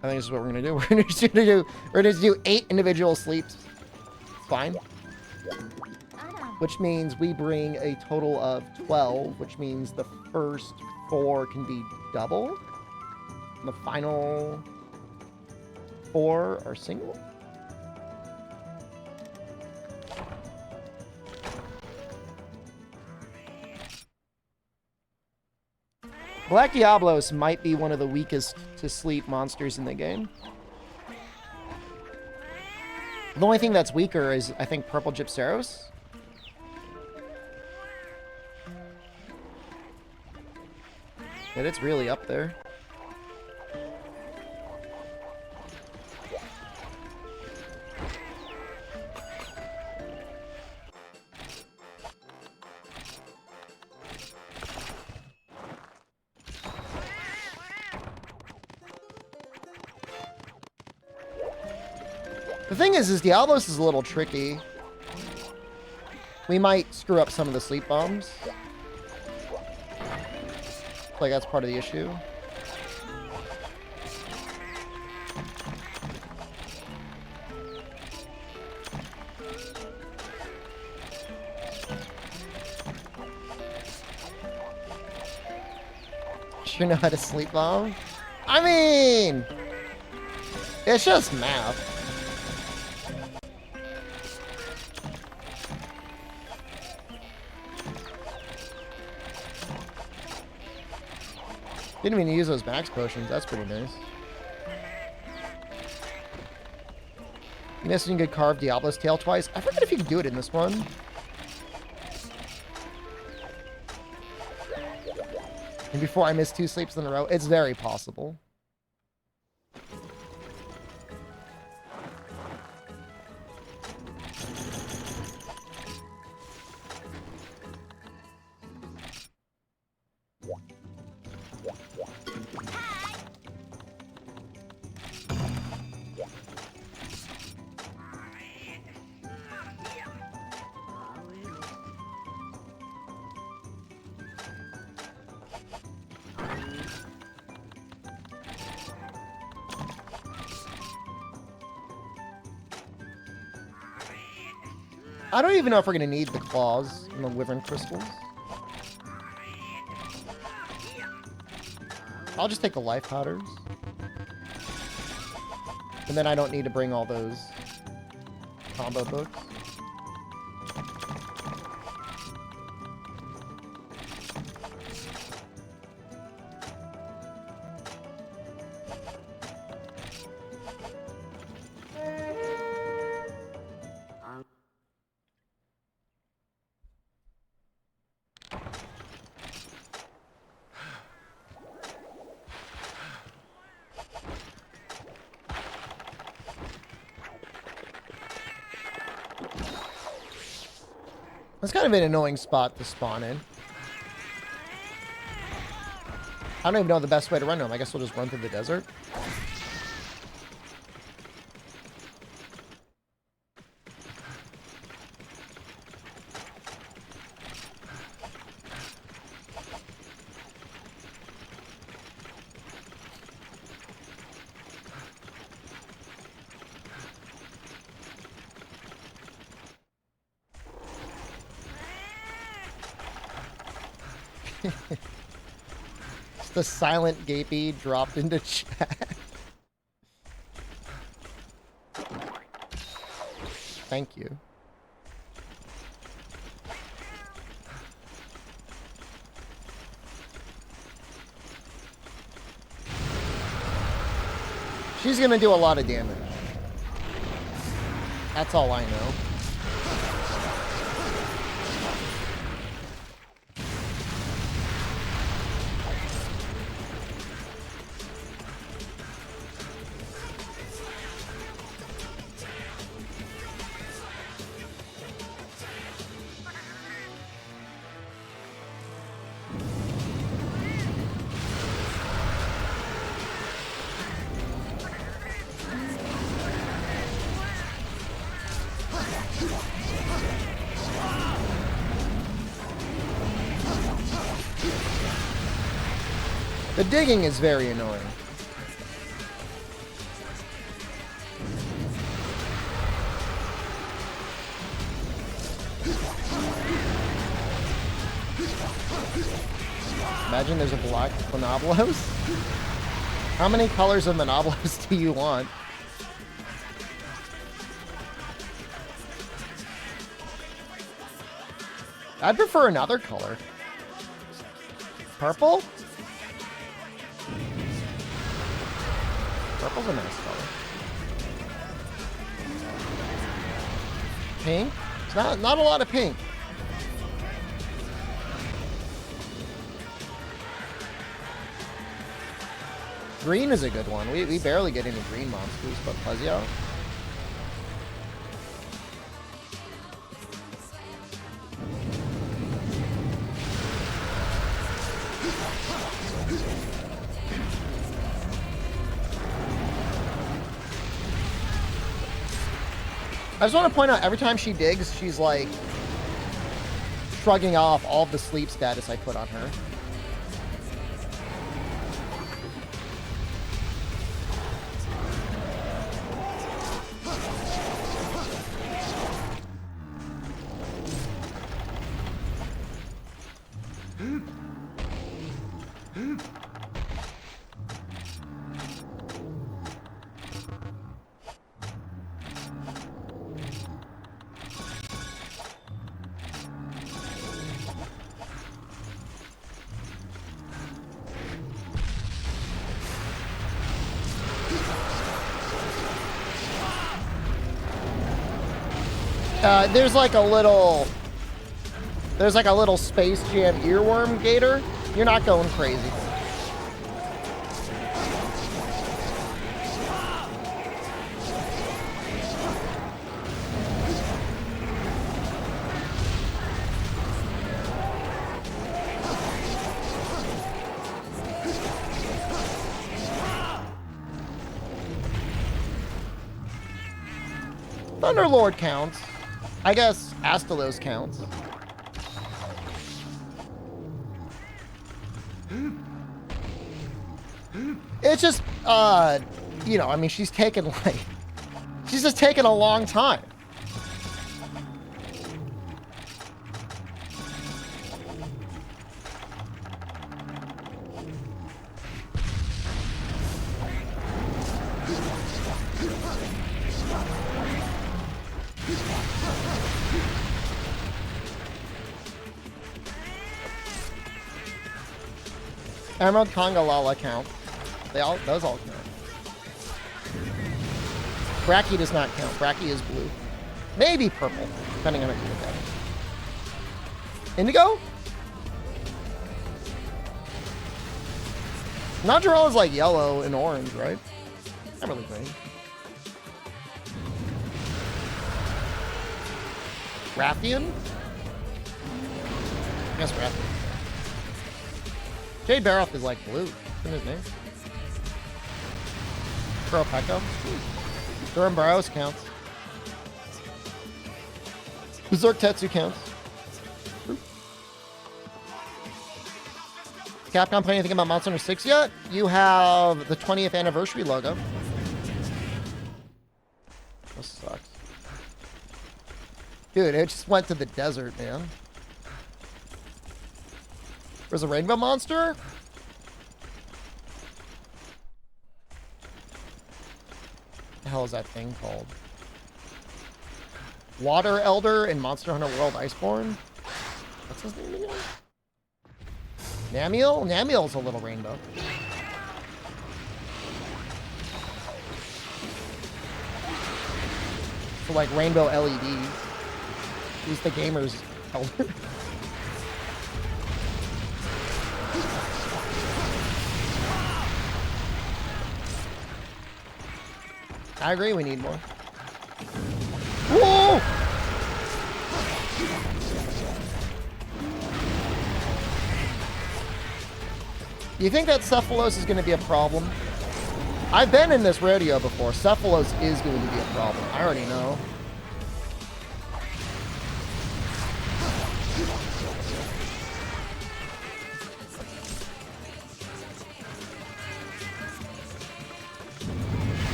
I think this is what we're gonna do. We're gonna do 8 individual sleeps. Fine. Which means we bring a total of 12, which means the first 4 can be double. And the final 4 are single. Black Diablos might be one of the weakest to sleep monsters in the game. The only thing that's weaker is, I think, Purple Gypceros. But it's really up there. The thing is Diablos is a little tricky. We might screw up some of the sleep bombs. Like that's part of the issue. Sure know how to sleep bomb? I mean, it's just math. Didn't even use those max potions. That's pretty nice. You missed, you could carve Diablo's tail twice. I forget if you can do it in this one. And before I miss 2 sleeps in a row, it's very possible. I don't even know if we're going to need the claws and the wyvern crystals. I'll just take the life powders. And then I don't need to bring all those combo books. That's kind of an annoying spot to spawn in. I don't even know the best way to run to him. I guess we'll just run through the desert. It's the silent gapey dropped into chat. Thank you. She's gonna do a lot of damage. That's all I know. The digging is very annoying. Imagine there's a black Monoblos. How many colors of Monoblos do you want? I'd prefer another color. Purple? Purple's a nice color. Pink? It's not a lot of pink. Green is a good one. We barely get any green monsters, but Plezio. I just want to point out, every time she digs, she's like shrugging off all of the sleep status I put on her. There's like a little Space Jam earworm gator. You're not going crazy. Thunderlord counts. I guess Astalos counts. It's just, you know, I mean, she's just taking a long time. Emerald, Conga, Lala count. Those all count. Bracky does not count. Bracky is blue. Maybe purple, depending on how you look at it. Indigo? Nodgerel is like yellow and orange, right? Not really green. Rathian? Yes, Rathian. Jade Baroth is like blue. What's his name? Kuropeko? Durham Burrows counts. Berserk Tetsu counts. Capcom play anything about Monster Hunter 6 yet? You have the 20th anniversary logo. This sucks. Dude, it just went to the desert, man. There's a rainbow monster? What the hell is that thing called? Water Elder in Monster Hunter World Iceborne? What's his name again? Namiel? Namiel's a little rainbow. So like rainbow LEDs. He's the gamer's elder. I agree, we need more. Whoa! You think that Cephalos is going to be a problem? I've been in this rodeo before. Cephalos is going to be a problem. I already know.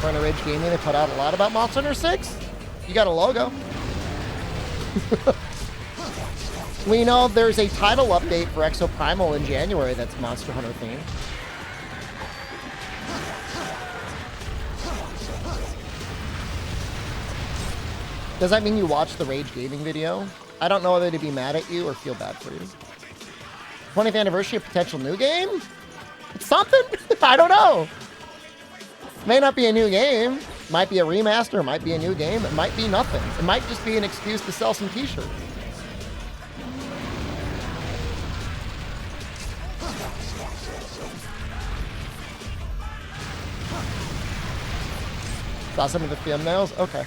Front of Ridge Gaming, they put out a lot about Monster Hunter 6. You got a logo. We know there's a title update for Exoprimal in January that's Monster Hunter themed. Does that mean you watched the Rage Gaming video? I don't know whether to be mad at you or feel bad for you. 20th anniversary of potential new game? Something? I don't know. May not be a new game. Might be a remaster. Might be a new game. It might be nothing. It might just be an excuse to sell some t-shirts. Saw some of the thumbnails? Okay.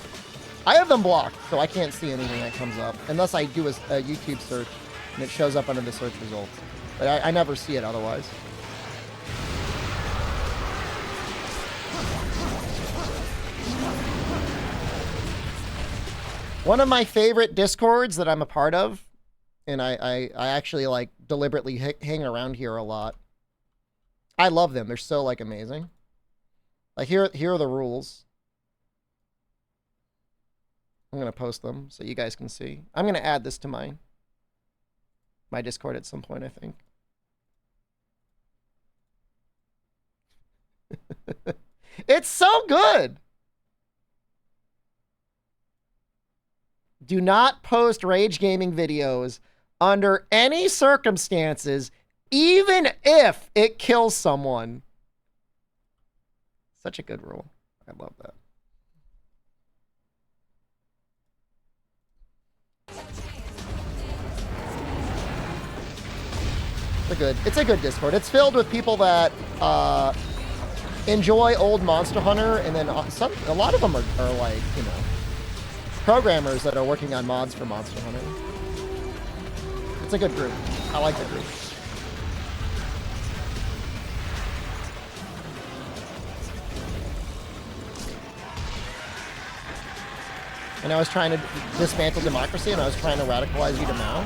I have them blocked, so I can't see anything that comes up. Unless I do a YouTube search, and it shows up under the search results. But I never see it otherwise. One of my favorite Discords that I'm a part of, and I actually like deliberately hang around here a lot. I love them. They're so like amazing. Like here are the rules. I'm going to post them so you guys can see. I'm going to add this to my Discord at some point, I think. It's so good. Do not post Rage Gaming videos under any circumstances, even if it kills someone. Such a good rule. I love that. It's a good Discord. It's filled with people that enjoy old Monster Hunter, and then a lot of them are like, you know, programmers that are working on mods for Monster Hunter. It's a good group. I like the group. And I was trying to dismantle democracy, and I was trying to radicalize you to Mao.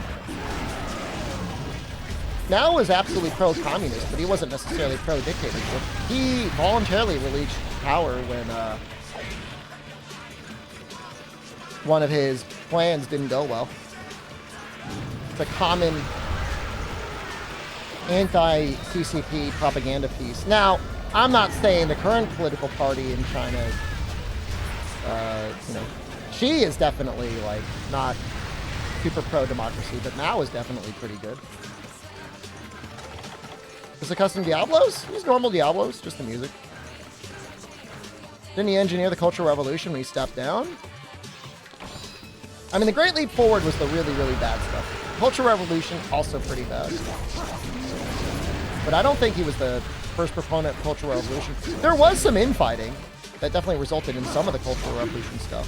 Mao was absolutely pro-communist, but he wasn't necessarily pro-dictatorship. He voluntarily released power when one of his plans didn't go well. It's a common anti-CCP propaganda piece. Now, I'm not saying the current political party in China, you know, Xi is definitely like not super pro-democracy, but Mao is definitely pretty good. Is it custom Diablos? Use normal Diablos, just the music. Didn't he engineer the Cultural Revolution when he stepped down? I mean, the Great Leap Forward was the really, really bad stuff. Cultural Revolution, also pretty bad. But I don't think he was the first proponent of Cultural Revolution. There was some infighting that definitely resulted in some of the Cultural Revolution stuff.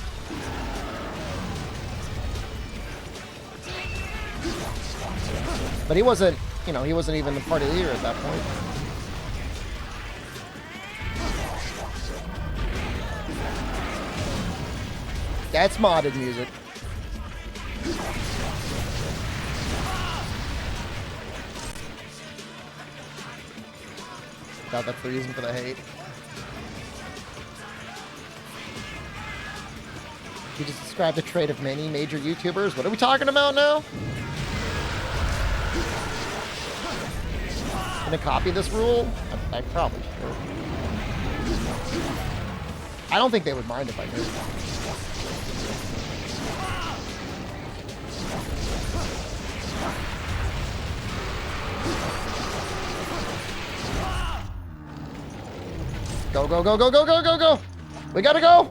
But he wasn't, you know, he wasn't even the party leader at that point. That's modded music. God, that's the reason for the hate. You just described a trait of many major YouTubers. What are we talking about now? Gonna copy this rule? I probably should. I don't think they would mind if I did. Go, go, go, go, go, go, go, go! We gotta go!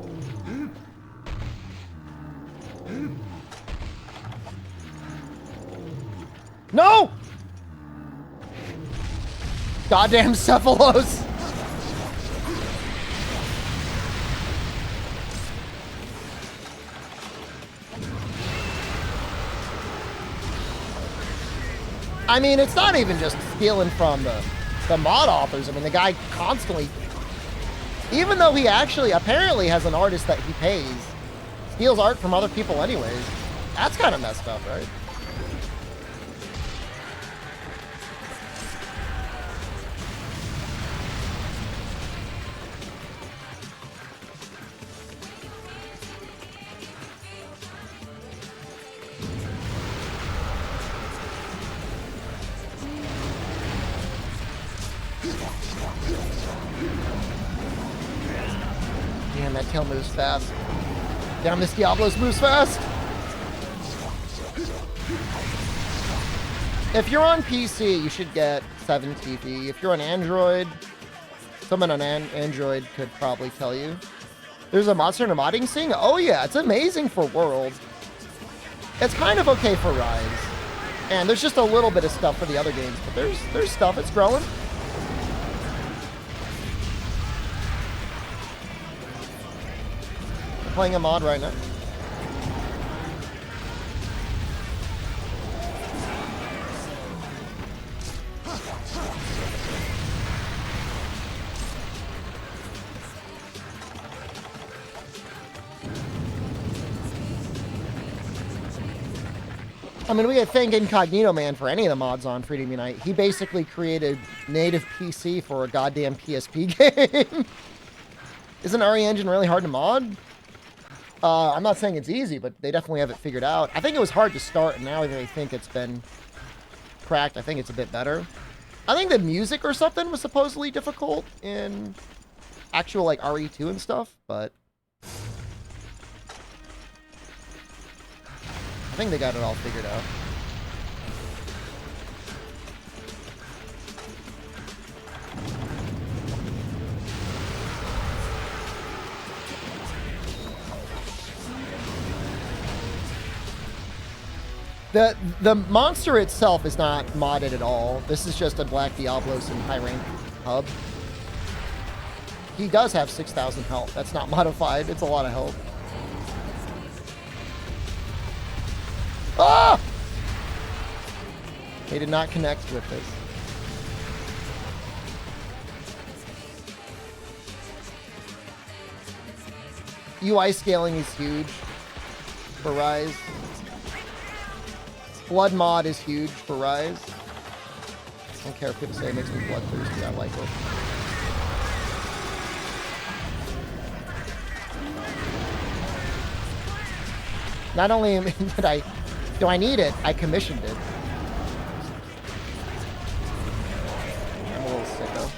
No! Goddamn Cephalos! I mean, it's not even just stealing from the mod authors. I mean, the guy constantly, even though he actually apparently has an artist that he pays, steals art from other people anyways. That's kind of messed up, right? Damn, that tail moves fast. Damn, this Diablos moves fast. If you're on PC, you should get 7 TP. If you're on Android, someone on Android could probably tell you. There's a Monster and a modding scene? Oh yeah, it's amazing for World. It's kind of okay for Rise. And there's just a little bit of stuff for the other games, but there's stuff, it's growing. I'm playing a mod right now. I mean, we could thank Incognito Man for any of the mods on Freedom Unite. He basically created native PC for a goddamn PSP game. Isn't RE Engine really hard to mod? I'm not saying it's easy, but they definitely have it figured out. I think it was hard to start, and now they think it's been cracked. I think it's a bit better. I think the music or something was supposedly difficult in actual, like, RE2 and stuff, but I think they got it all figured out. The monster itself is not modded at all. This is just a Black Diablos in high rank hub. He does have 6,000 health. That's not modified. It's a lot of health. Ah! They did not connect with this. UI scaling is huge for Rise. Blood mod is huge for Rise. I don't care if people say it makes me bloodthirsty. I like it. Not only do I need it, I commissioned it. I'm a little sicko.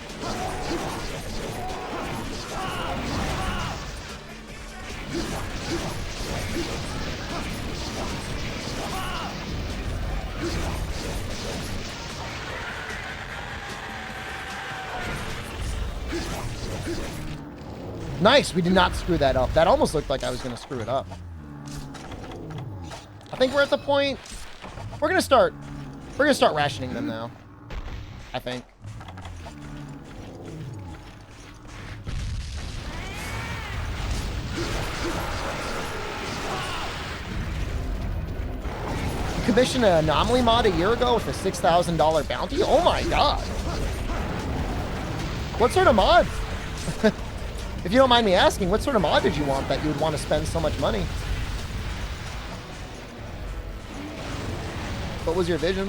Nice, we did not screw that up. That almost looked like I was going to screw it up. I think we're at the point... We're going to start rationing them now. I think. You commissioned an anomaly mod a year ago with a $6,000 bounty? Oh my god. What sort of mod? If you don't mind me asking, what sort of mod did you want that you would want to spend so much money? What was your vision?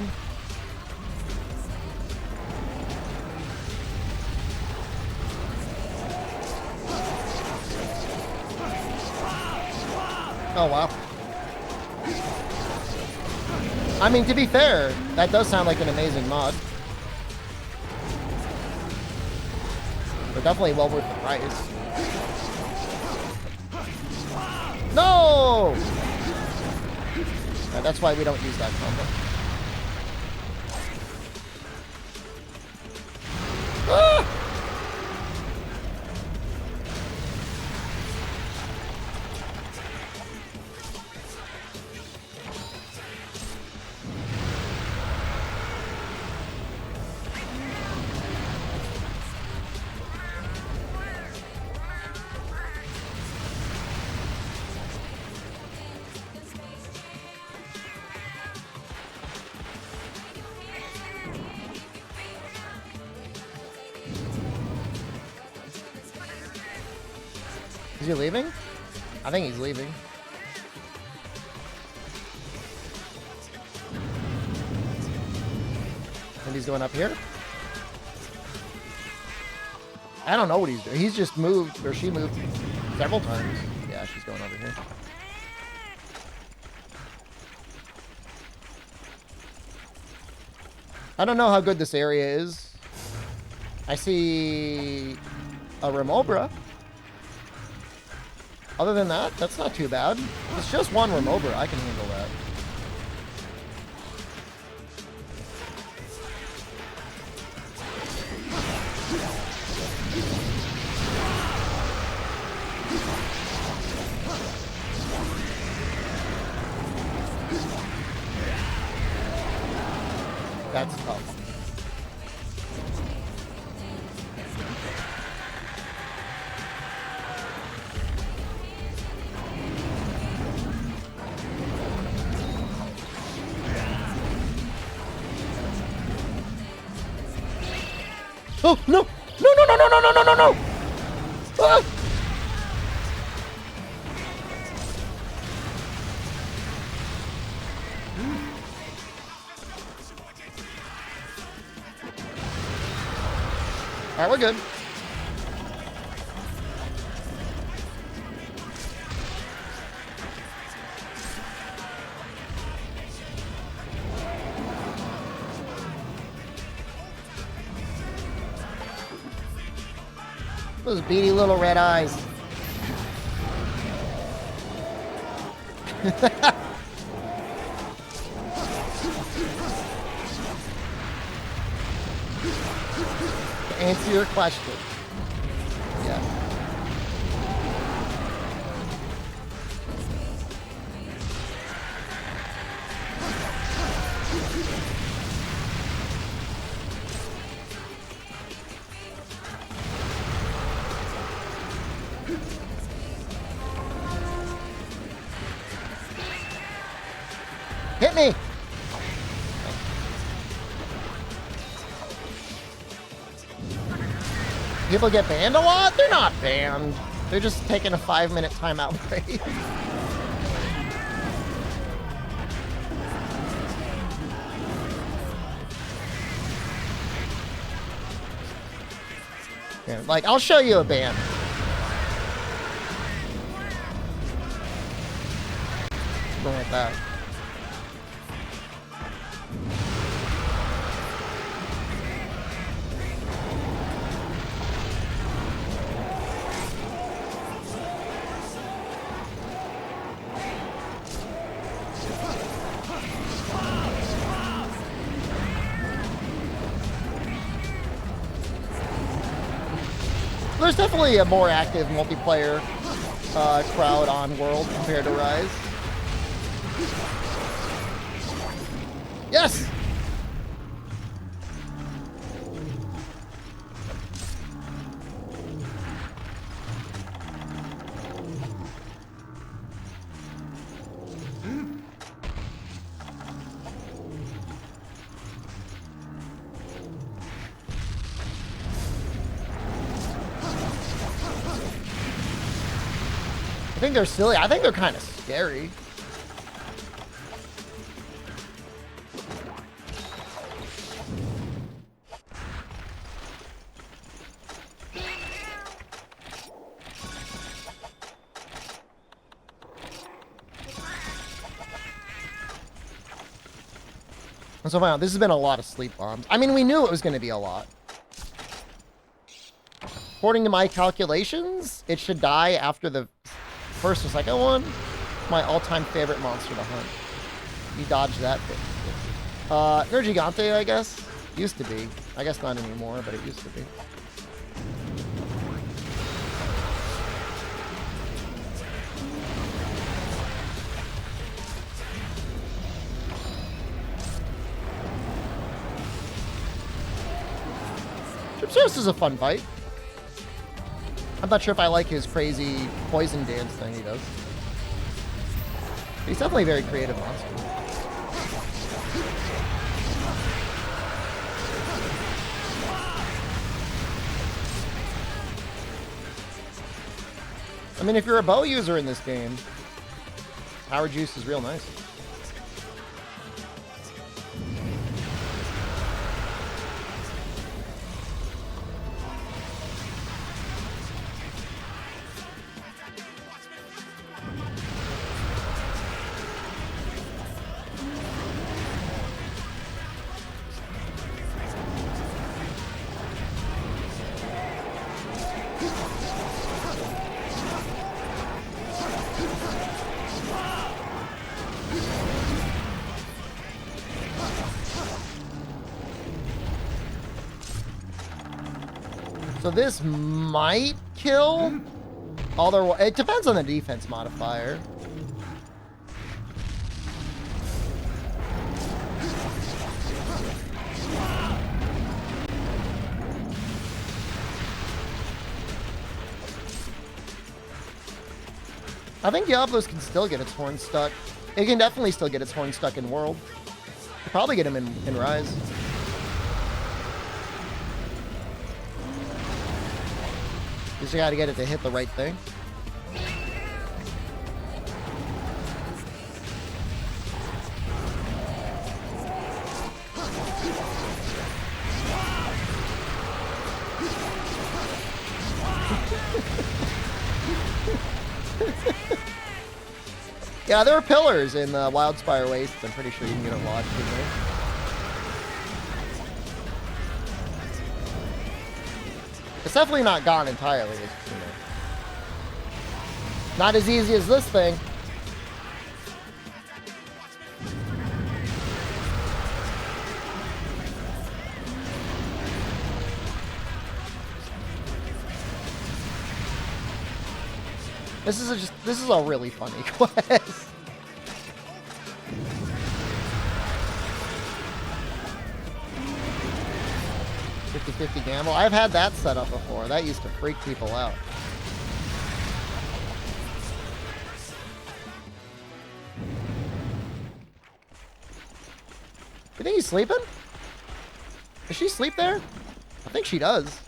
Oh, wow. I mean, to be fair, that does sound like an amazing mod. But definitely well worth the price. No! That's why we don't use that combo. Ah! Is he leaving? I think he's leaving. And he's going up here? I don't know what he's doing. He's just moved, or she moved several times. Yeah, she's going over here. I don't know how good this area is. I see a Remobra. Other than that, that's not too bad. It's just one Remobra. I can handle that. That's tough. Oh, no! No, no, no, no, no, no, no, no, no! Ah! Alright, we're good. Those beady little red eyes. To answer your question. Yeah. Hit me! People get banned a lot? They're not banned. They're just taking a 5-minute timeout break. Yeah, like, I'll show you a ban. Something like that. there's definitely a more active multiplayer crowd on World compared to Rise. Yes! I think they're silly. I think they're kind of scary. So wow, this has been a lot of sleep bombs. I mean, we knew it was going to be a lot. According to my calculations, it should die after the first or second one. My all-time favorite monster to hunt. You dodged that bit. Nergigante, I guess. Used to be. I guess not anymore, but it used to be. Tripsaurus is a fun fight. I'm not sure if I like his crazy poison dance thing he does. He's definitely a very creative monster. I mean, if you're a bow user in this game, Power Juice is real nice. So this might kill. Although it depends on the defense modifier. I think Diablos can still get its horn stuck. It can definitely still get its horn stuck in World. Could probably get him in Rise. Just gotta get it to hit the right thing. Yeah, there are pillars in Wildspire Wastes. I'm pretty sure you can get it lodged in there. It's definitely not gone entirely. It's, you know, not as easy as this thing. This is a really funny quest. 50-50 gamble. I've had that set up before. That used to freak people out. You think he's sleeping? Does she sleep there? I think she does.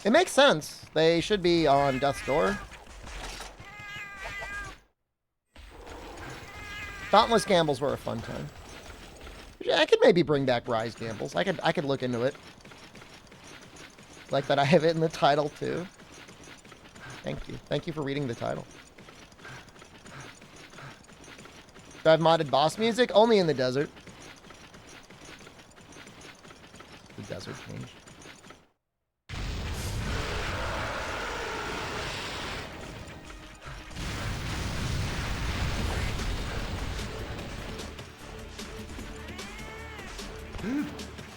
It makes sense. They should be on Death's Door. Dauntless gambles were a fun time. I could maybe bring back Rise gambles. I could look into it. Like that I have it in the title too. Thank you. Thank you for reading the title. Do I have modded boss music? Only in the desert. The desert changed.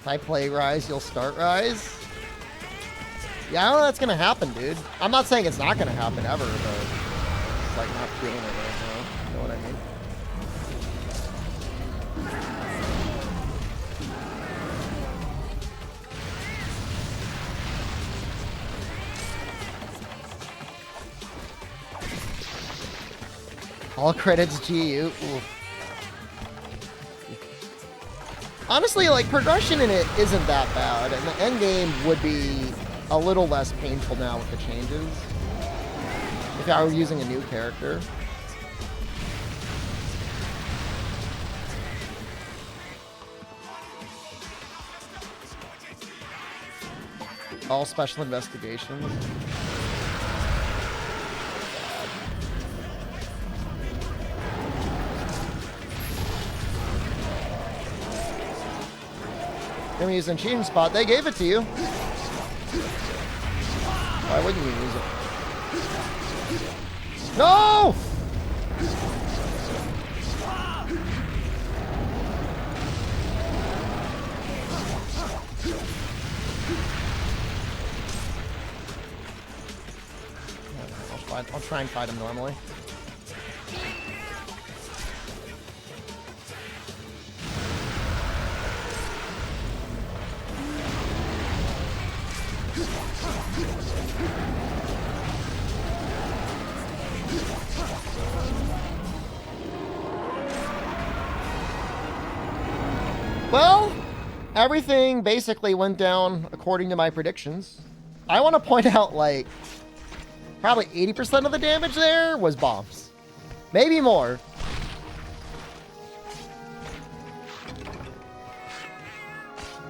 I play Rise, you'll start Rise. Yeah, I don't know that's gonna happen, dude. I'm not saying it's not gonna happen ever, but it's like not feeling it right now. You know what I mean? All credits GU. Ooh. Honestly, like, progression in it isn't that bad, and the end game would be a little less painful now with the changes. If I were using a new character. All special investigations. You're using cheating spot. They gave it to you. Why wouldn't you use it? No! I'll try and fight him normally. Well, everything basically went down according to my predictions. I want to point out, like, probably 80% of the damage there was bombs. Maybe more.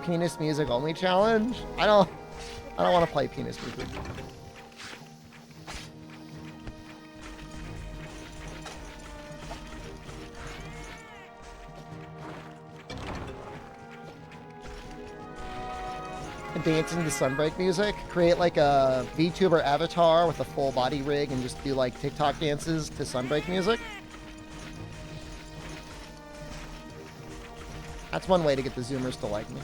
Penis music only challenge? I don't want to play penis music. Dancing to Sunbreak music. Create like a VTuber avatar with a full body rig and just do like TikTok dances to Sunbreak music. That's one way to get the Zoomers to like me.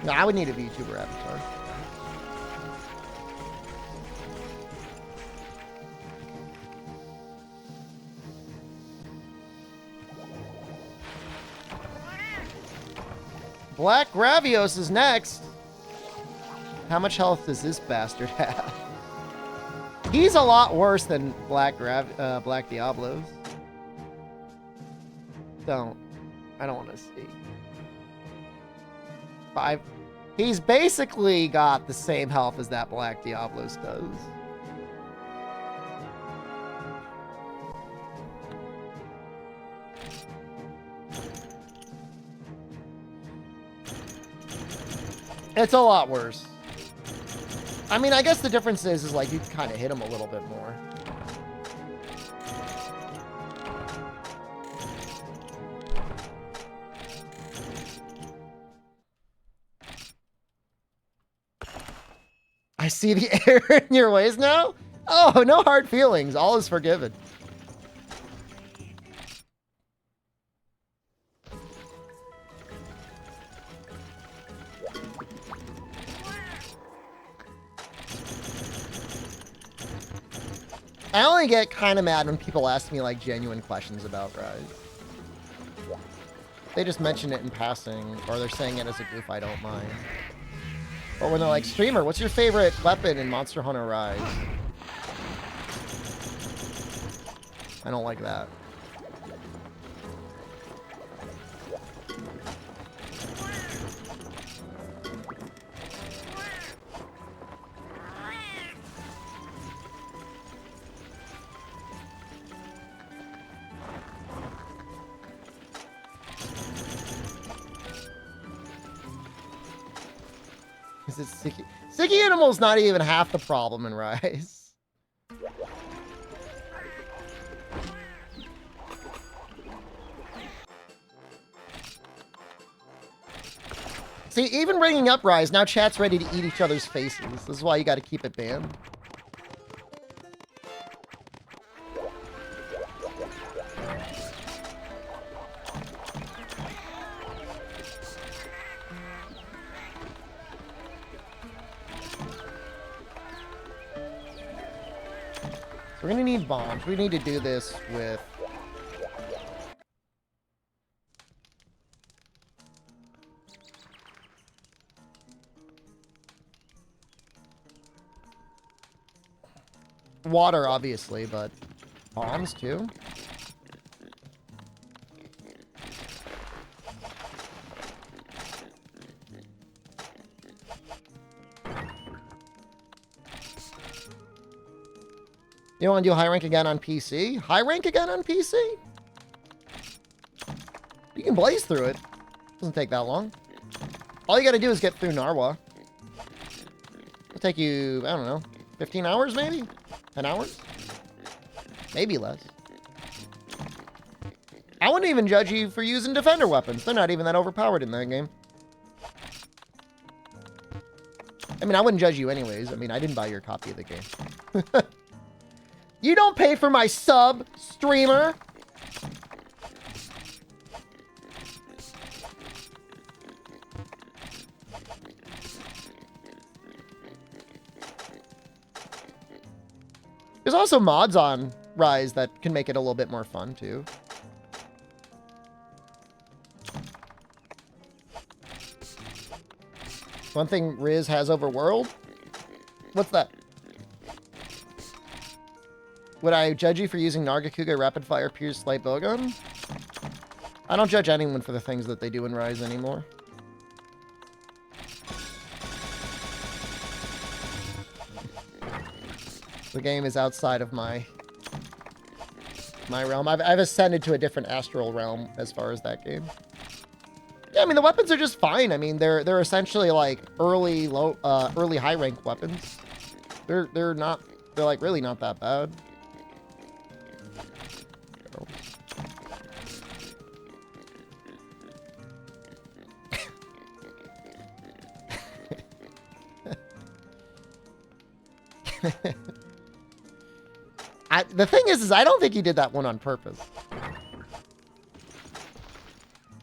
No, I would need a VTuber avatar. Black Gravios is next. How much health does this bastard have? He's a lot worse than Black Diablos. I don't want to see. 5. He's basically got the same health as that Black Diablos does. It's a lot worse. I mean, I guess the difference is like you can kind of hit him a little bit more. I see the error in your ways now? Oh, no hard feelings. All is forgiven. I only get kind of mad when people ask me like genuine questions about Rise. They just mention it in passing, or they're saying it as a goof, I don't mind. Or when they're like, streamer, what's your favorite weapon in Monster Hunter Rise? I don't like that. Is it sticky? Sticky Animal's not even half the problem in Rise. See, even bringing up Rise, now chat's ready to eat each other's faces. This is why you got to keep it banned. We're gonna need bombs. We need to do this with... water, obviously, but bombs, too? You want to do high rank again on PC? High rank again on PC? You can blaze through it. Doesn't take that long. All you gotta do is get through Narwa. It'll take you, I don't know, 15 hours maybe? 10 hours? Maybe less. I wouldn't even judge you for using defender weapons. They're not even that overpowered in that game. I mean, I wouldn't judge you anyways. I mean, I didn't buy your copy of the game. You don't pay for my sub, streamer. There's also mods on Rise that can make it a little bit more fun, too. One thing Riz has over World? What's that? Would I judge you for using Nargacuga Rapid Fire Pierce Light Bowgun? I don't judge anyone for the things that they do in Rise anymore. The game is outside of my realm. I've ascended to a different astral realm as far as that game. Yeah, I mean the weapons are just fine. I mean they're essentially like early high rank weapons. They're like really not that bad. The thing is I don't think he did that one on purpose. If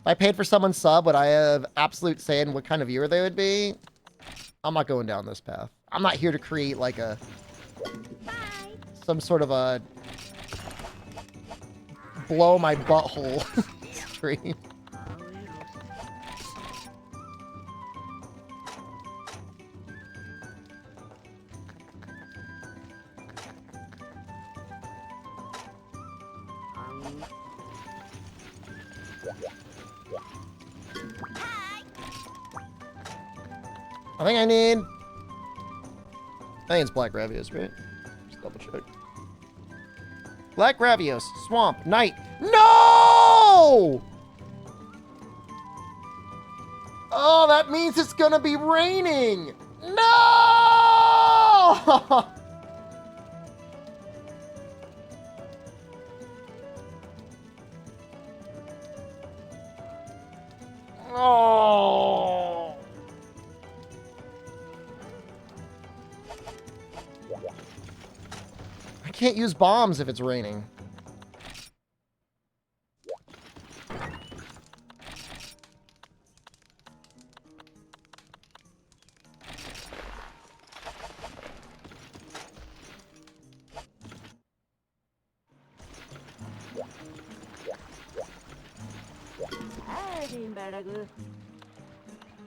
I paid for someone's sub, would I have absolute say in what kind of viewer they would be? I'm not going down this path. I'm not here to create like some sort of a blow my butthole stream. I think it's Black Ravios, right? Just double check. Black Ravios, Swamp, Night. No! Oh, that means it's gonna be raining. No! Oh! I can't use bombs if it's raining.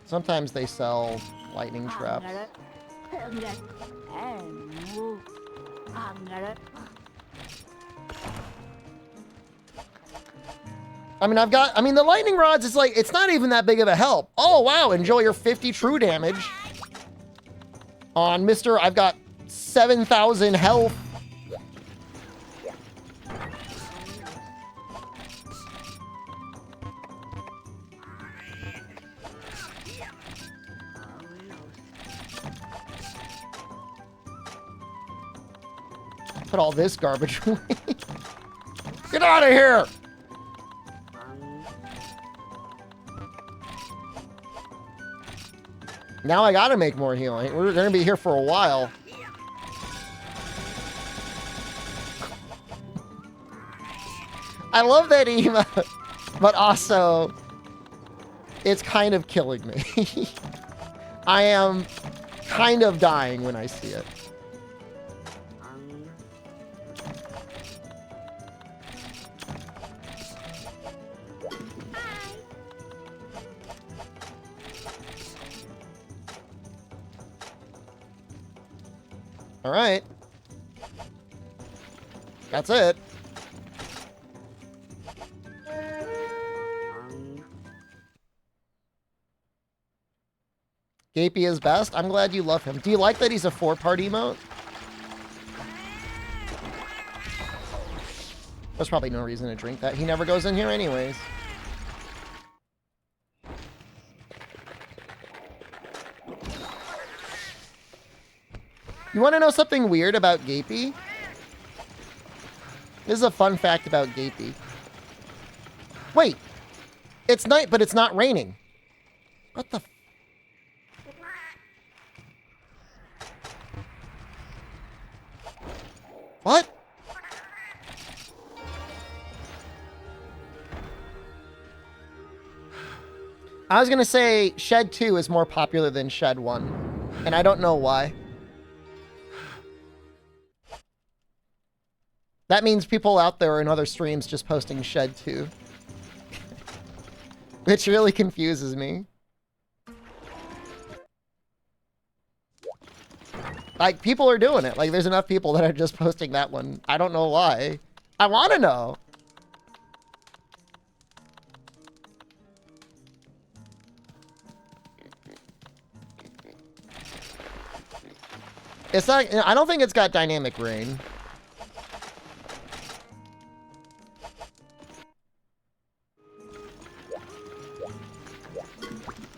Sometimes they sell lightning traps. I mean, the lightning rods is like, it's not even that big of a help. Oh, wow, enjoy your 50 true damage. On Mr. I've got 7,000 health. Put all this garbage away. Get out of here! Now I gotta make more healing. We're gonna be here for a while. I love that emote, but also it's kind of killing me. I am kind of dying when I see it. All right. That's it. Gapey is best. I'm glad you love him. Do you like that he's a 4-part emote? There's probably no reason to drink that. He never goes in here anyways. You want to know something weird about Gapey? This is a fun fact about Gapey. Wait. It's night, but it's not raining. What the... What? I was going to say Shed 2 is more popular than Shed 1. And I don't know why. That means people out there in other streams just posting Shed 2. Which really confuses me. Like, people are doing it. Like, there's enough people that are just posting that one. I don't know why. I want to know. It's not... I don't think it's got dynamic rain.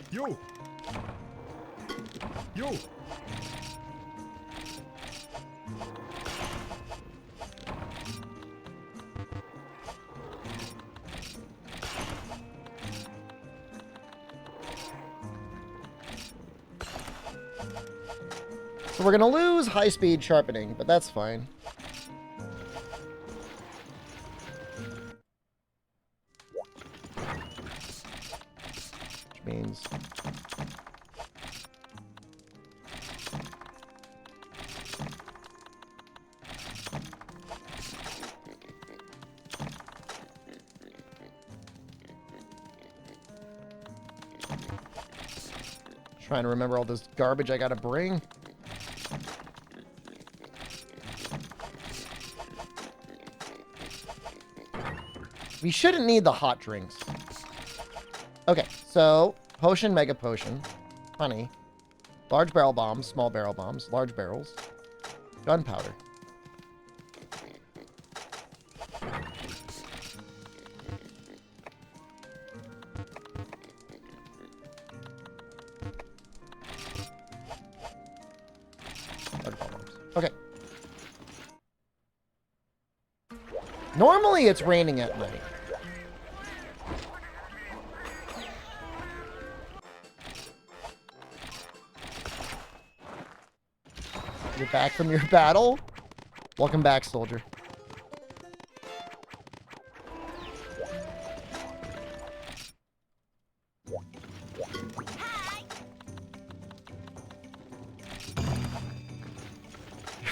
Yo! Yo! So we're gonna lose high-speed sharpening, but that's fine. Which means... Trying to remember all this garbage I gotta bring. We shouldn't need the hot drinks. Okay, so potion, mega potion, honey, large barrel bombs, small barrel bombs, large barrels, gunpowder. Large barrel bombs. Okay. Normally it's raining at night. You're back from your battle? Welcome back, soldier.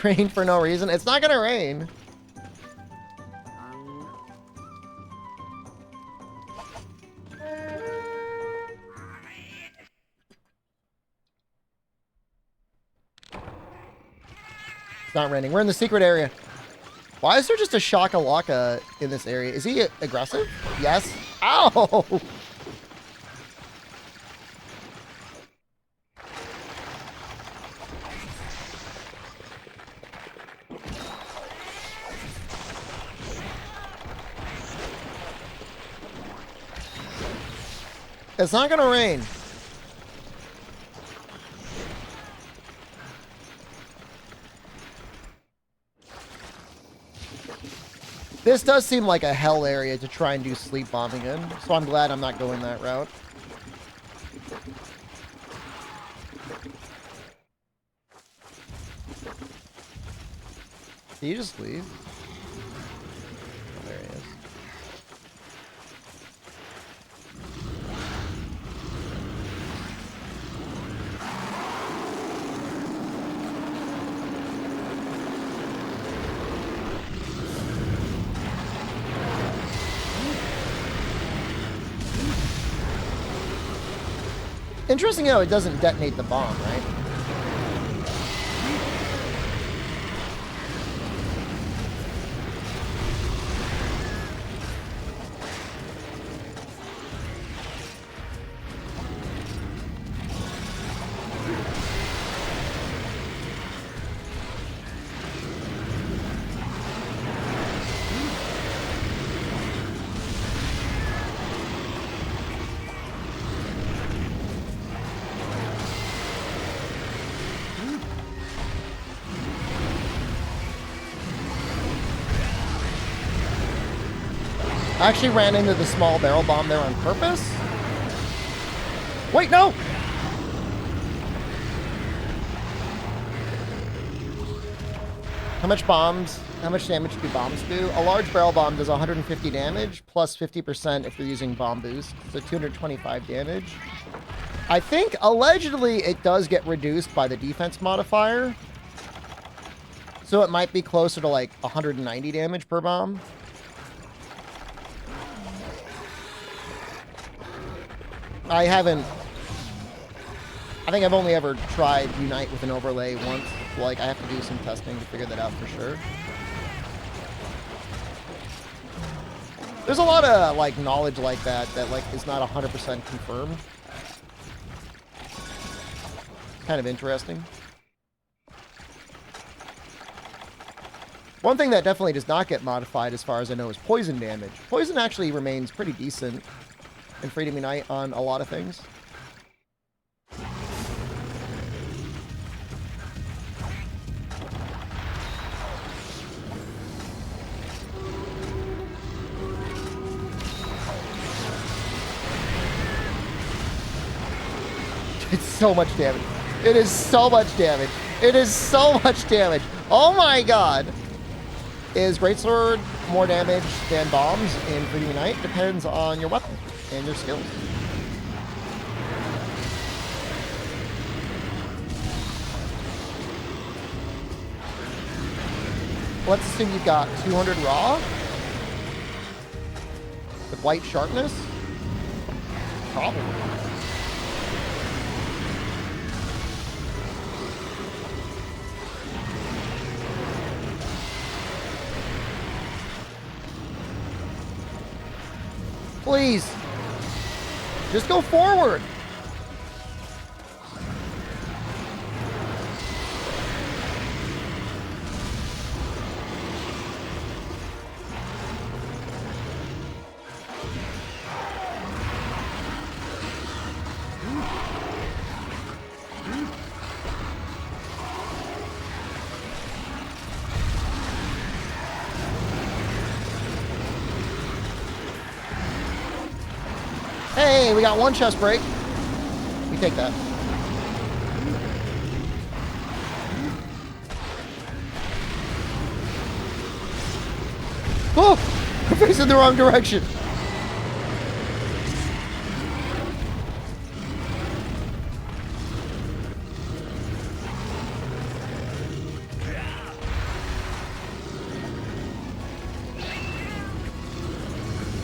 Rain for no reason? It's not gonna rain. Not raining. We're in the secret area. Why is there just a shakalaka in this area? Is he aggressive? Yes. Ow! It's not gonna rain. This does seem like a hell area to try and do sleep bombing in, so I'm glad I'm not going that route. Did you just leave? Oh, there he is. Interesting how it doesn't detonate the bomb, right? I actually ran into the small barrel bomb there on purpose. Wait, no! How much damage do bombs do? A large barrel bomb does 150 damage, plus 50% if you're using bomb boost, so 225 damage. I think, allegedly, it does get reduced by the defense modifier. So it might be closer to like 190 damage per bomb. I think I've only ever tried Unite with an overlay once. Like, I have to do some testing to figure that out for sure. There's a lot of, like, knowledge like that like, is not 100% confirmed. Kind of interesting. One thing that definitely does not get modified, as far as I know, is poison damage. Poison actually remains pretty decent in Freedom Unite on a lot of things. It's so much damage. It is so much damage. It is so much damage. Oh my god. Is Greatsword more damage than bombs in Freedom Unite? Depends on your weapon and your skills. Let's assume you've got 200 raw with white sharpness. Probably. Please. Just go forward. Hey, we got one chest break. We take that. Oh! I'm facing the wrong direction.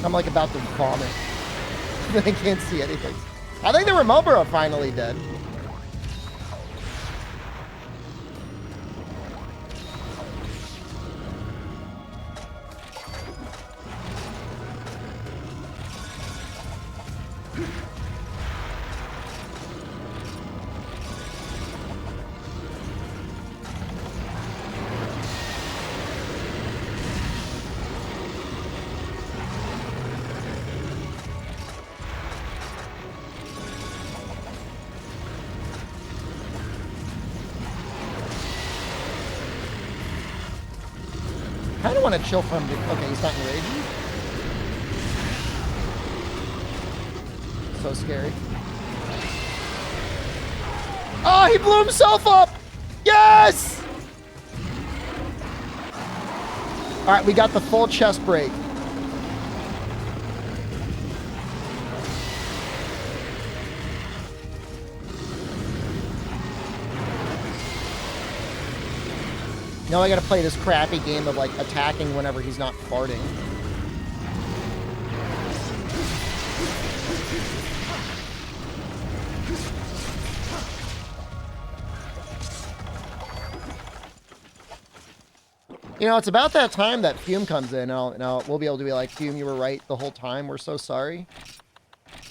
I'm like about to vomit. I can't see anything. I think the remote are finally dead. I kind of want to chill from him. Okay, he's not enraging. So scary. Oh, he blew himself up! Yes! Alright, we got the full chest break. Now I gotta play this crappy game of, like, attacking whenever he's not farting. You know, it's about that time that Fume comes in. Now we'll be able to be like, Fume, you were right the whole time. We're so sorry.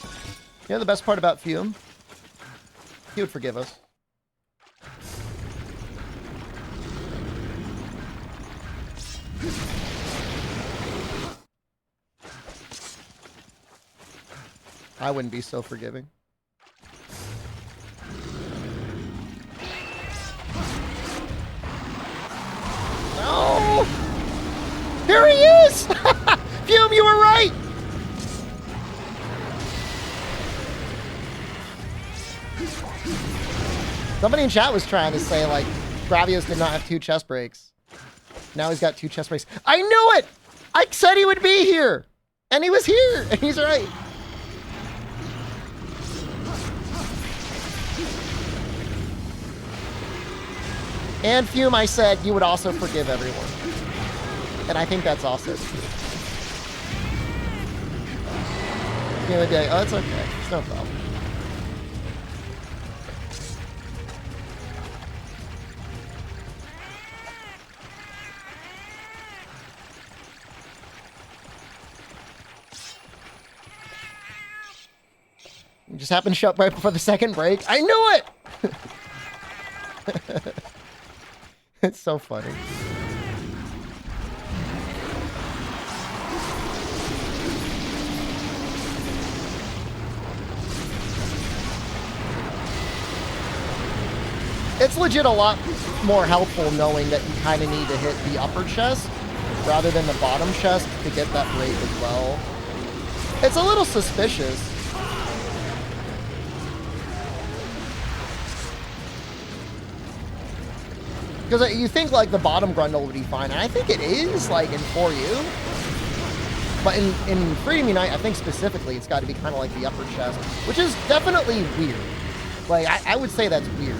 You know the best part about Fume? He would forgive us. I wouldn't be so forgiving. No! Here he is! Fume, you were right! Somebody in chat was trying to say, like, Gravios did not have 2 chest breaks. Now he's got 2 chest breaks. I knew it! I said he would be here! And he was here! And he's right. And Fume, I said you would also forgive everyone. And I think that's also true. Fume would be like, oh, it's okay. It's no problem. You just happened to show up right before the second break. I knew it! It's so funny. It's legit a lot more helpful knowing that you kind of need to hit the upper chest rather than the bottom chest to get that break as well. It's a little suspicious. Because you think, like, the bottom grundle would be fine, and I think it is, like, in 4U. But in Freedom Unite, I think specifically it's got to be kind of like the upper chest, which is definitely weird. Like, I would say that's weird.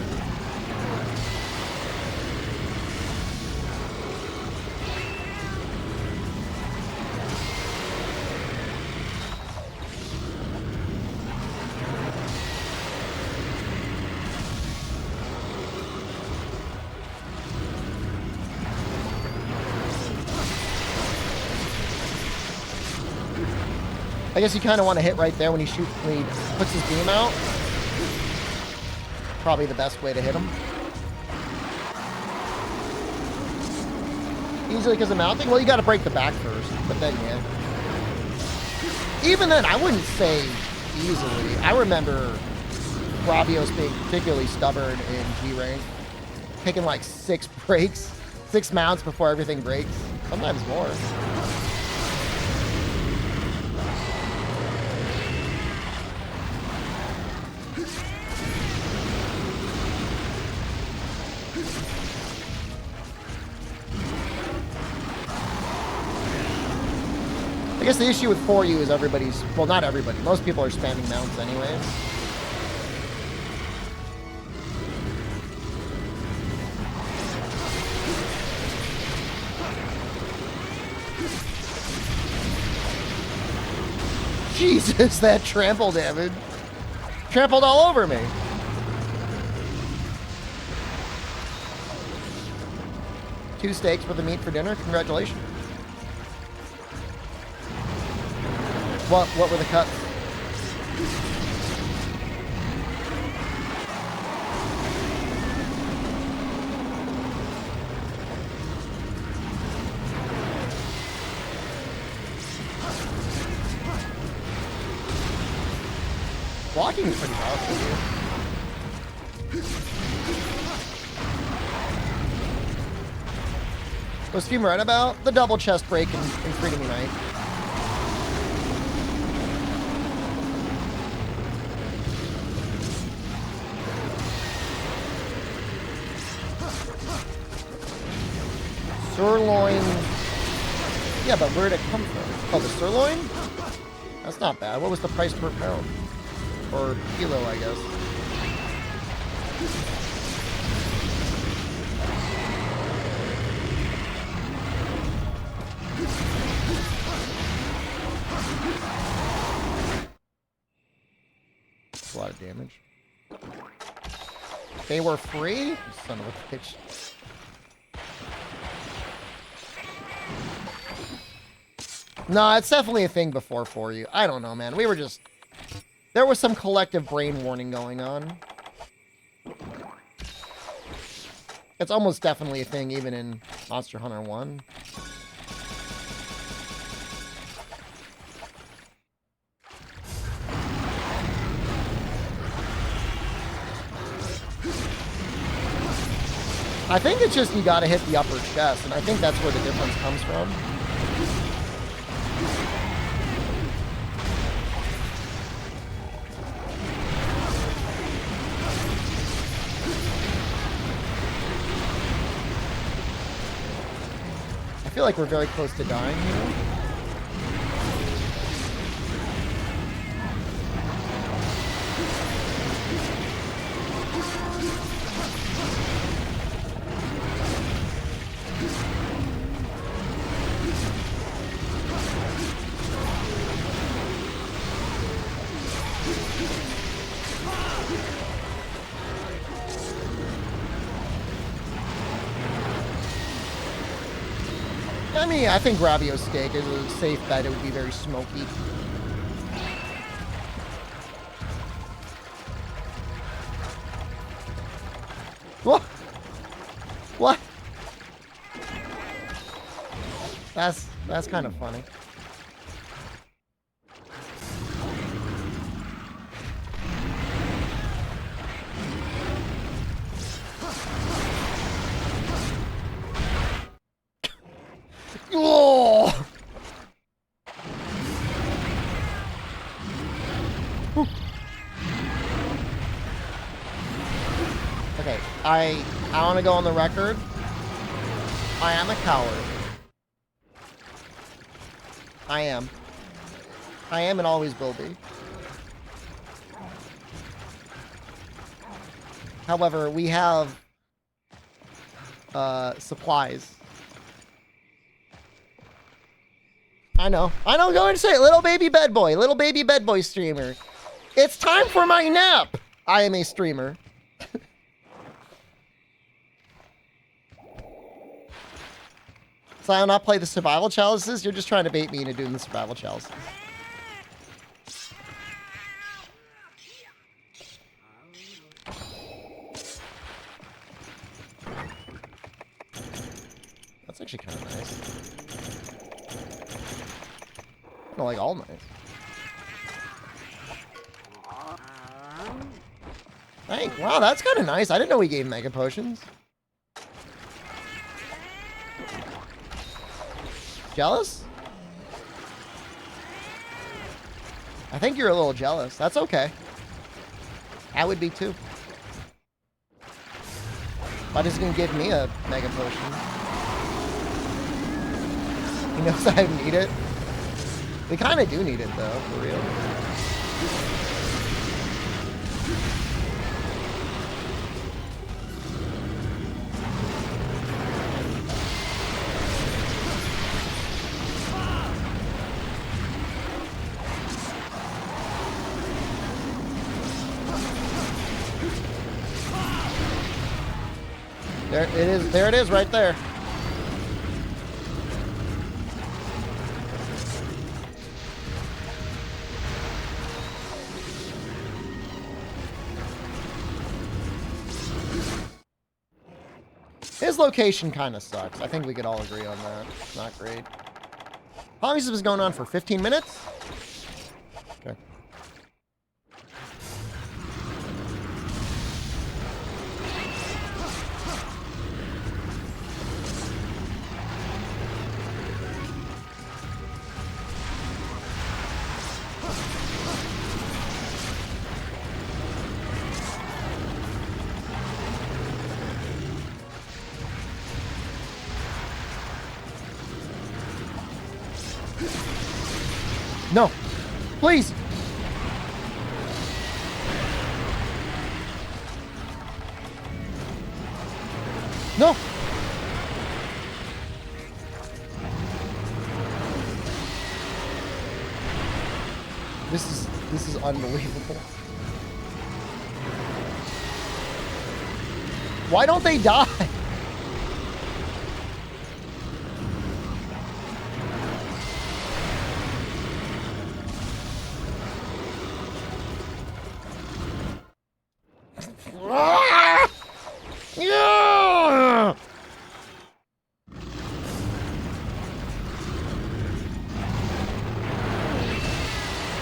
I guess you kind of want to hit right there when he puts his beam out. Probably the best way to hit him. Easily because of mounting? Well, you got to break the back first, but then, yeah. Even then, I wouldn't say easily. I remember Gravios being particularly stubborn in G-Rank. Taking like 6 breaks, 6 mounts before everything breaks. Sometimes more. I guess the issue with 4U is everybody's, well, not everybody, most people are spamming mounts anyways. Jesus, that trample damage. Trampled all over me. Two steaks with the meat for dinner. Congratulations. What were the cuts? Blocking is pretty powerful here. Was Fume right about the double chest break in Freedom Unite? Sirloin. Yeah, but where'd it come from? Oh, the sirloin? That's not bad. What was the price per pound? Or kilo, I guess. That's a lot of damage. They were free? You son of a bitch. No, it's definitely a thing before for you. I don't know, man. We were just... There was some collective brain warning going on. It's almost definitely a thing even in Monster Hunter 1. I think it's just you gotta hit the upper chest, and I think that's where the difference comes from. I feel like we're very close to dying here. I mean, I think Gravio's steak is a safe bet. It would be very smoky. What? What? That's kind of funny. Oh! Okay, I want to go on the record. I am a coward. I am. I am and always will be. However, we have supplies. I know, go ahead and say it. Little baby bed boy streamer. It's time for my nap. I am a streamer. So I will not play the survival challenges. You're just trying to bait me into doing the survival challenges. That's actually kind of nice. I like all nice. Hey, wow, that's kind of nice. I didn't know we gave mega potions. Jealous? I think you're a little jealous. That's okay. I would be too. Why is he gonna give me a mega potion? He knows I need it. We kind of do need it though, for real. There it is. There it is, right there. His location kind of sucks. I think we could all agree on that. It's not great. How long has this been going on for? 15 minutes? Okay. No. Please. No. This is unbelievable. Why don't they die? Yeah!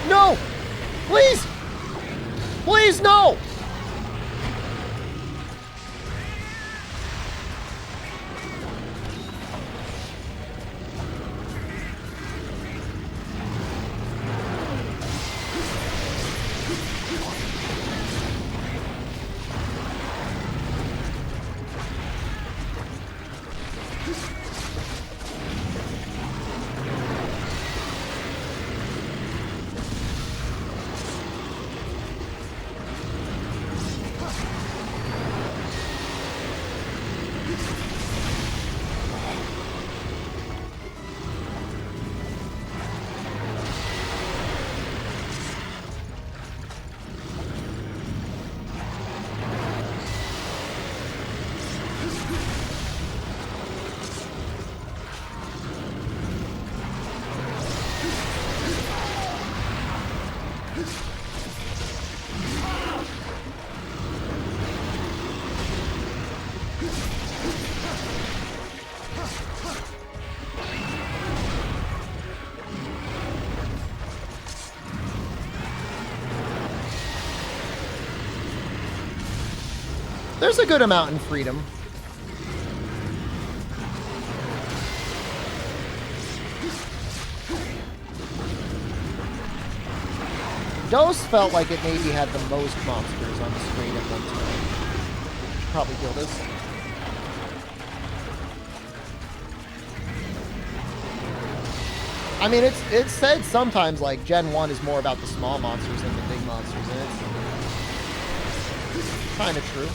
No! Please! Please, no! There's a good amount in freedom. Dose felt like it maybe had the most monsters on the screen at one time. Should probably kill this. I mean, it's said sometimes like Gen 1 is more about the small monsters than the big monsters, and it's kind of true.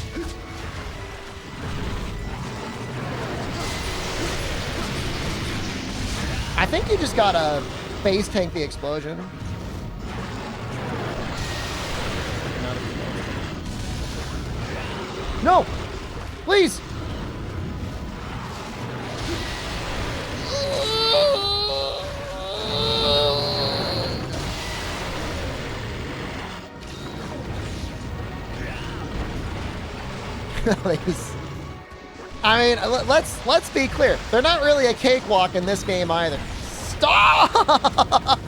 I think you just gotta base tank the explosion. No! Please! Please. I mean, let's be clear. They're not really a cakewalk in this game either. Stop!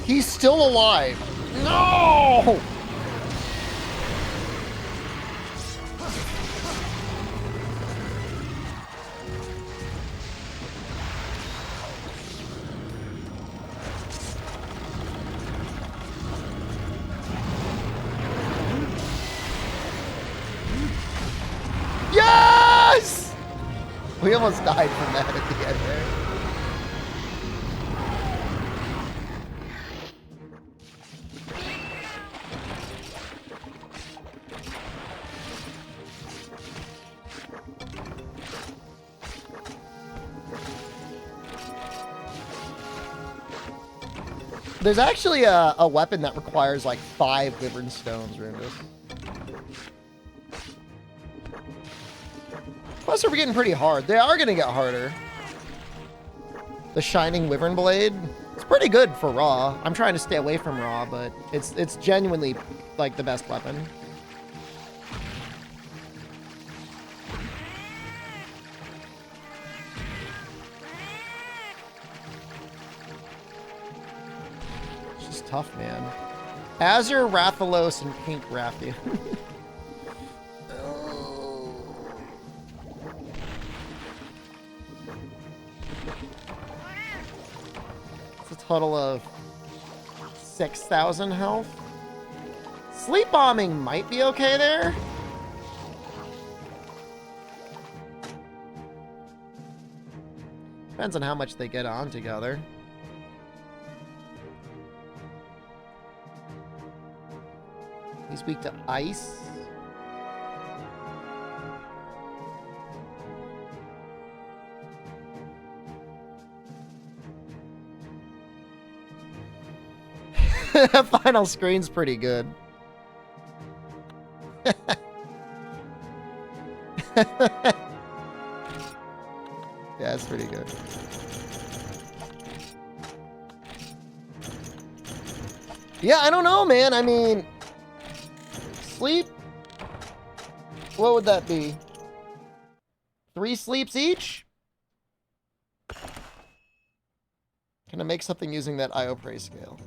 He's still alive. No! Yes! We almost died from that at the end there. There's actually a weapon that requires like 5 Wyvern Stones, Rundus. Plus, they're getting pretty hard. They are going to get harder. The Shining Wyvern Blade. It's pretty good for Raw. I'm trying to stay away from Raw, but it's genuinely like the best weapon. Tough, man. Azure, Rathalos, and Pink Rathian. It's a total of 6,000 health. Sleep bombing might be okay there. Depends on how much they get on together. He's weak to ice. Final screen's pretty good. Yeah, it's pretty good. Yeah, I don't know, man. I mean, sleep? What would that be? 3 sleeps each? Can I make something using that IO prey scale?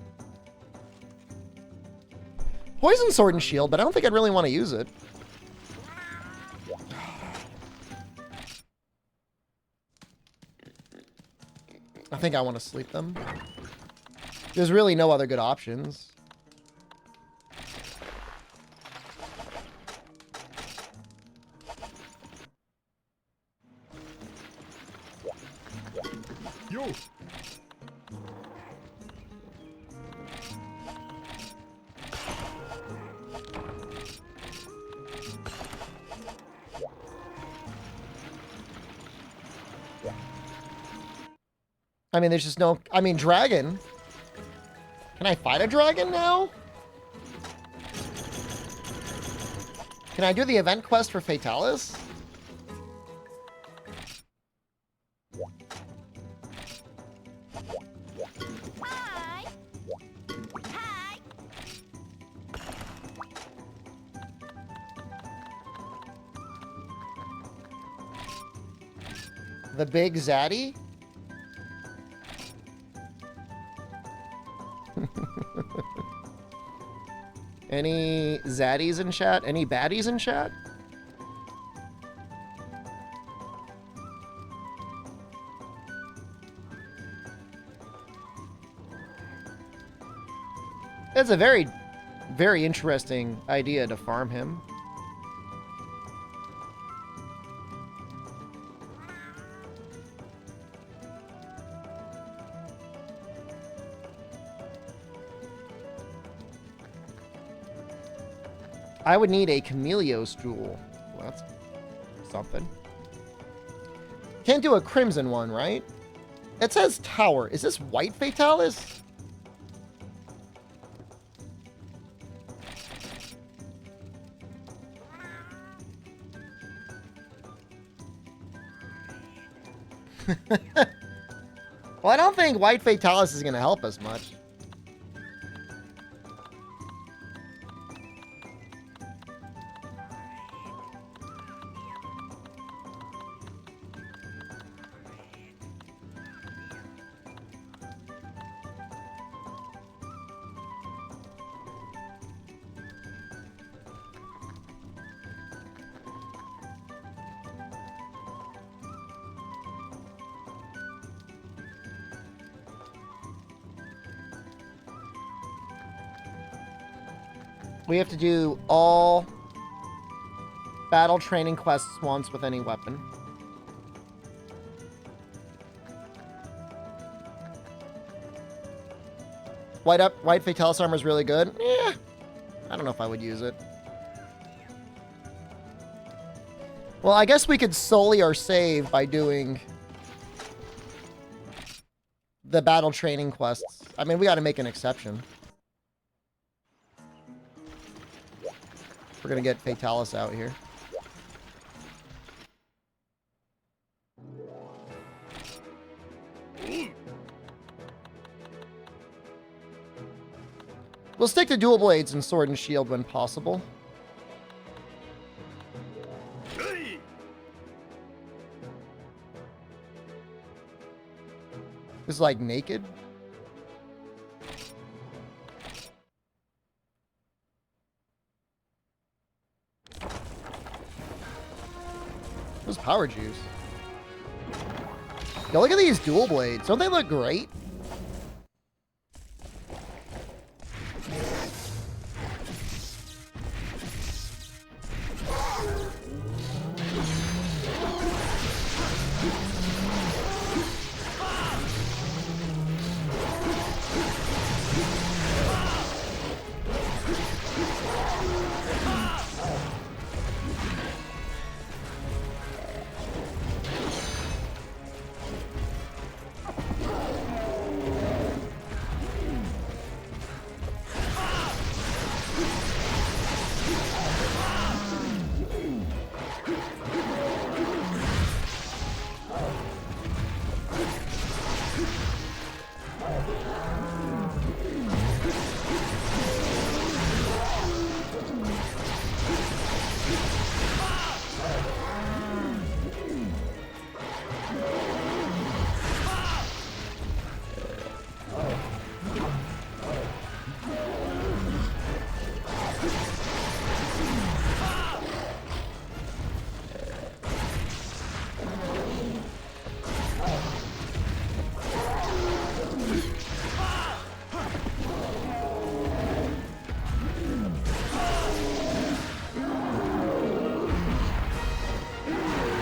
Poison Sword and Shield, but I don't think I'd really want to use it. I think I want to sleep them. There's really no other good options. Yo. I mean, there's just no... I mean, dragon. Can I fight a dragon now? Can I do the event quest for Fatalis? Hi. Hi. The big zaddy? Any zaddies in chat? Any baddies in chat? It's a very, very interesting idea to farm him. I would need a Chameleos jewel. Well, that's something. Can't do a crimson one, right? It says tower. Is this white Fatalis? Well, I don't think white Fatalis is going to help us much. We have to do all battle training quests once with any weapon. White Fatalis armor is really good. Yeah, I don't know if I would use it. Well, I guess we could sully our save by doing the battle training quests. I mean, we got to make an exception. We're gonna get Fatalis out here. We'll stick to dual blades and sword and shield when possible. This is like naked. What's power juice? Yo, look at these dual blades. Don't they look great?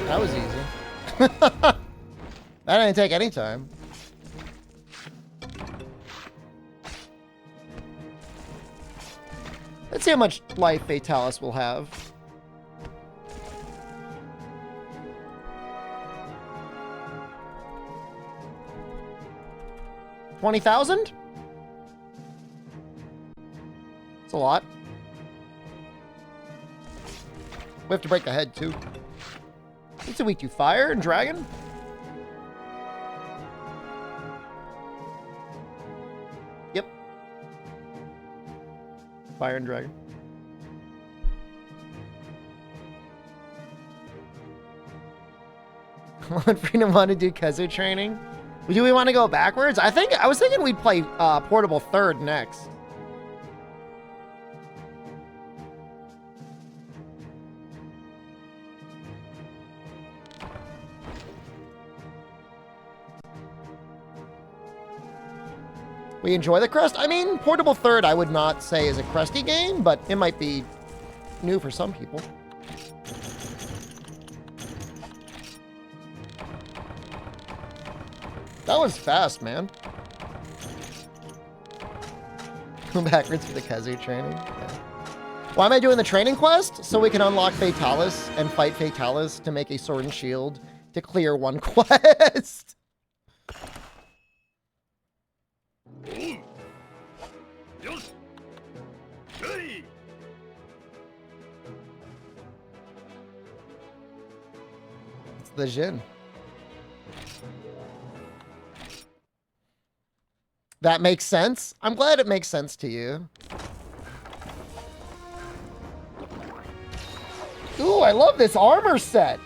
That was easy. That didn't take any time. Let's see how much life Fatalis will have. 20,000? It's a lot. We have to break the head, too. It's a weak to fire and dragon. Fire and Dragon. Freedom want to do Kezu training. Do we want to go backwards? I was thinking we'd play Portable Third next. We enjoy the crest. I mean, Portable Third I would not say is a cresty game, but it might be new for some people. That was fast, man. Go backwards for the Kezu training. Yeah. Why am I doing the training quest? So we can unlock Fatalis and fight Fatalis to make a sword and shield to clear one quest. It's the Jin. That makes sense. I'm glad it makes sense to you. Ooh, I love this armor set.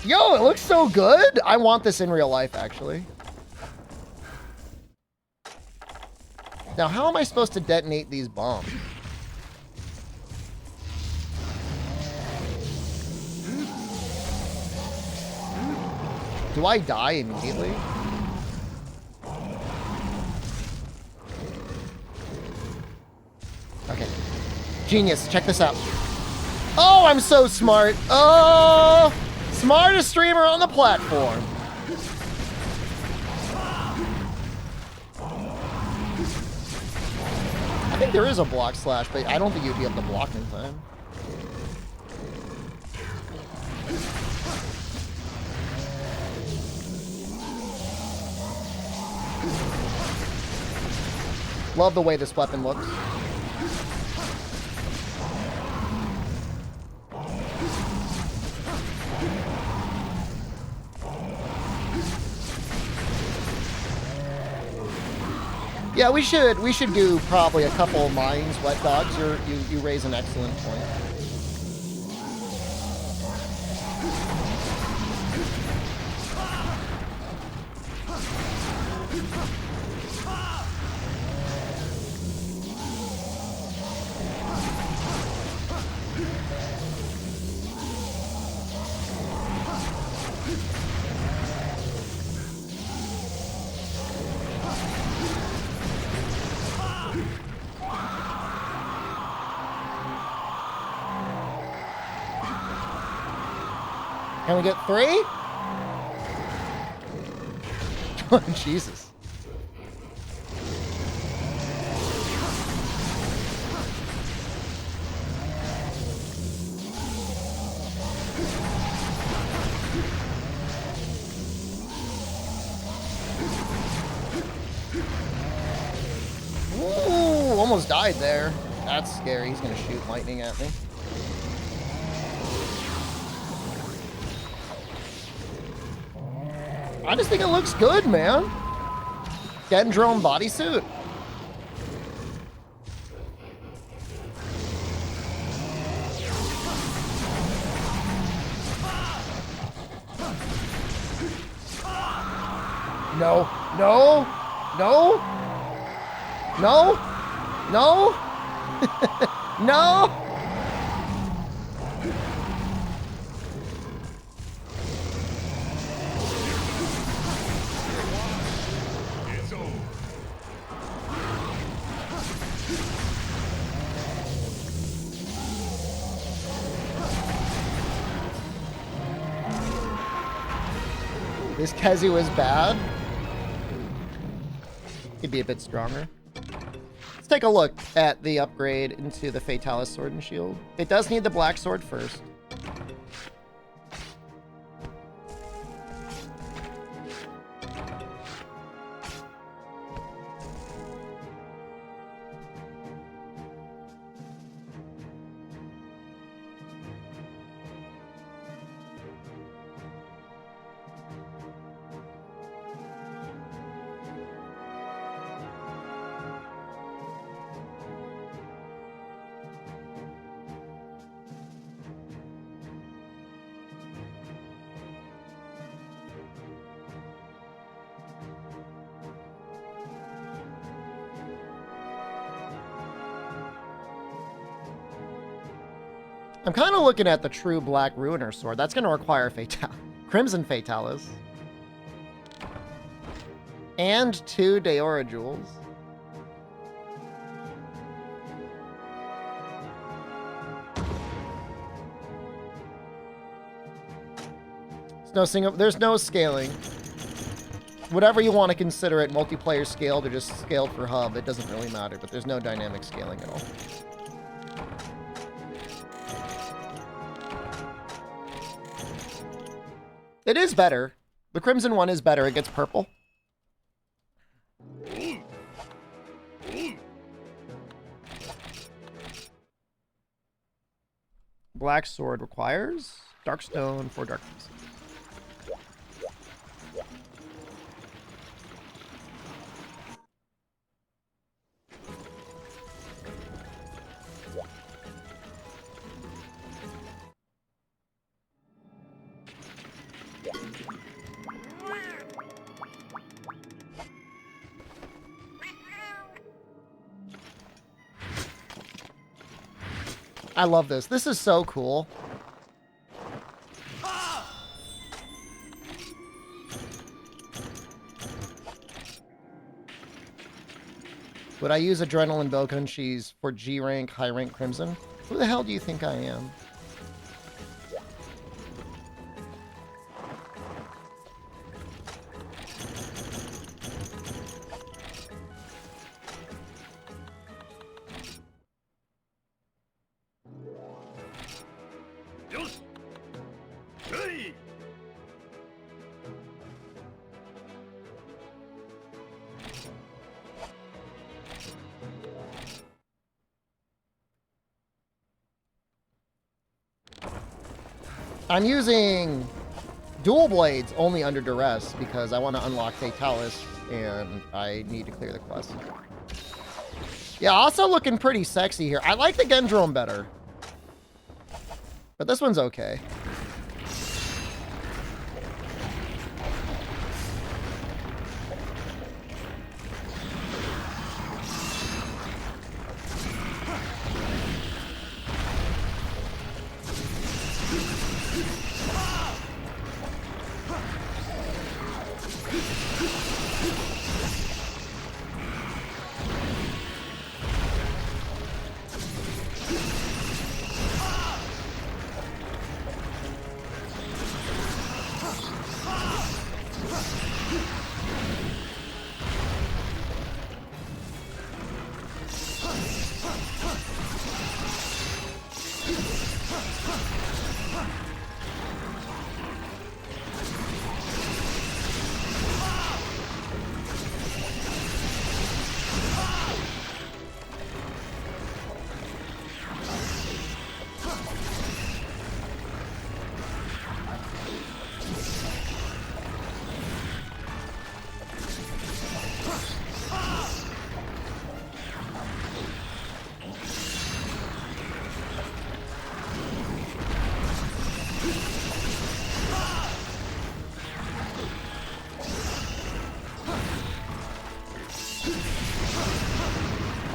Yo, it looks so good. I want this in real life, actually. Now, how am I supposed to detonate these bombs? Do I die immediately? Okay. Genius, check this out. Oh, I'm so smart. Oh, smartest streamer on the platform. I think there is a block slash, but I don't think you'd be able to block in time. Love the way this weapon looks. Yeah, we should do probably a couple of mines, wet dogs. You raise an excellent point. Can we get 3? Oh, Jesus. Ooh, almost died there. That's scary. He's gonna shoot lightning at me. I just think it looks good, man. Dendrone bodysuit. No, no, no, no, no, no. This Kezu is bad. Could be a bit stronger. Let's take a look at the upgrade into the Fatalis Sword and Shield. It does need the black sword first. I'm kind of looking at the true Black Ruiner Sword. That's going to require Crimson Fatalis. And 2 Deora Jewels. There's no scaling. Whatever you want to consider it, multiplayer scaled or just scaled for hub, it doesn't really matter, but there's no dynamic scaling at all. It is better. The Crimson one is better. It gets purple. Black Sword requires Darkstone for Darkness. I love this. This is so cool. Would I use Adrenaline Bokunshis for G rank, high rank Crimson? Who the hell do you think I am? I'm using dual blades only under duress because I want to unlock Fatalis and I need to clear the quest. Yeah, also looking pretty sexy here. I like the Gendrome better, but this one's okay.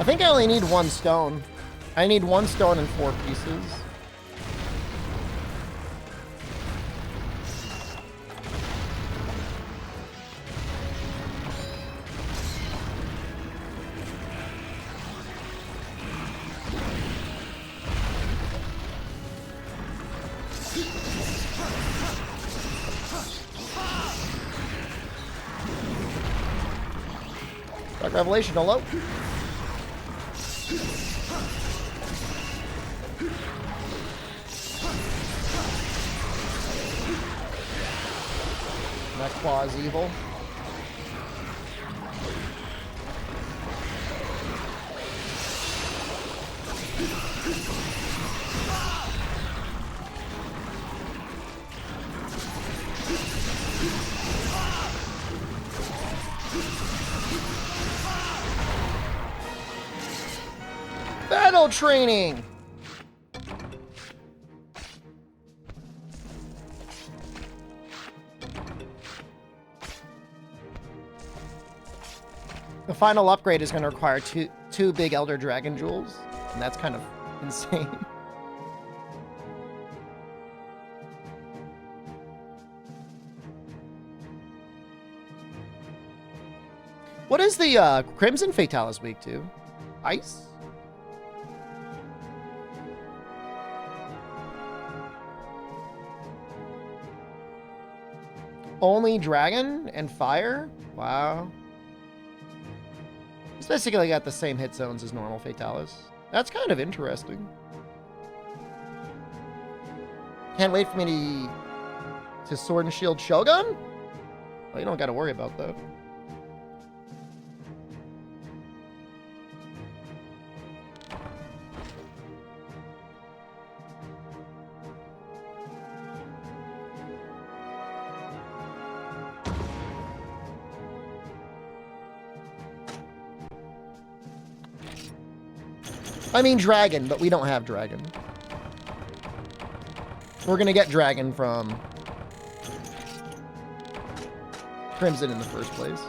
I think I only need 1 stone. I need 1 stone and 4 pieces. Dark Revelation, hello. That claw is evil. Battle training! The final upgrade is going to require two big Elder Dragon Jewels, and that's kind of insane. What is the Crimson Fatalis week to? Ice? Only dragon and fire? Wow. It's basically got the same hit zones as normal Fatalis. That's kind of interesting. Can't wait for me to Sword and Shield Shogun? Well, you don't got to worry about that. I mean dragon, but we don't have dragon. We're gonna get dragon from Crimson in the first place.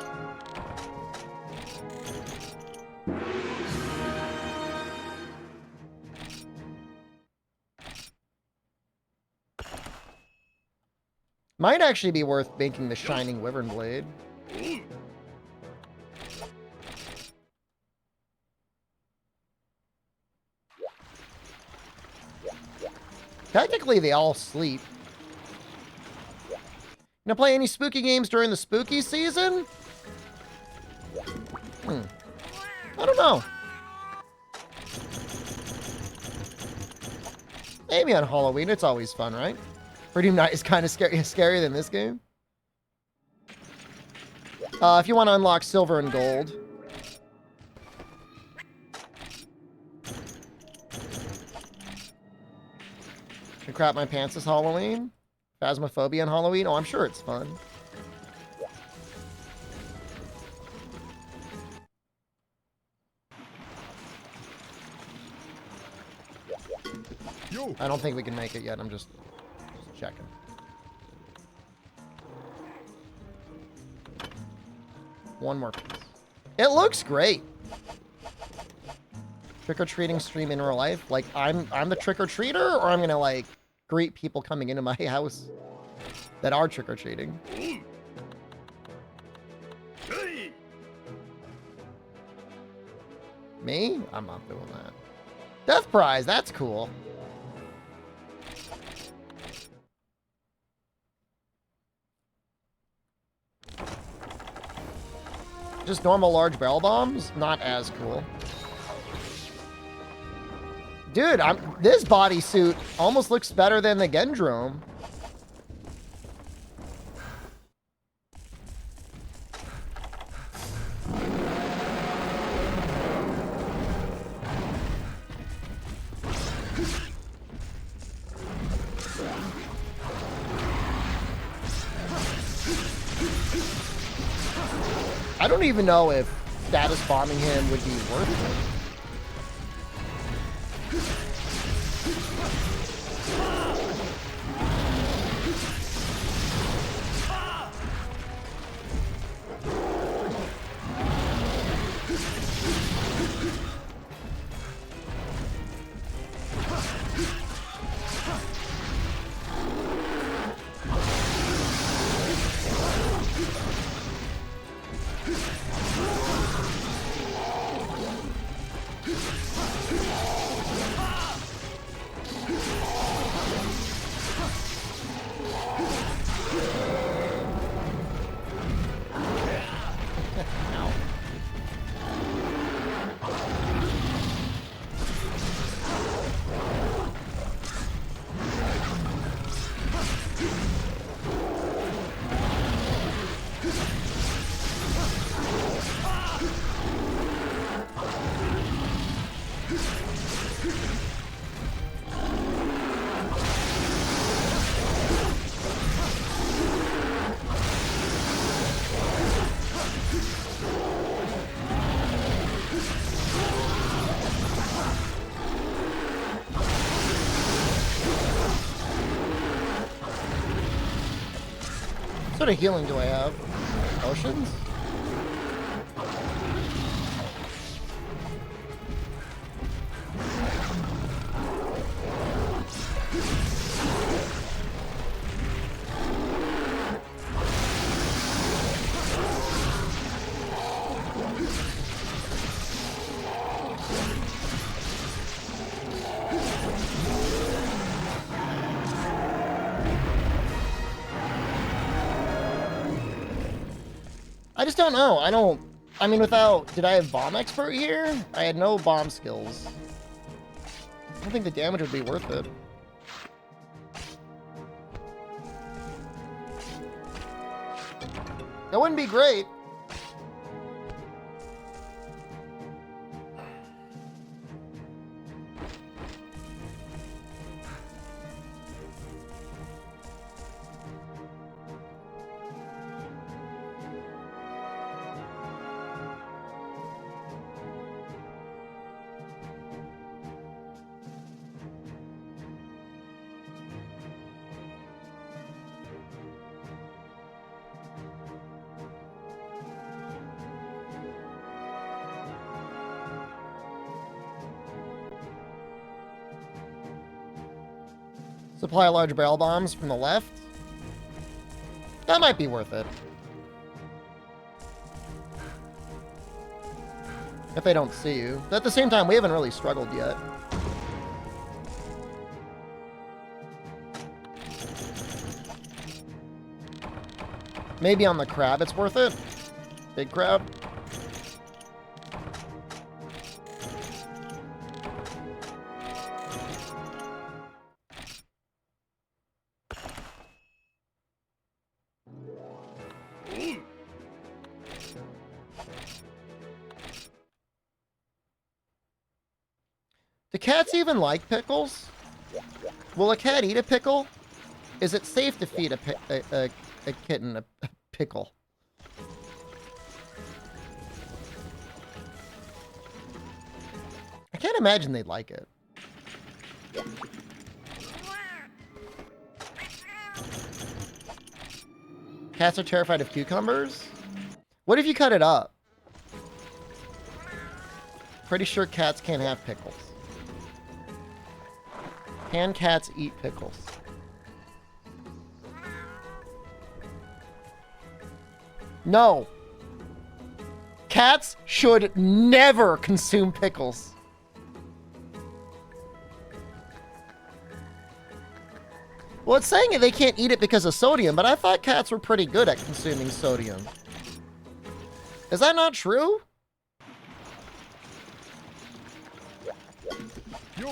Might actually be worth making the Shining Wyvern Blade. Technically, they all sleep. Gonna play any spooky games during the spooky season? I don't know. Maybe on Halloween. It's always fun, right? Freedom Night is kind of scarier than this game. If you want to unlock silver and gold. Can crap my pants this Halloween? Phasmophobia on Halloween? Oh, I'm sure it's fun. I don't think we can make it yet. I'm just checking. One more piece. It looks great. Trick-or-treating stream in real life. Like, I'm the trick-or-treater, or I'm gonna, like, greet people coming into my house that are trick-or-treating. Me? I'm not doing that. Death prize, that's cool. Just normal large barrel bombs? Not as cool. Dude, this bodysuit almost looks better than the Gendrome. I don't even know if status bombing him would be worth it. What sort of healing do I have? Potions? I just don't know. I mean, did I have bomb expert here? I had no bomb skills. I don't think the damage would be worth it. That wouldn't be great. Supply large barrel bombs from the left. That might be worth it. If they don't see you. But at the same time, we haven't really struggled yet. Maybe on the crab it's worth it. Big crab. Do cats even like pickles? Will a cat eat a pickle? Is it safe to feed a kitten a pickle? I can't imagine they'd like it. Cats are terrified of cucumbers? What if you cut it up? Pretty sure cats can't have pickles. Can cats eat pickles? No. Cats should never consume pickles. Well, it's saying they can't eat it because of sodium, but I thought cats were pretty good at consuming sodium. Is that not true? Yo.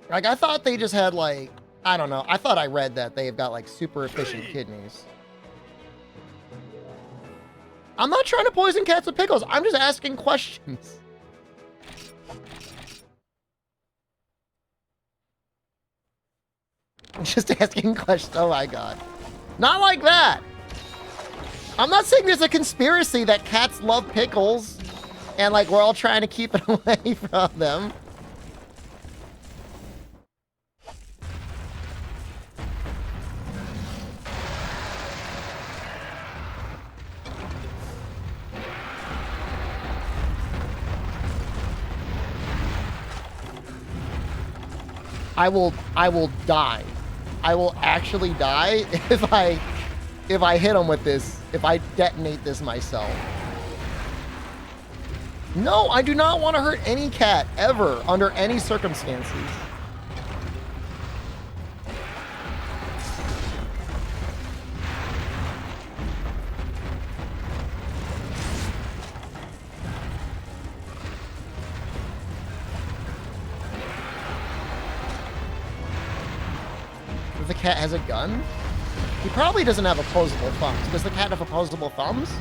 Like, I thought they just had, like, I don't know. I thought I read that they've got, like, super efficient kidneys. I'm not trying to poison cats with pickles. I'm just asking questions. I'm just asking questions. Oh, my God. Not like that. I'm not saying there's a conspiracy that cats love pickles and, like, we're all trying to keep it away from them. I will die. I will actually die if I hit him with this, if I detonate this myself. No, I do not want to hurt any cat ever under any circumstances. If the cat has a gun? He probably doesn't have opposable thumbs. Does the cat have opposable thumbs?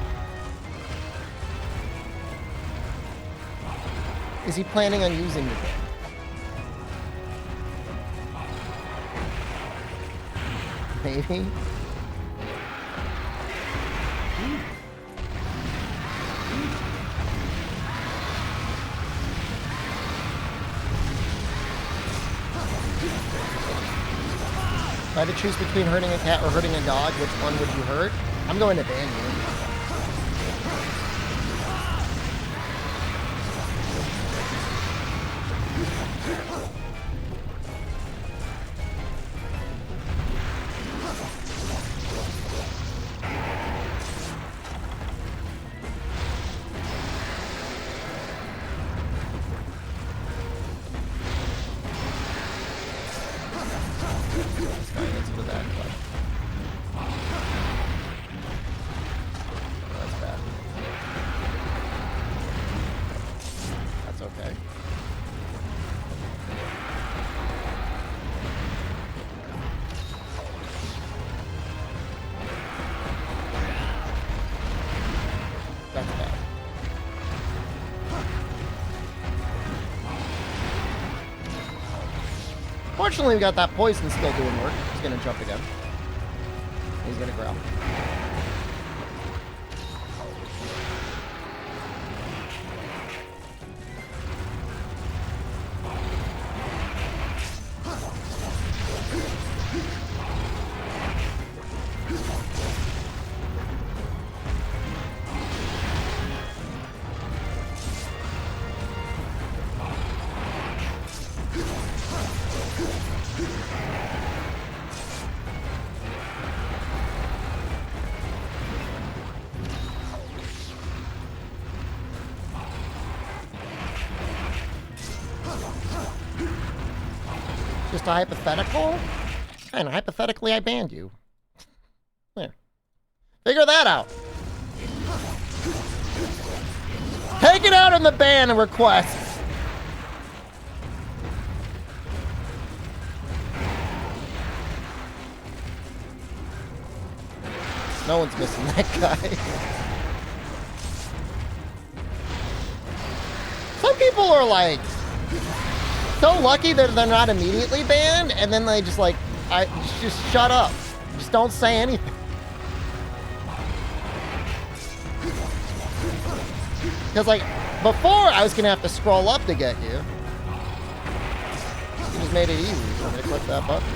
Is he planning on using the gun? Maybe. If I had to choose between hurting a cat or hurting a dog, which one would you hurt? I'm going to ban you. Fortunately, we got that poison still doing work. He's gonna jump again. He's gonna growl. Just a hypothetical? Kind of hypothetically, I banned you. There. Figure that out. Take it out in the ban and requests. No one's missing that guy. Some people are like so lucky that they're not immediately banned, and then they just like, just shut up. Just don't say anything. Because like, before I was gonna have to scroll up to get you. You just made it easy when they click that button.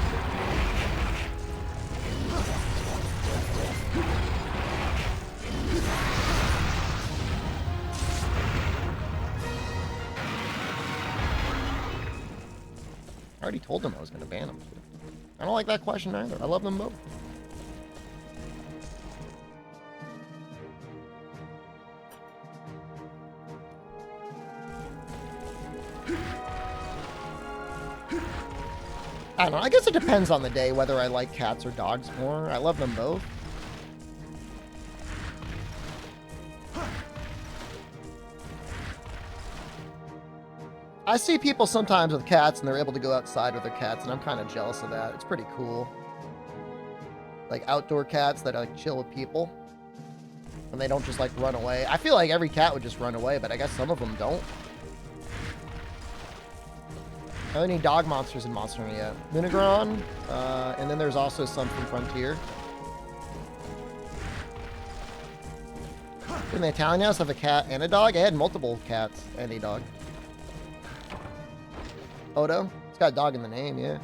I already told them I was going to ban them. I don't like that question either. I love them both. I don't know. I guess it depends on the day whether I like cats or dogs more. I love them both. I see people sometimes with cats and they're able to go outside with their cats, and I'm kind of jealous of that. It's pretty cool. Like outdoor cats that like chill with people and they don't just like run away. I feel like every cat would just run away, but I guess some of them don't. I don't have any dog monsters in Monster Hunter yet. Lunagron, and then there's also some from Frontier. In the Italian house, I have a cat and a dog. I had multiple cats and a dog. Odo? It's got a dog in the name, yeah.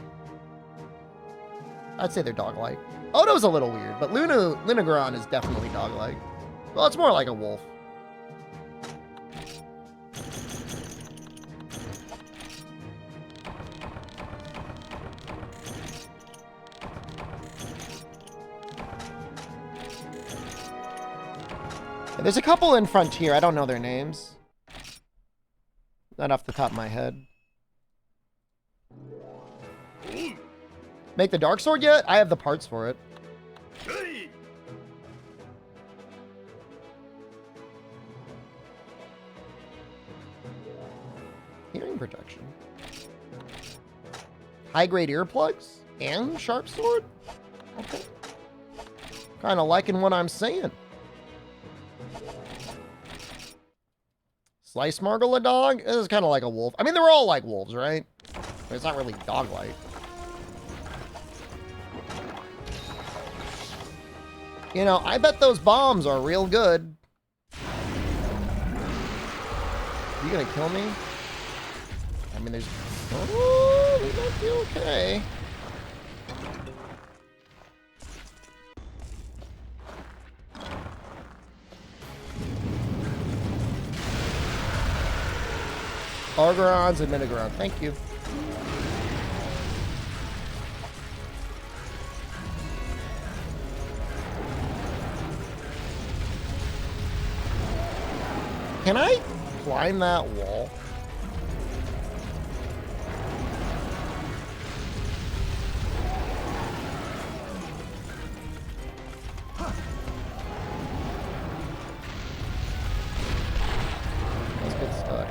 I'd say they're dog-like. Odo's a little weird, but Lunagron is definitely dog-like. Well, it's more like a wolf. And there's a couple in Frontier. I don't know their names. Not off the top of my head. Make the Dark Sword yet? I have the parts for it. Hearing protection. High-grade earplugs and sharp sword? Okay. Kind of liking what I'm seeing. Slice Margle a dog? This is kind of like a wolf. I mean, they're all like wolves, right? But it's not really dog-like. You know, I bet those bombs are real good. You gonna kill me? I mean, there's... Oh, we might be okay. Argorons and Minigaron. Thank you. Can I climb that wall? Let's get stuck.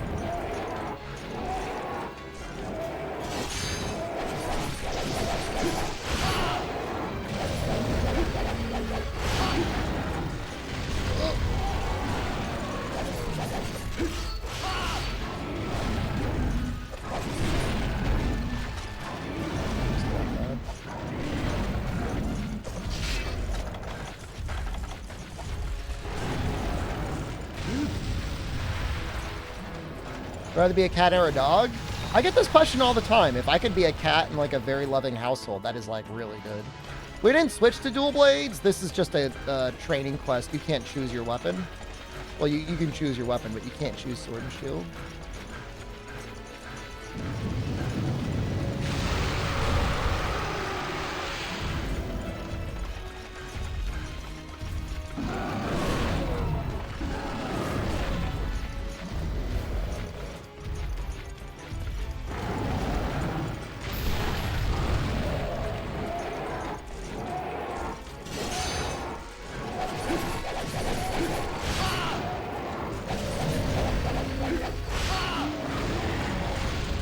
Rather be a cat or a dog? I get this question all the time. If I could be a cat in like a very loving household, that is like really good. We didn't switch to dual blades. This is just a training quest. You can't choose your weapon. Well, you can choose your weapon, but you can't choose sword and shield.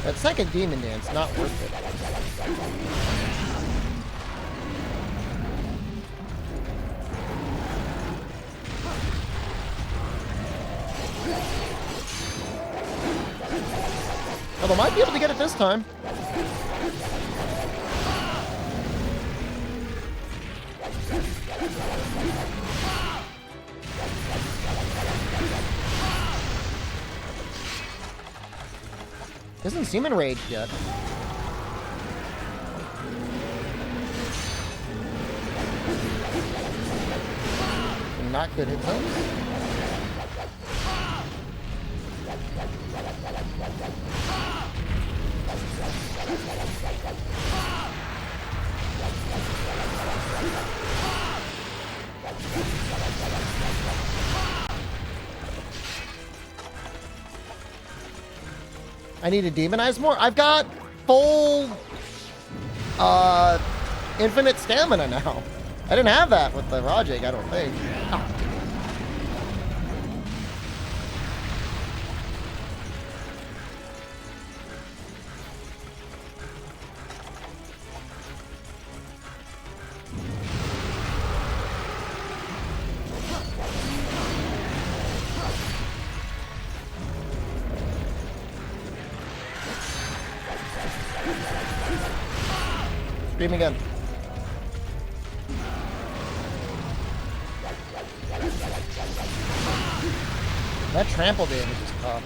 That second demon dance, not worth it. Although I might be able to get it this time. Doesn't seem enraged yet. Not good hit zones. I need to demonize more. I've got full infinite stamina now. I didn't have that with the Rajig, I don't think. Oh. Scream again. That trample damage is tough.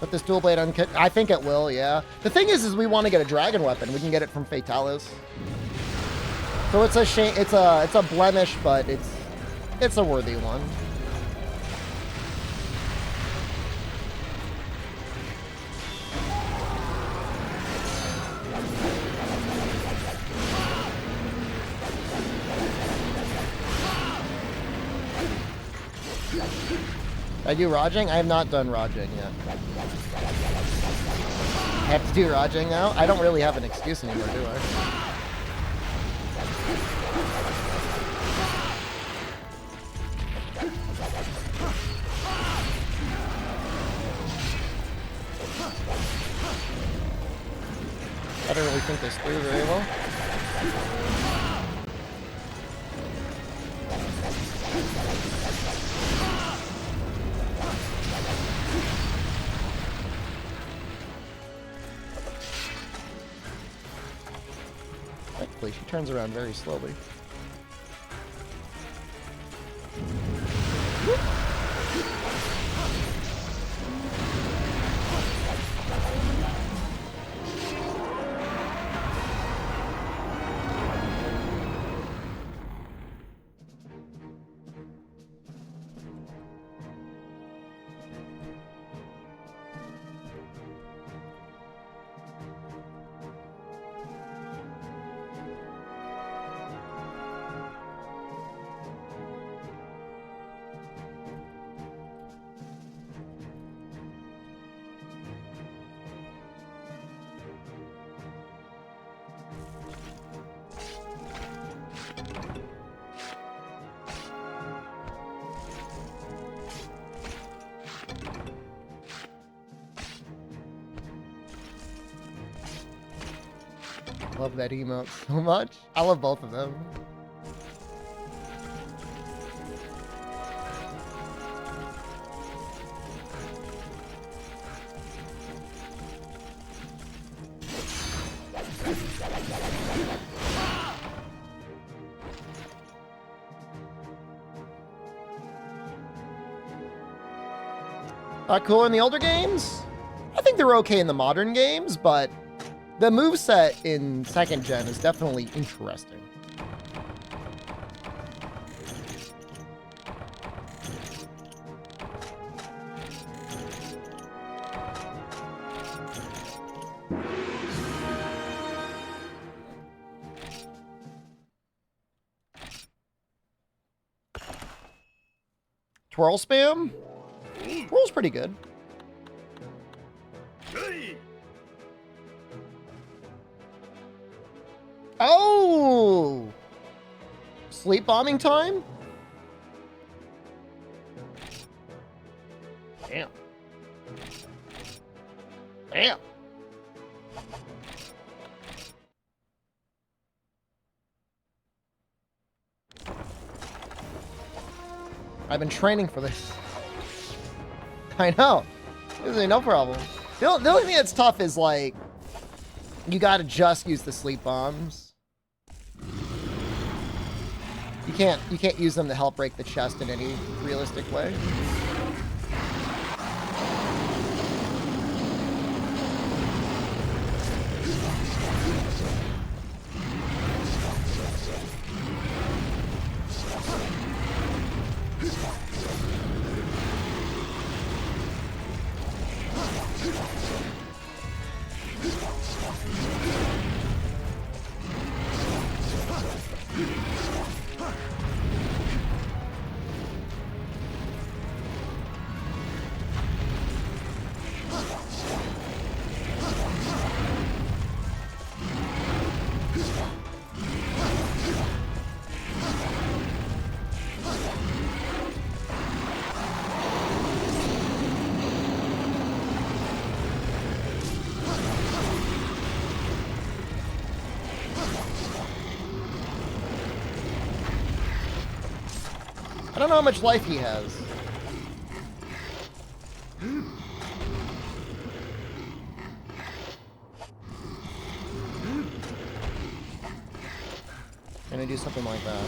But this dual blade I think it will, yeah. The thing is we want to get a dragon weapon. We can get it from Fatalis. So it's a shame. It's a blemish, but it's a worthy one. I do Rajing? I have not done Rajing yet. I have to do Rajing now? I don't really have an excuse anymore, do I? I don't really think this through very well. Thankfully, she turns around very slowly. Love that emote so much. I love both of them. Not cool in the older games? I think they're okay in the modern games, but the moveset in 2nd gen is definitely interesting. Twirl spam? Twirl's pretty good. Oh! Sleep bombing time? Damn. Damn. I've been training for this. I know. This is no problem. The only thing that's tough is, like, you gotta just use the sleep bombs. You can't use them to help break the chest in any realistic way. I don't know how much life he has. Gonna do something like that.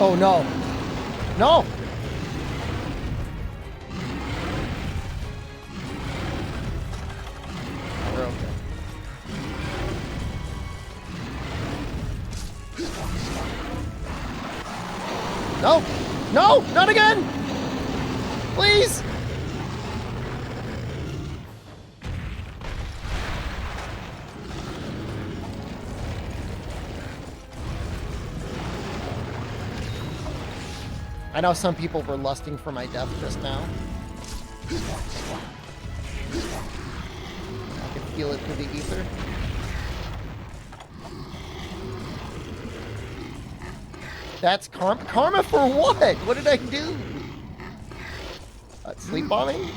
Oh no. No! We're okay. No! No! Not again! Please! I know some people were lusting for my death just now. I can feel it through the ether. That's karma for what? What did I do? Sleep bombing?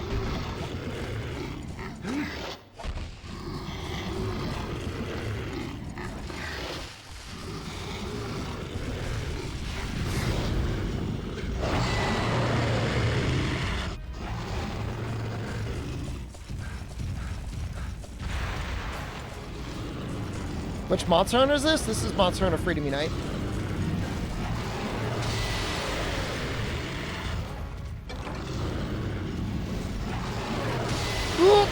Which Monster Hunter is this? This is Monster Hunter Freedom Unite. Ooh.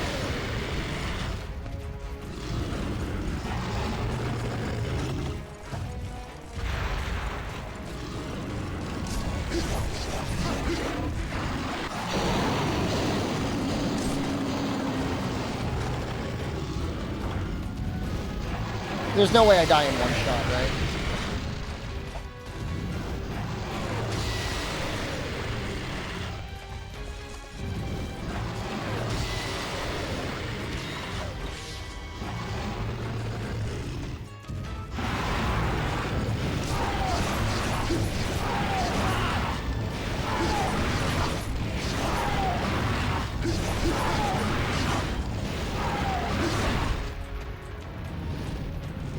There's no way I die in one shot, right?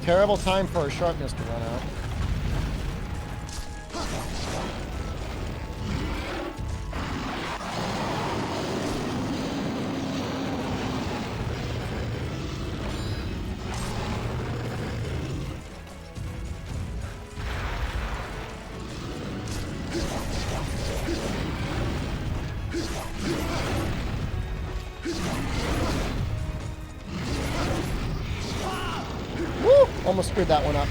Terrible time for our sharpness to run out. Woo! Almost screwed that one up.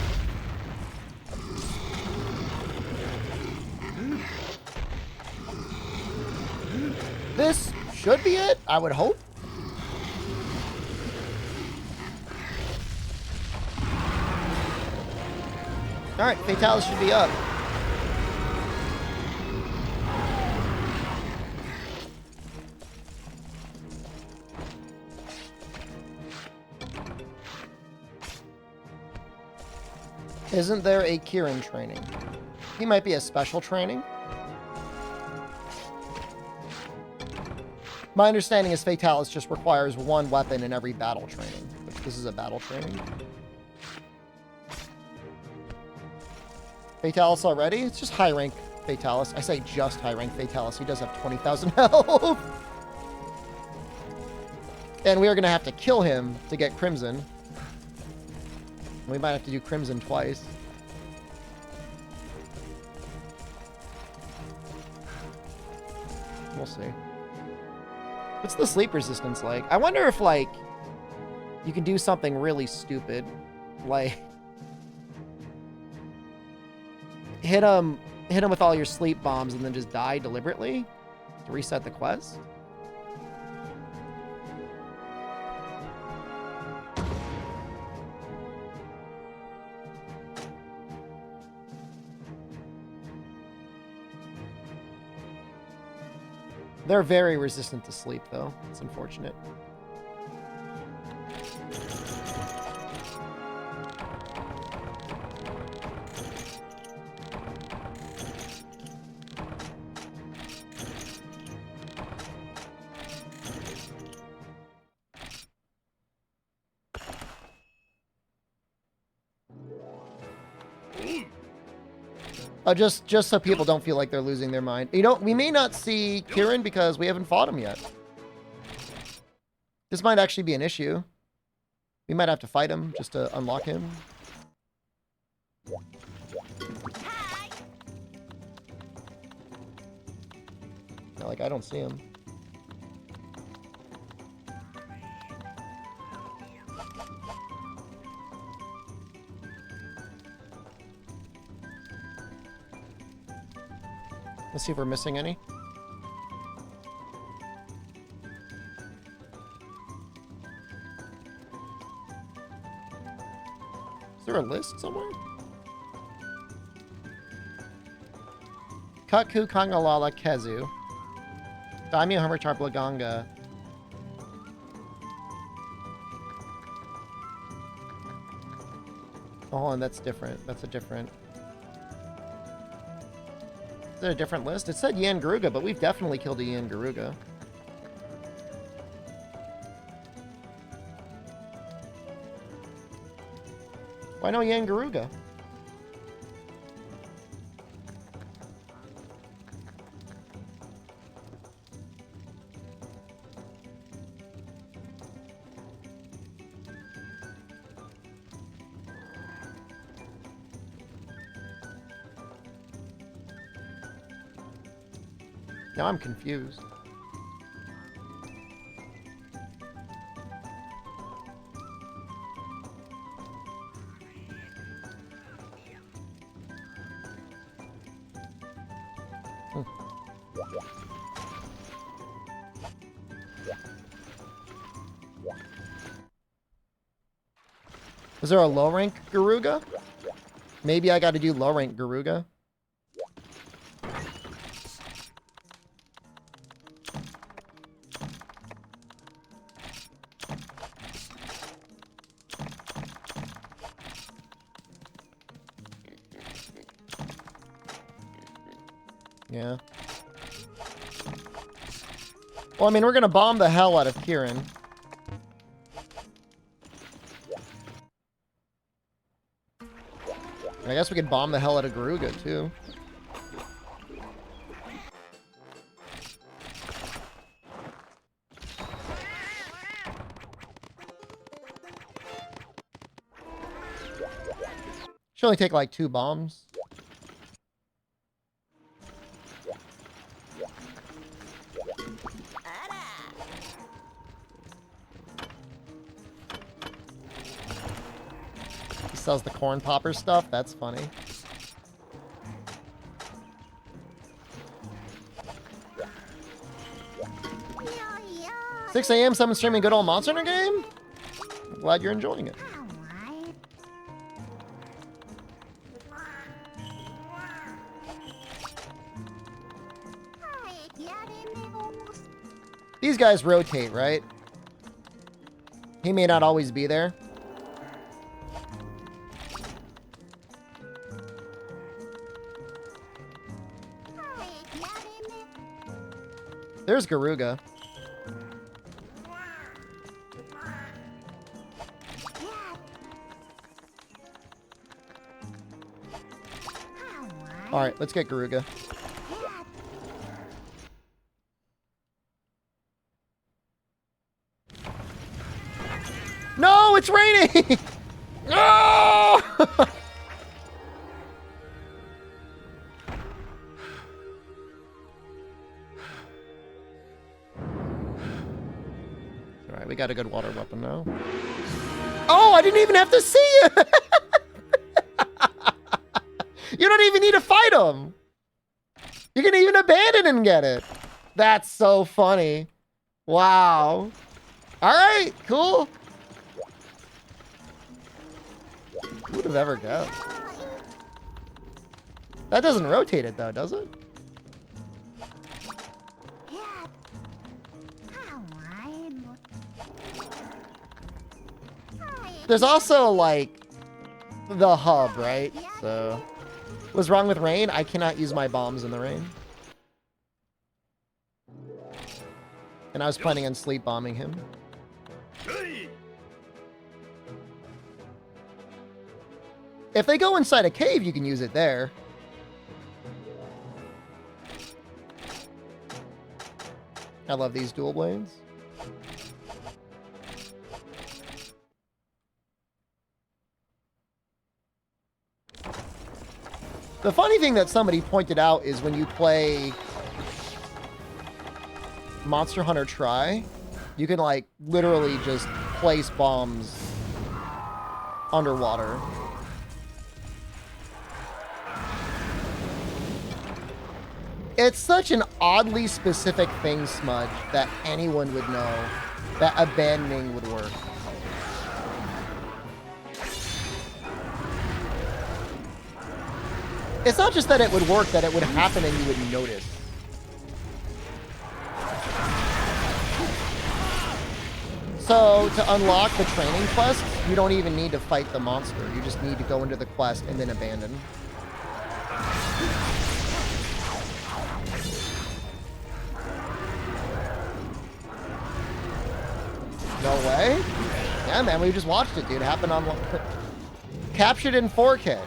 This should be it, I would hope. Alright, Fatalis should be up. Isn't there a Kieran training? He might be a special training. My understanding is Fatalis just requires one weapon in every battle training, which this is a battle training. Fatalis already? It's just high rank Fatalis. I say just high rank Fatalis. He does have 20,000 health. And we are going to have to kill him to get Crimson. We might have to do Crimson twice. We'll see. What's the sleep resistance like? I wonder if, like, you can do something really stupid. Like, hit him with all your sleep bombs and then just die deliberately to reset the quest. They're very resistant to sleep, though. It's unfortunate. Just so people don't feel like they're losing their mind. You know, we may not see Kieran because we haven't fought him yet. This might actually be an issue. We might have to fight him just to unlock him. No, like, I don't see him. Let's see if we're missing any. Is there a list somewhere? Kaku Kangalala Kezu. Daimyo Hermitar Blaganga. Oh, and that's different. That's a different... Is it a different list? It said Yan Garuga, but we've definitely killed a Yan Garuga. Why no Yan Garuga? Now I'm confused. Is there a low rank Garuga? Maybe I gotta do low rank Garuga. Yeah. Well, I mean, we're gonna bomb the hell out of Kieran. I guess we could bomb the hell out of Garuga, too. Should only take like 2 bombs. He sells the corn popper stuff. That's funny. Yeah. 6 a.m. someone streaming good old Monster Hunter game? I'm glad you're enjoying it. These guys rotate, right? He may not always be there. There's Garuga. Alright, let's get Garuga. No, it's raining! No! Alright, we got a good water weapon now. Oh, I didn't even have to see you! You don't even need to fight him! You can even abandon and get it! That's so funny. Wow. Alright, cool. Who would have ever guessed? That doesn't rotate it though, does it? There's also like the hub, right? So what's wrong with rain? I cannot use my bombs in the rain. And I was planning on sleep bombing him. If they go inside a cave, you can use it there. I love these dual blades. The funny thing that somebody pointed out is when you play Monster Hunter Tri, you can like literally just place bombs underwater. It's such an oddly specific thing, Smudge, that anyone would know that abandoning would work. It's not just that it would work, that it would happen and you would notice. So, to unlock the training quest, you don't even need to fight the monster. You just need to go into the quest and then abandon. No way? Yeah, man, we just watched it, dude. It happened on... Captured in 4K.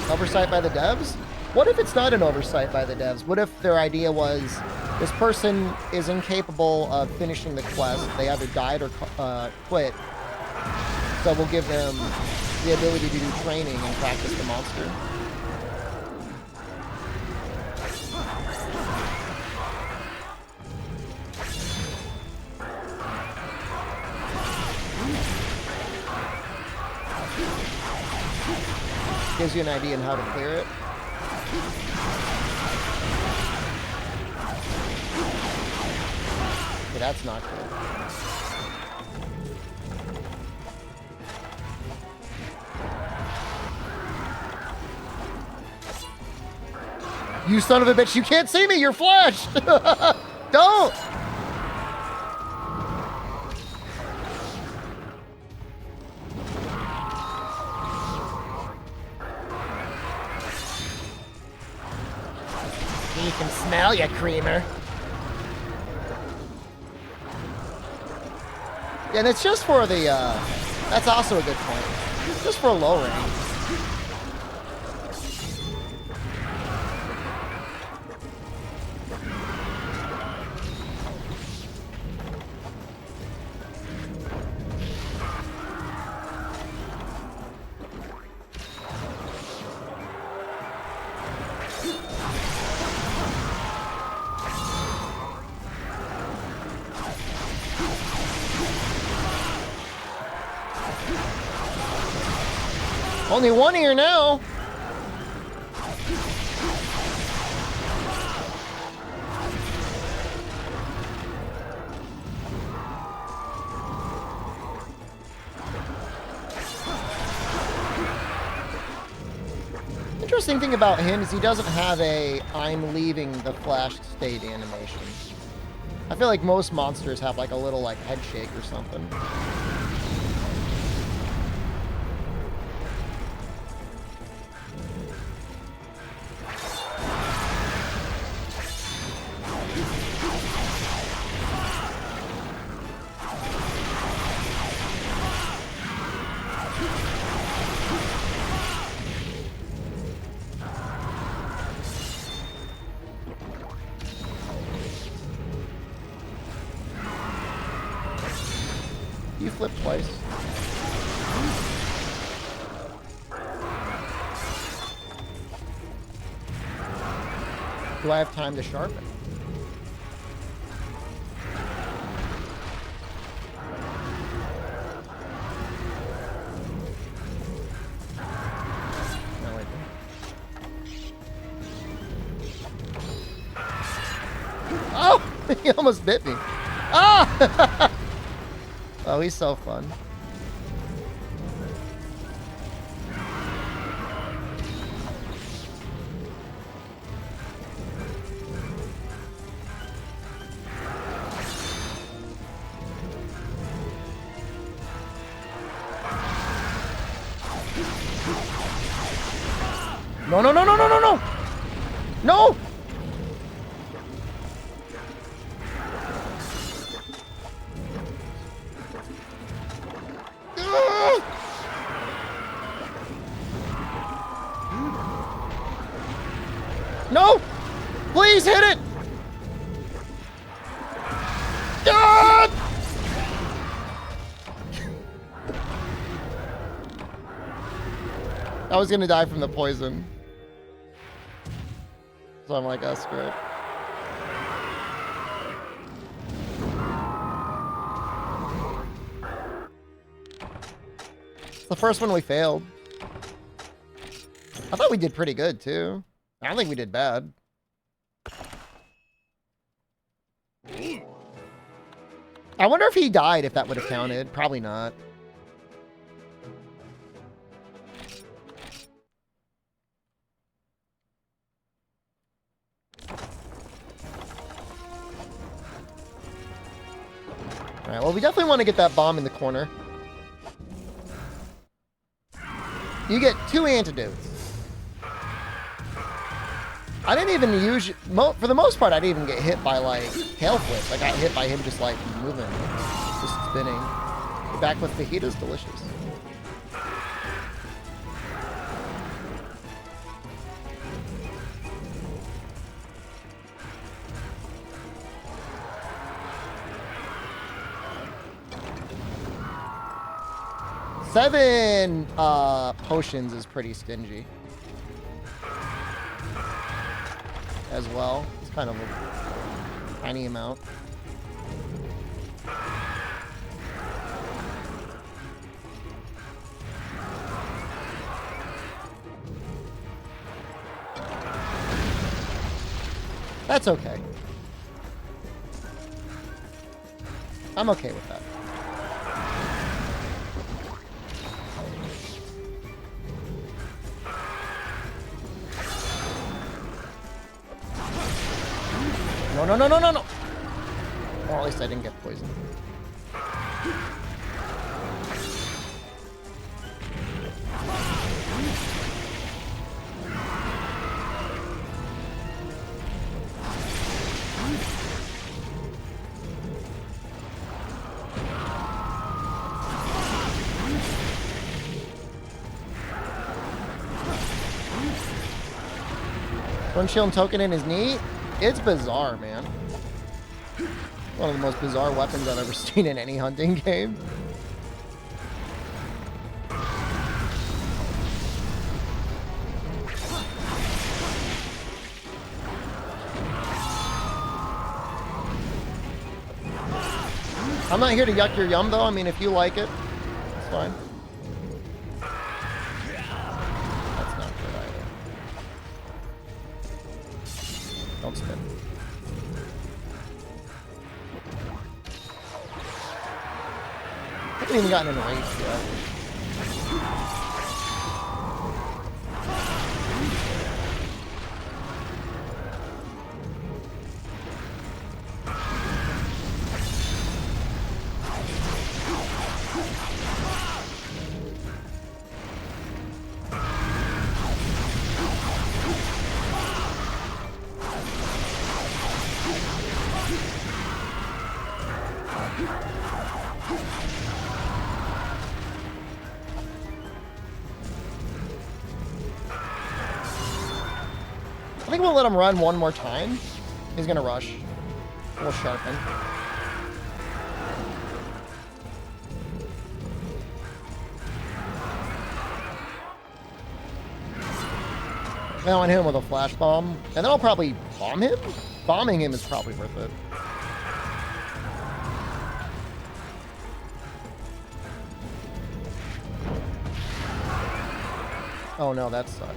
Oversight by the devs? What if it's not an oversight by the devs? What if their idea was, this person is incapable of finishing the quest, they either died or quit, so we'll give them the ability to do training and practice the monster. Gives you an idea on how to clear it. Okay, that's not good. You son of a bitch, you can't see me, you're flashed! Don't! You can smell ya, creamer. Yeah, and it's just for the, that's also a good point. Just for low range. Only one ear now. Interesting thing about him is he doesn't have a I'm leaving the flash state animation. I feel like most monsters have like a little like head shake or something. You flipped twice. Do I have time to sharpen? No, wait. Oh! He almost bit me. Ah! Oh, he's so fun. No, no, no, no, no, no, no! No! No! Please hit it! God! I was gonna die from the poison. So I'm like, oh, screw it. It's the first one we failed. I thought we did pretty good, too. I don't think we did bad. I wonder if he died, if that would have counted. Probably not. Alright, well, we definitely want to get that bomb in the corner. You get 2 antidotes. I didn't even use... For the most part, I didn't even get hit by, like, tail flips. I got hit by him just, like, moving. Just spinning. The back with fajitas, delicious. Seven potions is pretty stingy. As well. It's kind of a tiny amount. That's okay. I'm okay with that. No, no, no, no, no, no! Or at least I didn't get poisoned. Shield and token in is neat. It's bizarre, man. One of the most bizarre weapons I've ever seen in any hunting game. I'm not here to yuck your yum, though. I mean, if you like it, it's fine. That's not good either. Don't spin. I haven't even gotten enraged yet. I think we'll let him run one more time. He's gonna rush. We'll sharpen. Then I'll hit him with a flash bomb. And then I'll probably bomb him? Bombing him is probably worth it. Oh no, that sucks.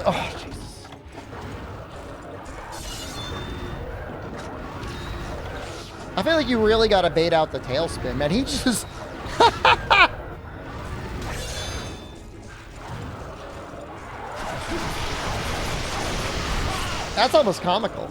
Oh, Jesus. I feel like you really gotta bait out the tailspin, man. He just... That's almost comical.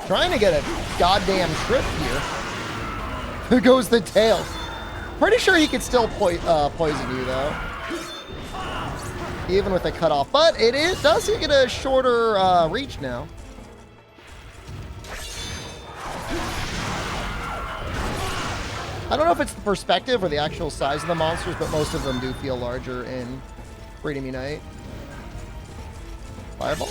Trying to get a goddamn trip here. There goes the tail. Pretty sure he could still poison you, though. Even with a cutoff. But it does get a shorter reach now. I don't know if it's the perspective or the actual size of the monsters, but most of them do feel larger in Freedom Unite. Fireball?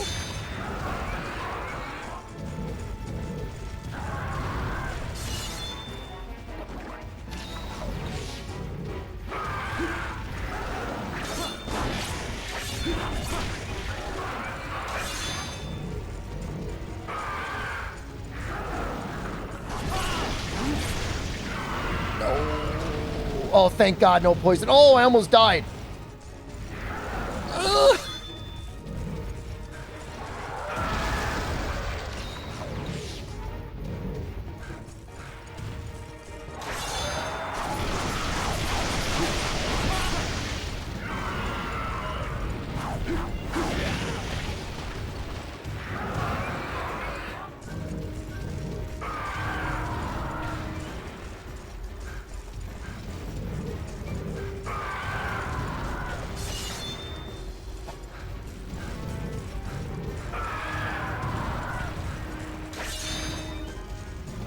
Oh, thank God, no poison. Oh, I almost died. Ugh.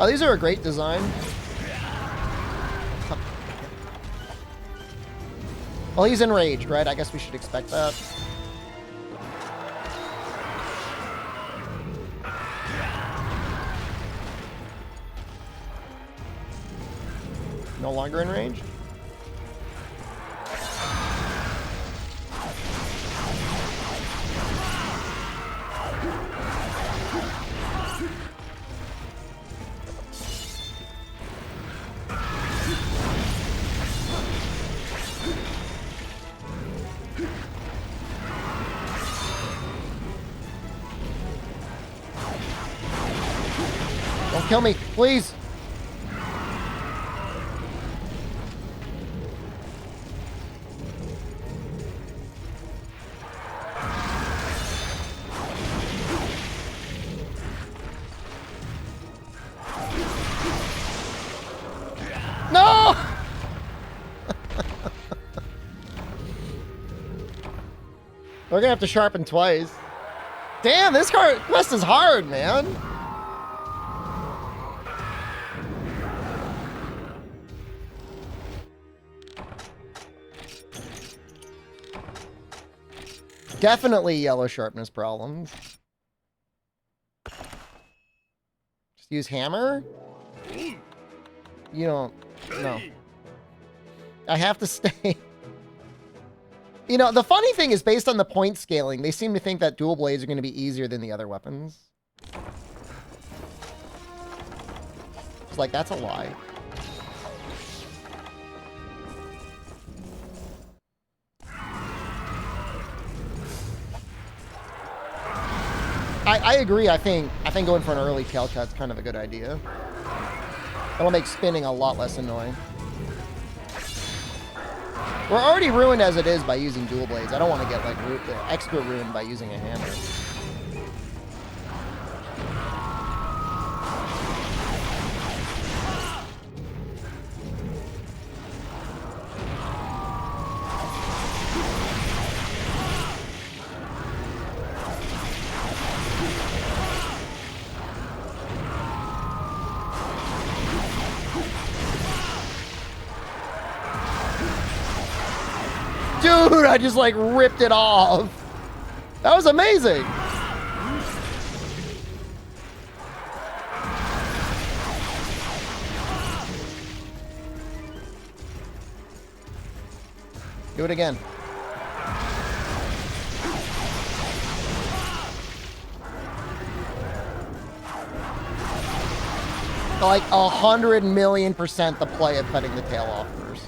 Oh, these are a great design. Well, he's enraged, right? I guess we should expect that. No longer enraged? Don't kill me, please. No! We're gonna have to sharpen twice. Damn, this quest is hard, man. Definitely yellow sharpness problems. Just use hammer? You don't... No. I have to stay... You know, the funny thing is, based on the point scaling, they seem to think that dual blades are going to be easier than the other weapons. It's like, that's a lie. I agree. I think going for an early tail cut is kind of a good idea. It'll make spinning a lot less annoying. We're already ruined as it is by using dual blades. I don't want to get like extra ruined by using a hammer. Dude, I just like ripped it off. That was amazing. Do it again. Like 100,000,000% the play of cutting the tail off first.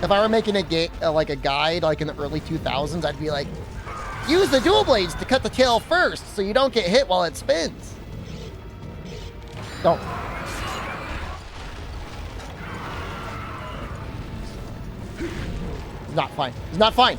If I were making like a guide like in the early 2000s, I'd be like, use the dual blades to cut the tail first so you don't get hit while it spins. Don't. It's not fine. It's not fine.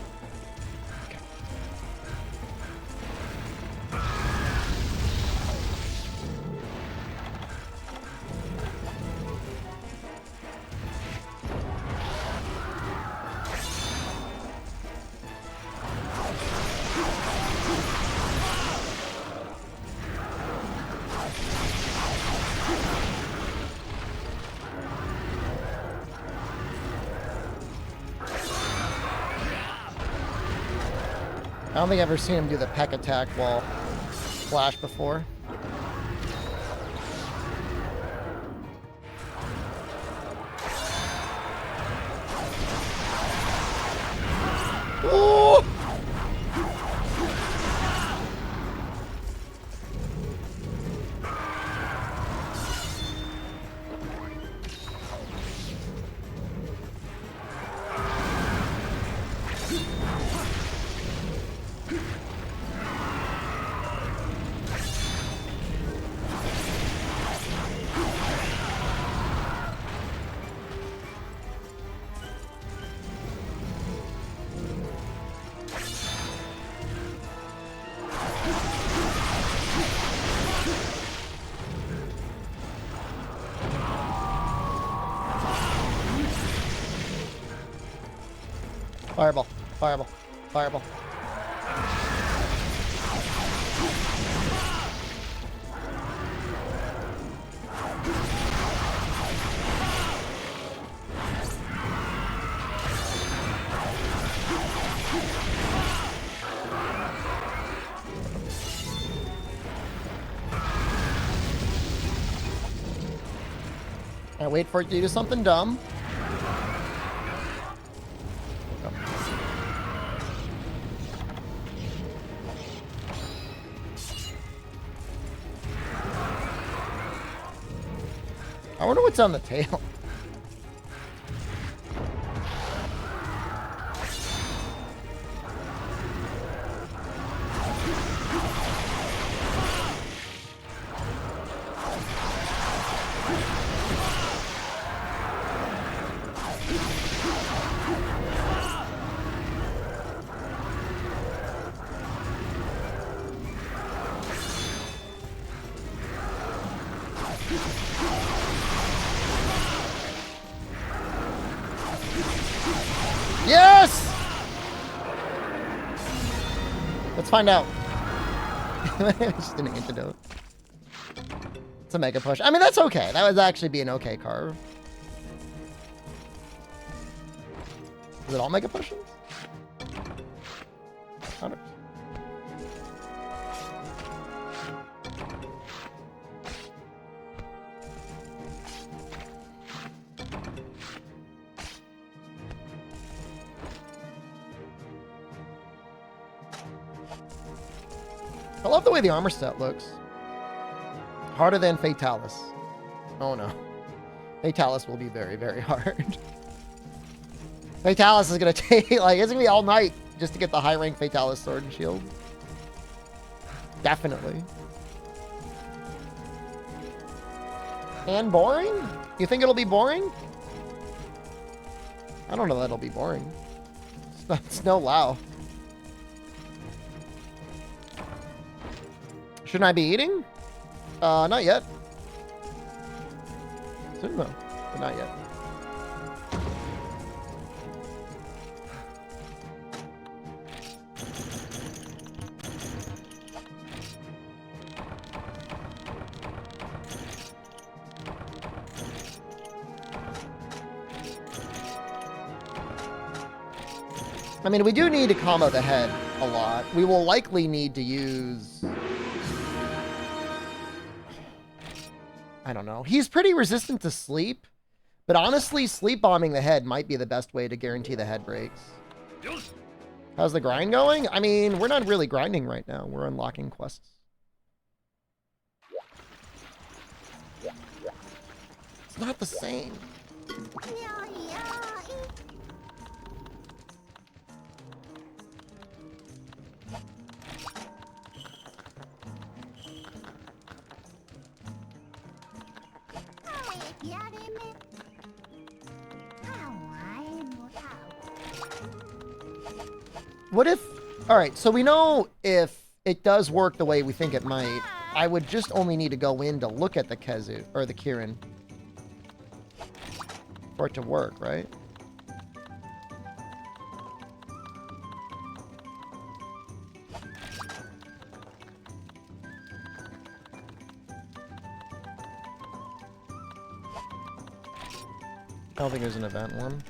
I don't think I've ever seen him do the peck attack while flash before. Ooh! Fireball, fireball, fireball. I wait for it to do something dumb. I wonder what's on the tail. find out. Just an antidote. It's a mega push. I mean, that's okay. That would actually be an okay carve. Is it all mega pushes? I don't- I love the way the armor set looks. Harder than Fatalis. Oh no. Fatalis will be very, very hard. Fatalis is gonna take, like, it's gonna be all night just to get the high rank Fatalis sword and shield. Definitely. And boring? You think it'll be boring? I don't know that it'll be boring. It's no Lao. Shouldn't I be eating? Not yet. Soon though, but not yet. I mean, we do need to combo the head a lot. We will likely need to use... I don't know. He's pretty resistant to sleep, but honestly, sleep bombing the head might be the best way to guarantee the head breaks. How's the grind going? I mean, we're not really grinding right now. We're unlocking quests. It's not the same. What if... Alright, so we know if it does work the way we think it might, I would just only need to go in to look at the Kezu, or the Kirin, for it to work, right? I don't think there's an event one.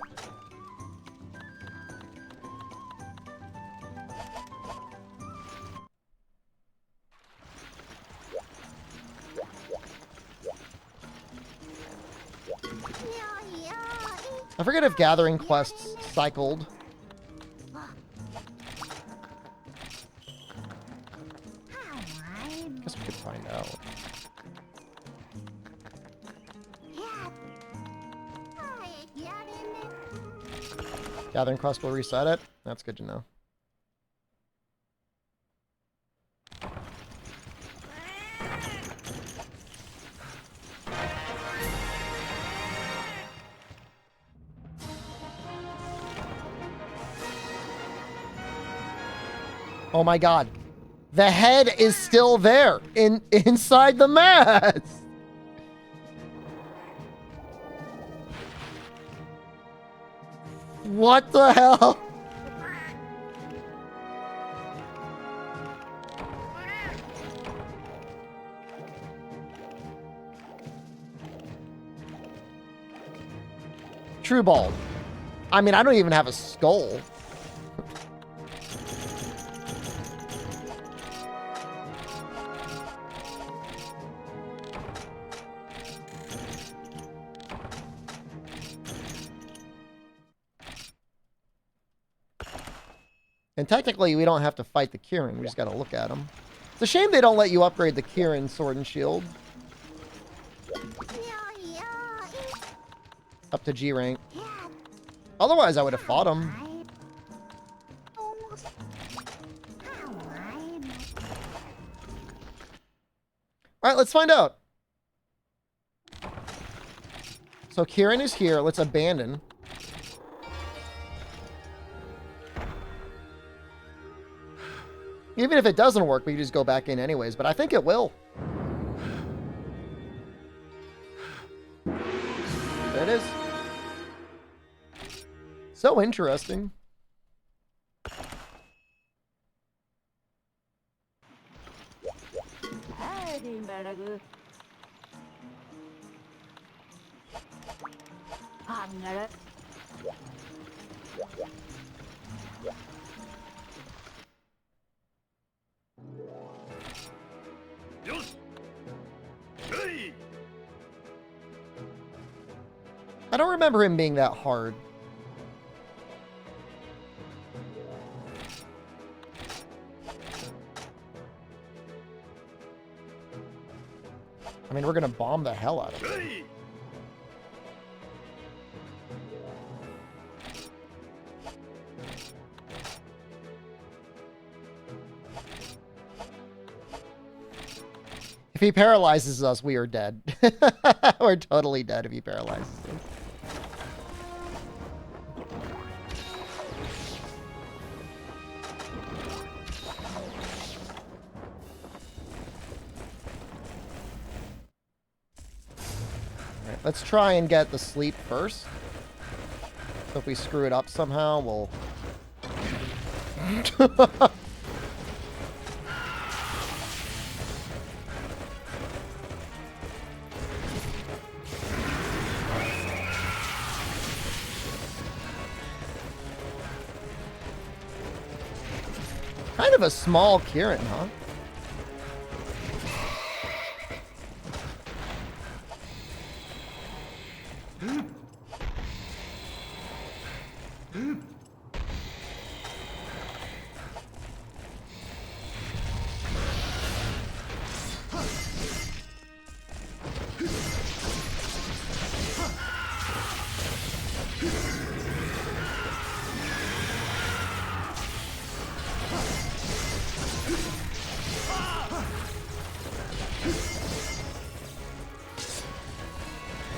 I forget if gathering quests cycled. Guess we could find out. Gathering quest will reset it. That's good to know. Oh my god. The head is still there inside the mask. What the hell? True bald. I mean, I don't even have a skull. And technically, we don't have to fight the Kirin. We just got to look at them. It's a shame they don't let you upgrade the Kirin sword and shield. Up to G rank. Otherwise, I would have fought him. Alright, let's find out. So Kirin is here. Let's abandon. Even if it doesn't work, we just go back in anyways. But I think it will. There it is. So interesting. I don't remember him being that hard. I mean, we're gonna bomb the hell out of it. If he paralyzes us, we are dead. We're totally dead if he paralyzes us. Alright, let's try and get the sleep first. So if we screw it up somehow, we'll... Kind of a small Kieran, huh?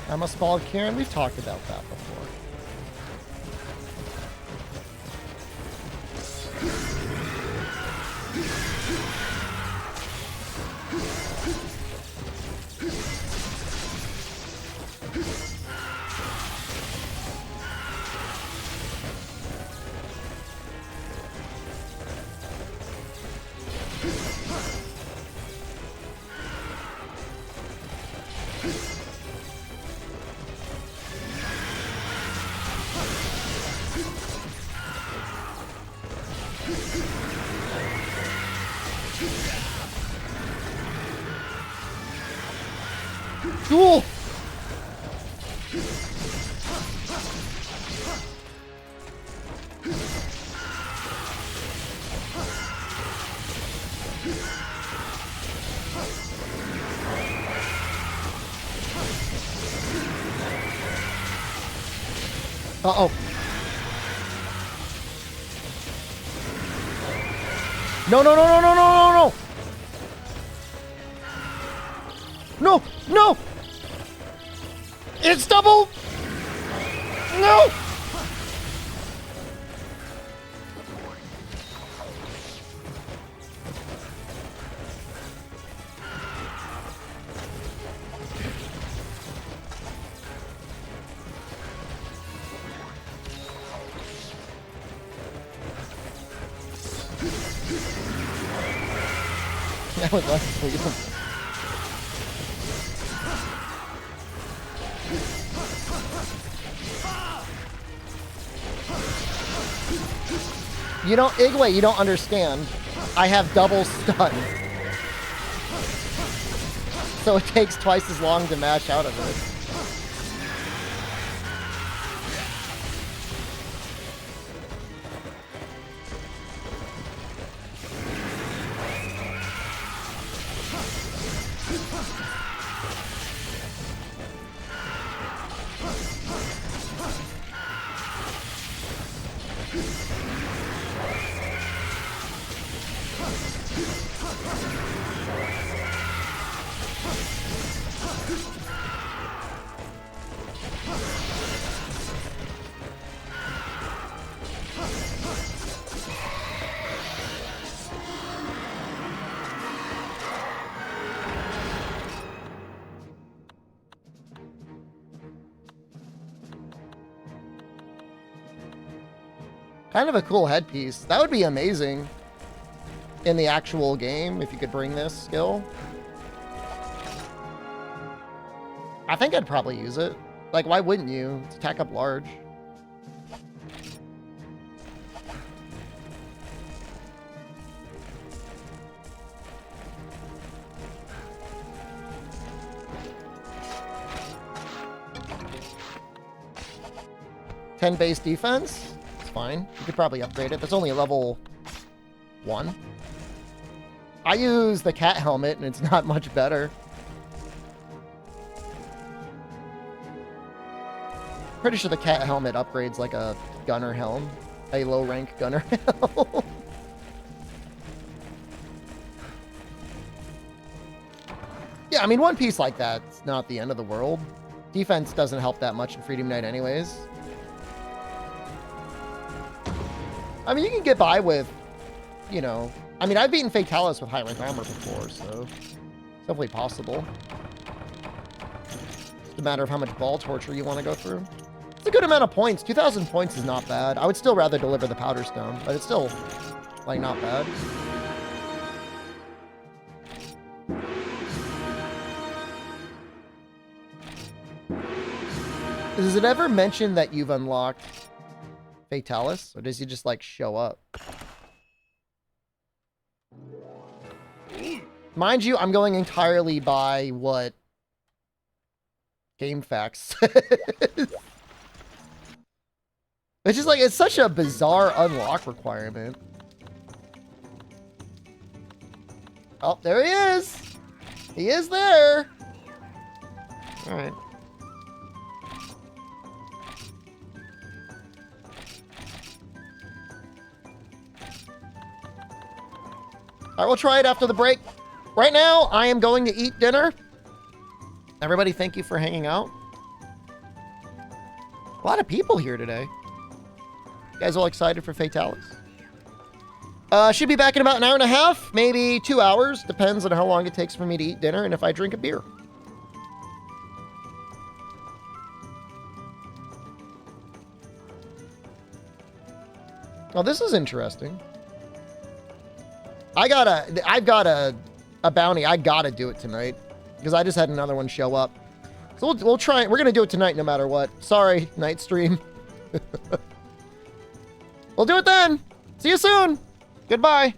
I'm a small Kieran. We've talked about that before. Cool. Uh-oh. No, no, no, no, no, no, no, no! No! No! It's double! No! That was unbelievable. You don't, Igwe, you don't understand. I have double stun. So it takes twice as long to mash out of it. Kind of a cool headpiece. That would be amazing in the actual game if you could bring this skill. I think I'd probably use it. Like, why wouldn't you? It's attack up large. Base defense. It's fine. You could probably upgrade it. That's only a level 1. I use the cat helmet and it's not much better. Pretty sure the cat helmet upgrades like a gunner helm. A low rank gunner helm. Yeah, I mean, one piece like that's not the end of the world. Defense doesn't help that much in Freedom Knight anyways. I mean, you can get by with, you know... I mean, I've beaten Fatalis with high rank armor before, so... it's definitely possible. It's a matter of how much ball torture you want to go through. It's a good amount of points. 2,000 points is not bad. I would still rather deliver the Powder Stone, but it's still, like, not bad. Does it ever mention that you've unlocked Fatalis, or does he just like show up? Mind you, I'm going entirely by what GameFAQs says. It's just like, it's such a bizarre unlock requirement. Oh, there he is. He is there. All right. All right, we'll try it after the break. Right now, I am going to eat dinner. Everybody, thank you for hanging out. A lot of people here today. You guys all excited for Fatalis? Should be back in about an hour and a half, maybe 2 hours. Depends on how long it takes for me to eat dinner and if I drink a beer. Oh, this is interesting. I've got a bounty. I gotta do it tonight because I just had another one show up. So we'll try. We're gonna do it tonight no matter what. Sorry, night stream. We'll do it then. See you soon. Goodbye.